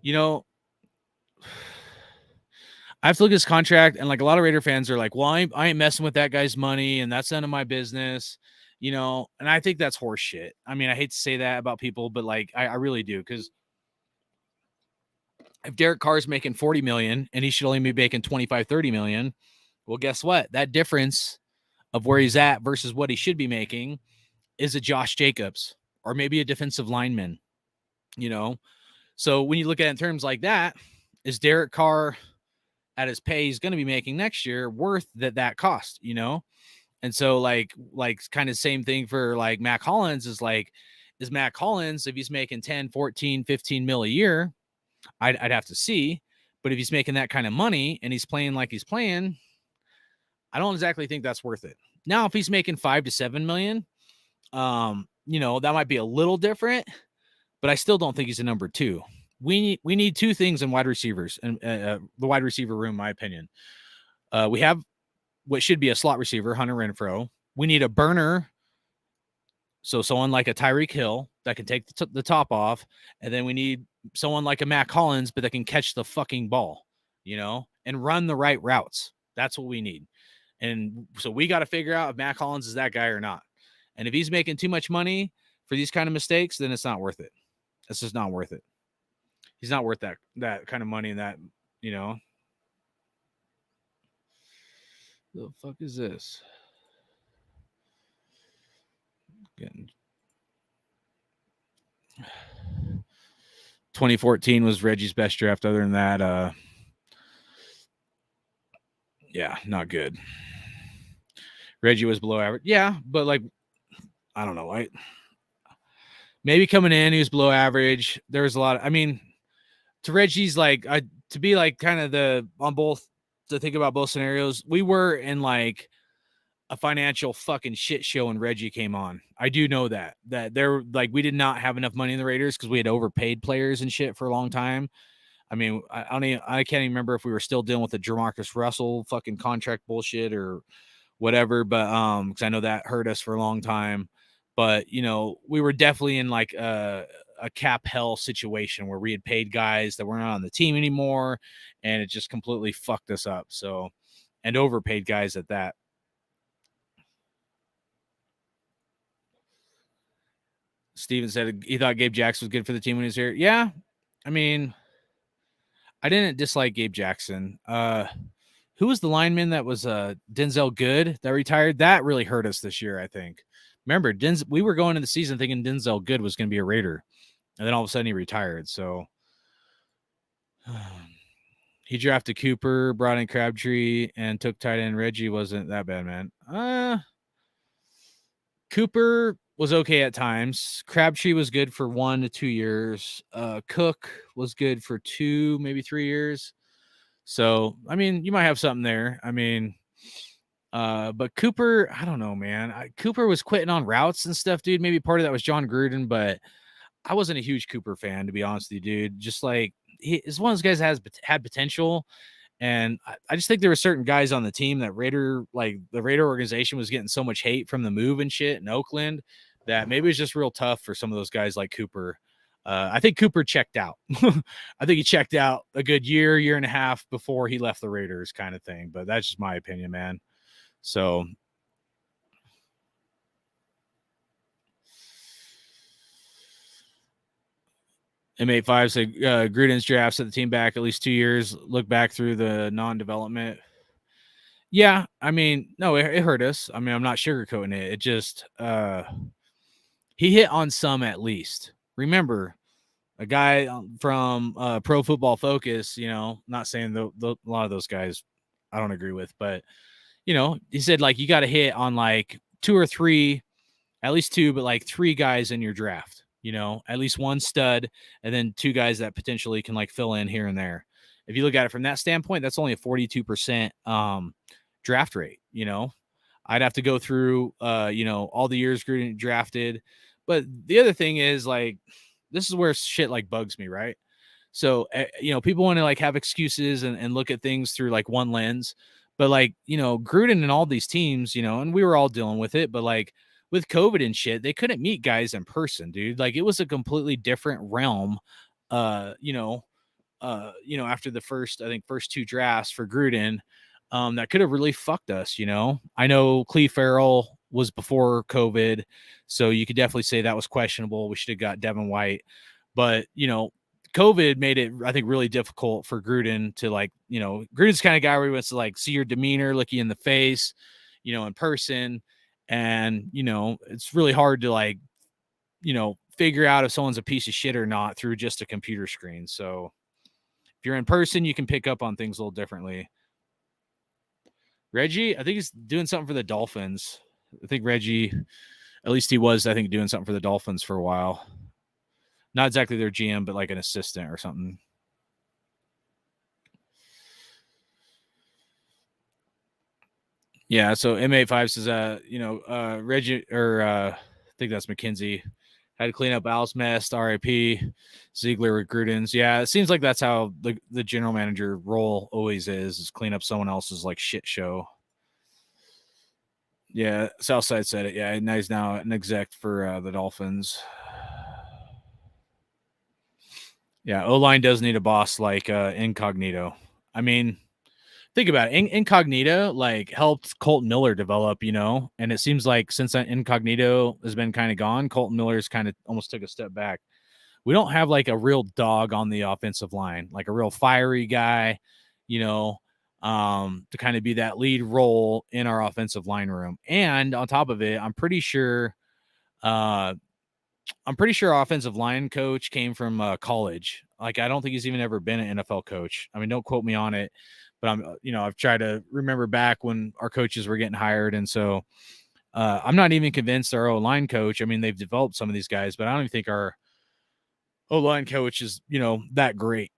you know, I have to look at his contract, and like a lot of Raider fans are like, well, I ain't messing with that guy's money, and that's none of my business, you know. And I think that's horse shit. I mean, I hate to say that about people, but like I really do, because if Derek Carr's making 40 million and he should only be making 25, 30 million, well, guess what? That difference of where he's at versus what he should be making is a Josh Jacobs or maybe a defensive lineman, you know. So when you look at it in terms like that, is Derek Carr at his pay he's going to be making next year worth that cost, you know? And so like kind of same thing for like Matt Collins is like, is Matt Collins, if he's making 10, 14, 15 mil a year, I'd have to see. But if he's making that kind of money and he's playing like he's playing, I don't exactly think that's worth it. Now, if he's making 5 to 7 million, you know, that might be a little different, but I still don't think he's a number two. We need two things in wide receivers and the wide receiver room, in my opinion. We have what should be a slot receiver, Hunter Renfrow. We need a burner, so someone like a Tyreek Hill that can take the top off, and then we need someone like a Matt Collins, but that can catch the fucking ball, you know, and run the right routes. That's what we need. And so we got to figure out if Matt Collins is that guy or not. And if he's making too much money for these kind of mistakes, then it's not worth it. It's just not worth it. He's not worth that kind of money and that, you know. The fuck is this? Getting 2014 was Reggie's best draft. Other than that, yeah, not good. Reggie was below average. Yeah, but like, I don't know. Maybe coming in, he was below average. There was a lot of, I mean, to Reggie's like, to be like kind of on both, to think about both scenarios, we were in like a financial fucking shit show when Reggie came on. I do know that there, like, we did not have enough money in the Raiders because we had overpaid players and shit for a long time. I mean, I can't even remember if we were still dealing with the Jamarcus Russell fucking contract bullshit or whatever, but because I know that hurt us for a long time. But, you know, we were definitely in like a a cap hell situation where we had paid guys that weren't on the team anymore, and it just completely fucked us up. So, and overpaid guys at that. Steven said he thought Gabe Jackson was good for the team when he was here. Yeah, I mean, I didn't dislike Gabe Jackson. Who was the lineman that was Denzel Good that retired? That really hurt us this year, I think. Remember, we were going into the season thinking Denzel Good was going to be a Raider, and then all of a sudden he retired. So he drafted Cooper, brought in Crabtree, and took tight end Reggie. Wasn't that bad, man. Cooper was okay at times. Crabtree was good for 1 to 2 years. Cook was good for 2, maybe 3 years. So, I mean, you might have something there. I mean, but Cooper, I don't know, man. Cooper was quitting on routes and stuff, dude. Maybe part of that was John Gruden, but I wasn't a huge Cooper fan, to be honest with you, dude. Just like he's one of those guys that had potential. And I just think there were certain guys on the team that the Raider organization was getting so much hate from the move and shit in Oakland that maybe it was just real tough for some of those guys like Cooper. I think Cooper checked out. I think he checked out a good year and a half before he left the Raiders kind of thing. But that's just my opinion, man. So M85 said Gruden's draft set the team back at least 2 years. Look back through the non-development. Yeah, I mean, no, it hurt us. I mean, I'm not sugarcoating it. It just he hit on some at least. Remember, a guy from Pro Football Focus, not saying a lot of those guys I don't agree with, but he said like you got to hit on like 2 or 3, at least 2, but like 3 guys in your draft. At least 1 stud, and then 2 guys that potentially can like fill in here and there. If you look at it from that standpoint, that's only a 42% draft rate. I'd have to go through, all the years Gruden drafted. But the other thing is like, this is where shit like bugs me, right? So, people want to like have excuses and look at things through like one lens. But like, Gruden and all these teams, and we were all dealing with it, but like, with COVID and shit, they couldn't meet guys in person, dude. Like it was a completely different realm. After the first 2 drafts for Gruden, that could have really fucked us. I know Cleve Farrell was before COVID, so you could definitely say that was questionable. We should have got Devin White, but COVID made it, I think, really difficult for Gruden to like, Gruden's the kind of guy where he wants to like see your demeanor, look you in the face, in person. And, it's really hard to like, figure out if someone's a piece of shit or not through just a computer screen. So if you're in person, you can pick up on things a little differently. Reggie, I think he's doing something for the Dolphins. I think Reggie, at least he was, I think, doing something for the Dolphins for a while. Not exactly their GM, but like an assistant or something. Yeah, so M85 says, Reggie, or I think that's McKenzie, had to clean up Al's mess, RIP, Ziegler with Gruden's. Yeah, it seems like that's how the general manager role always is clean up someone else's like shit show. Yeah, Southside said it. Yeah, now he's now an exec for the Dolphins. Yeah, O-line does need a boss like Incognito. I mean, think about it. Incognito like helped Colton Miller develop, and it seems like since that Incognito has been kind of gone, Colton Miller's kind of almost took a step back. We don't have like a real dog on the offensive line, like a real fiery guy, to kind of be that lead role in our offensive line room. And on top of it, I'm pretty sure our offensive line coach came from college. Like, I don't think he's even ever been an NFL coach. I mean, don't quote me on it, but I've tried to remember back when our coaches were getting hired. And so I'm not even convinced our O-line coach, I mean, they've developed some of these guys, but I don't even think our O-line coach is, that great,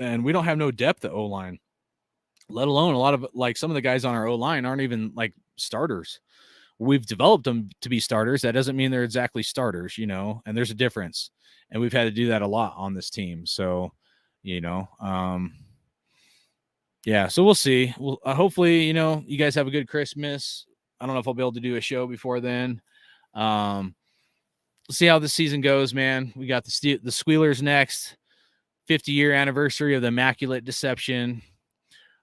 and we don't have no depth at O-line, let alone a lot of like some of the guys on our O-line aren't even like starters. We've developed them to be starters. That doesn't mean they're exactly starters, and there's a difference. And we've had to do that a lot on this team. So, yeah, so we'll see. Well, hopefully, you guys have a good Christmas. I don't know if I'll be able to do a show before then. see how the season goes, man. We got the Squealers next, 50-year anniversary of the Immaculate Deception.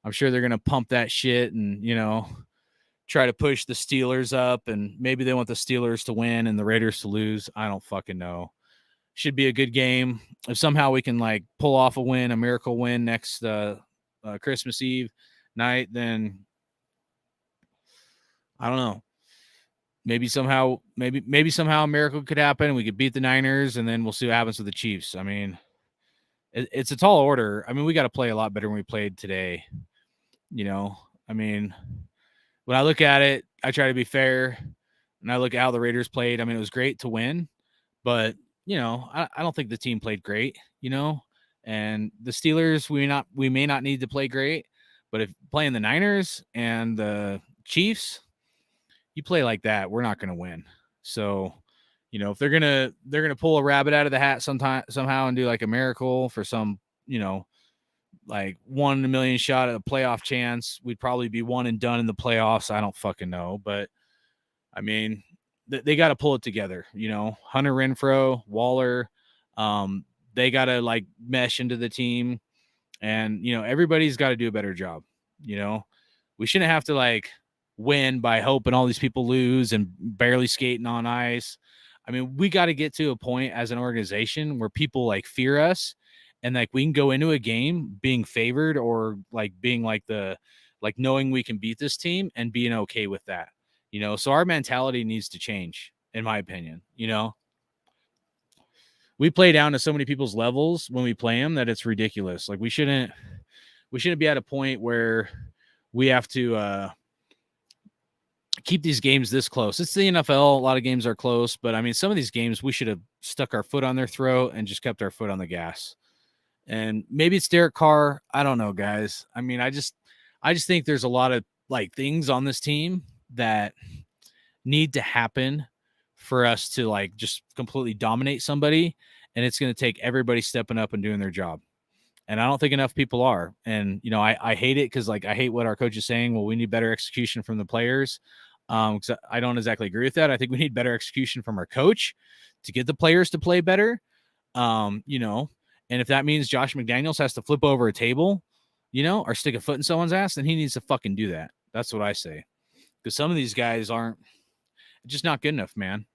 I'm sure they're gonna pump that shit and try to push the Steelers up, and maybe they want the Steelers to win and the Raiders to lose. I don't fucking know. Should be a good game. If somehow we can like pull off a win, a miracle win next Christmas Eve night, then I don't know. Maybe somehow a miracle could happen and we could beat the Niners, and then we'll see what happens with the Chiefs. I mean, it's a tall order. I mean, we got to play a lot better than we played today. I mean, when I look at it, I try to be fair, and I look at how the Raiders played. I mean, it was great to win, but I don't think the team played great. And the Steelers, we may not need to play great, but if playing the Niners and the Chiefs, you play like that, we're not going to win. So, if they're gonna pull a rabbit out of the hat somehow and do like a miracle for some, like 1 in a million shot at a playoff chance, we'd probably be one and done in the playoffs. I don't fucking know, but I mean, they got to pull it together. Hunter Renfrow, Waller, they got to like mesh into the team, and everybody's got to do a better job. We shouldn't have to like win by hoping all these people lose and barely skating on ice. I mean, we got to get to a point as an organization where people like fear us, and like we can go into a game being favored, or like being like knowing we can beat this team and being okay with that. So our mentality needs to change, in my opinion. We play down to so many people's levels when we play them that it's ridiculous. Like we shouldn't be at a point where we have to keep these games this close. It's the NFL. A lot of games are close, but I mean, some of these games we should have stuck our foot on their throat and just kept our foot on the gas. And maybe it's Derek Carr. I don't know, guys. I mean, I just think there's a lot of like things on this team that need to happen for us to like just completely dominate somebody. And it's going to take everybody stepping up and doing their job. And I don't think enough people are. And, I hate it because like I hate what our coach is saying. Well, we need better execution from the players. Because I don't exactly agree with that. I think we need better execution from our coach to get the players to play better. And if that means Josh McDaniels has to flip over a table, or stick a foot in someone's ass, then he needs to fucking do that. That's what I say. Because some of these guys aren't just not good enough, man.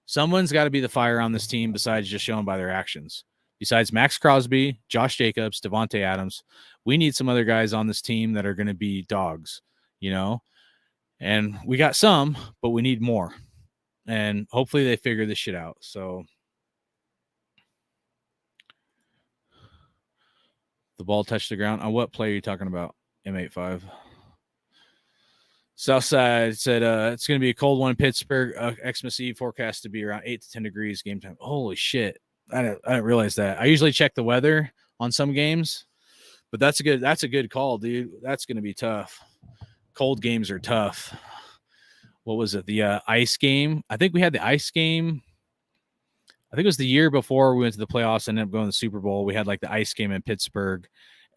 Someone's got to be the fire on this team besides just showing by their actions. Besides Max Crosby, Josh Jacobs, Devontae Adams, we need some other guys on this team that are going to be dogs, And we got some, but we need more. And hopefully they figure this shit out. So the ball touched the ground. On what play are you talking about? M85. Southside said it's going to be a cold one in Pittsburgh. Xmas Eve forecast to be around 8 to 10 degrees game time. Holy shit. I didn't realize that. I usually check the weather on some games, but that's a good call, dude. That's going to be tough. Cold games are tough. What was it? The ice game. I think we had the ice game. I think it was the year before we went to the playoffs and ended up going to the Super Bowl. We had like the ice game in Pittsburgh,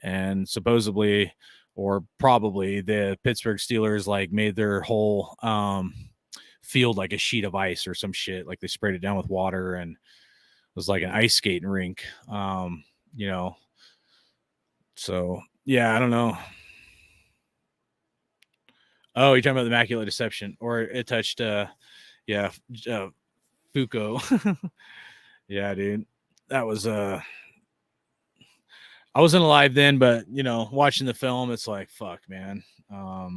and supposedly or probably the Pittsburgh Steelers like made their whole field like a sheet of ice or some shit. Like they sprayed it down with water and it was like an ice skating rink. So yeah, I don't know. Oh, you're talking about the Immaculate Deception, or it touched Fuko. Yeah, dude. That was I wasn't alive then, but watching the film, it's like fuck, man. All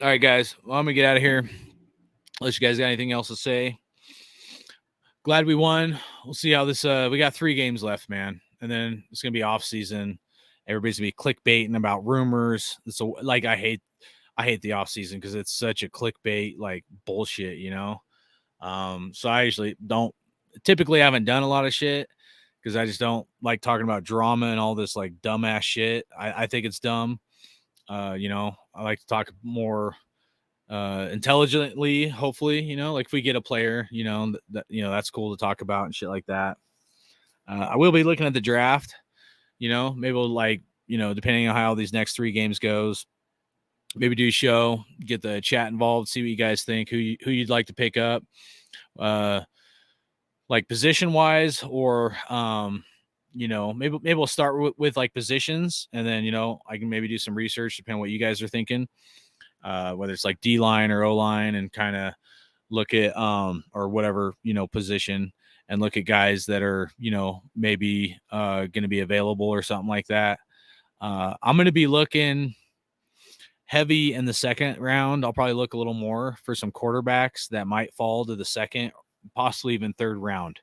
right, guys. Well, I'm gonna get out of here. Unless you guys got anything else to say. Glad we won. We'll see how this we got 3 games left, man. And then it's gonna be off season. Everybody's gonna be clickbaiting about rumors. So like I hate the off season because it's such a clickbait like bullshit, So I usually typically haven't done a lot of shit because I just don't like talking about drama and all this like dumbass shit. I think it's dumb. I like to talk more intelligently, hopefully, like if we get a player, that's cool to talk about and shit like that. I will be looking at the draft, maybe we'll like, depending on how these next 3 games goes, maybe do a show, get the chat involved, see what you guys think, who you'd like to pick up, like position wise, or maybe we'll start with like positions, and then I can maybe do some research depending on what you guys are thinking, whether it's like D line or O line, and kind of look at or whatever position, and look at guys that are maybe going to be available or something like that. I'm going to be looking heavy in the second round. I'll probably look a little more for some quarterbacks that might fall to the second, possibly even third round,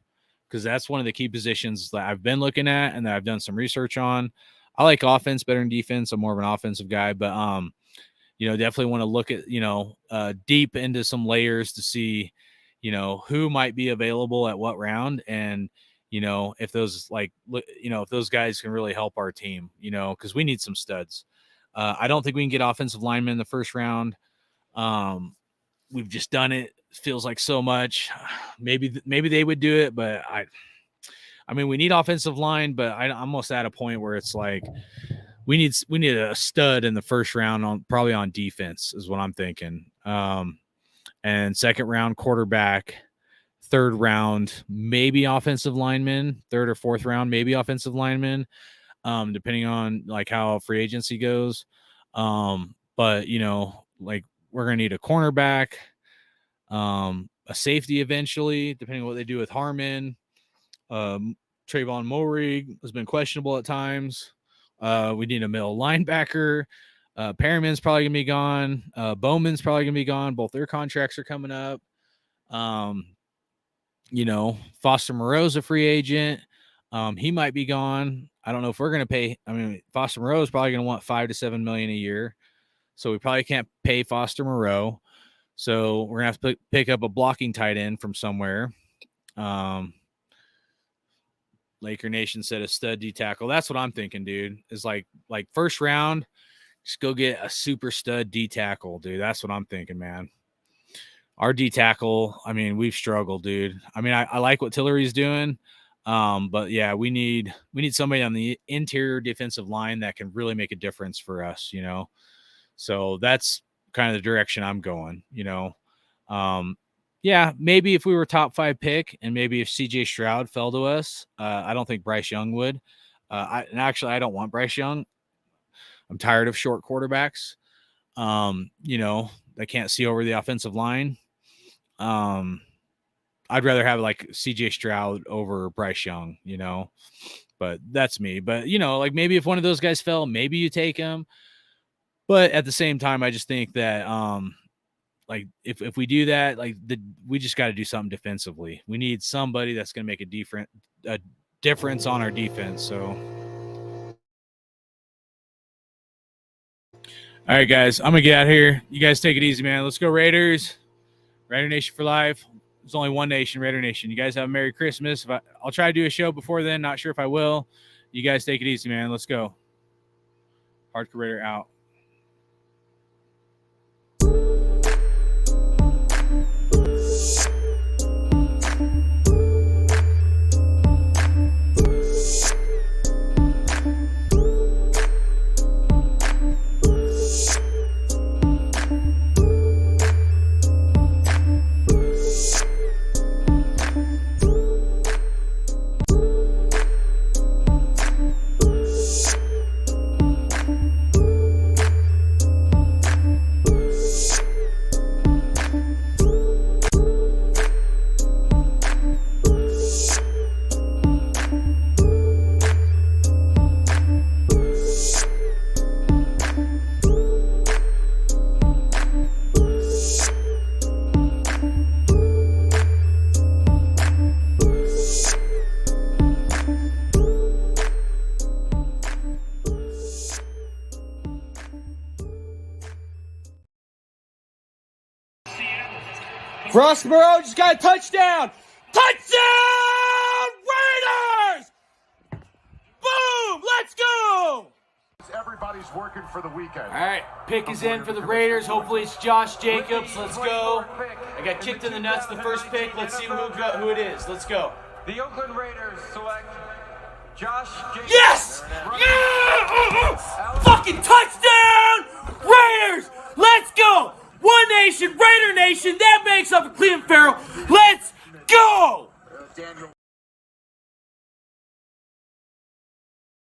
because that's one of the key positions that I've been looking at and that I've done some research on. I like offense better than defense. I'm more of an offensive guy, but definitely want to look at deep into some layers to see who might be available at what round, and if those if those guys can really help our team, because we need some studs. I don't think we can get offensive linemen in the first round. We've just done it. Feels like so much. Maybe they would do it, but I mean, we need offensive line, but I'm almost at a point where it's like we need a stud in the first round probably on defense is what I'm thinking. And second round quarterback, third round maybe offensive lineman, third or fourth round maybe offensive lineman. Depending on like how free agency goes. But like we're going to need a cornerback, a safety eventually, depending on what they do with Harmon. Trayvon Moehrig has been questionable at times. We need a middle linebacker. Perriman's probably going to be gone. Bowman's probably going to be gone. Both their contracts are coming up. Foster Moreau's a free agent. He might be gone. I don't know if we're going to pay. I mean, Foster Moreau is probably going to want $5 to $7 million a year. So we probably can't pay Foster Moreau. So we're going to have to pick up a blocking tight end from somewhere. Laker Nation said a stud D tackle. That's what I'm thinking, dude, is like first round, just go get a super stud D tackle, dude. That's what I'm thinking, man. Our D tackle, I mean, we've struggled, dude. I mean, I like what Tillery's doing. But yeah, we need somebody on the interior defensive line that can really make a difference for us, so that's kind of the direction I'm going, yeah, maybe if we were top 5 pick, and maybe if CJ Stroud fell to us, I don't think Bryce Young would. I don't want Bryce Young. I'm tired of short quarterbacks. They can't see over the offensive line. I'd rather have like CJ Stroud over Bryce Young, but that's me. But, like maybe if one of those guys fell, maybe you take him. But at the same time, I just think that, like if we do that, we just got to do something defensively. We need somebody that's going to make a difference on our defense. So, all right, guys, I'm going to get out of here. You guys take it easy, man. Let's go Raiders. Raider Nation for life. There's only one nation, Raider Nation. You guys have a Merry Christmas. I'll try to do a show before then. Not sure if I will. You guys take it easy, man. Let's go. Hardcore Raider out. Foster Moreau just got a touchdown! Touchdown! Raiders! Boom! Let's go! Everybody's working for the weekend. All right, pick is in for the Raiders. Hopefully it's Josh Jacobs. Let's go. I got kicked in the nuts the first pick. Let's see who it is. Let's go. The Oakland Raiders select Josh Jacobs. Yes! Yeah! Fucking touchdown! Raiders! Let's go! One Nation, Raider Nation, that makes up for Clelin Ferrell. Let's go! Daniel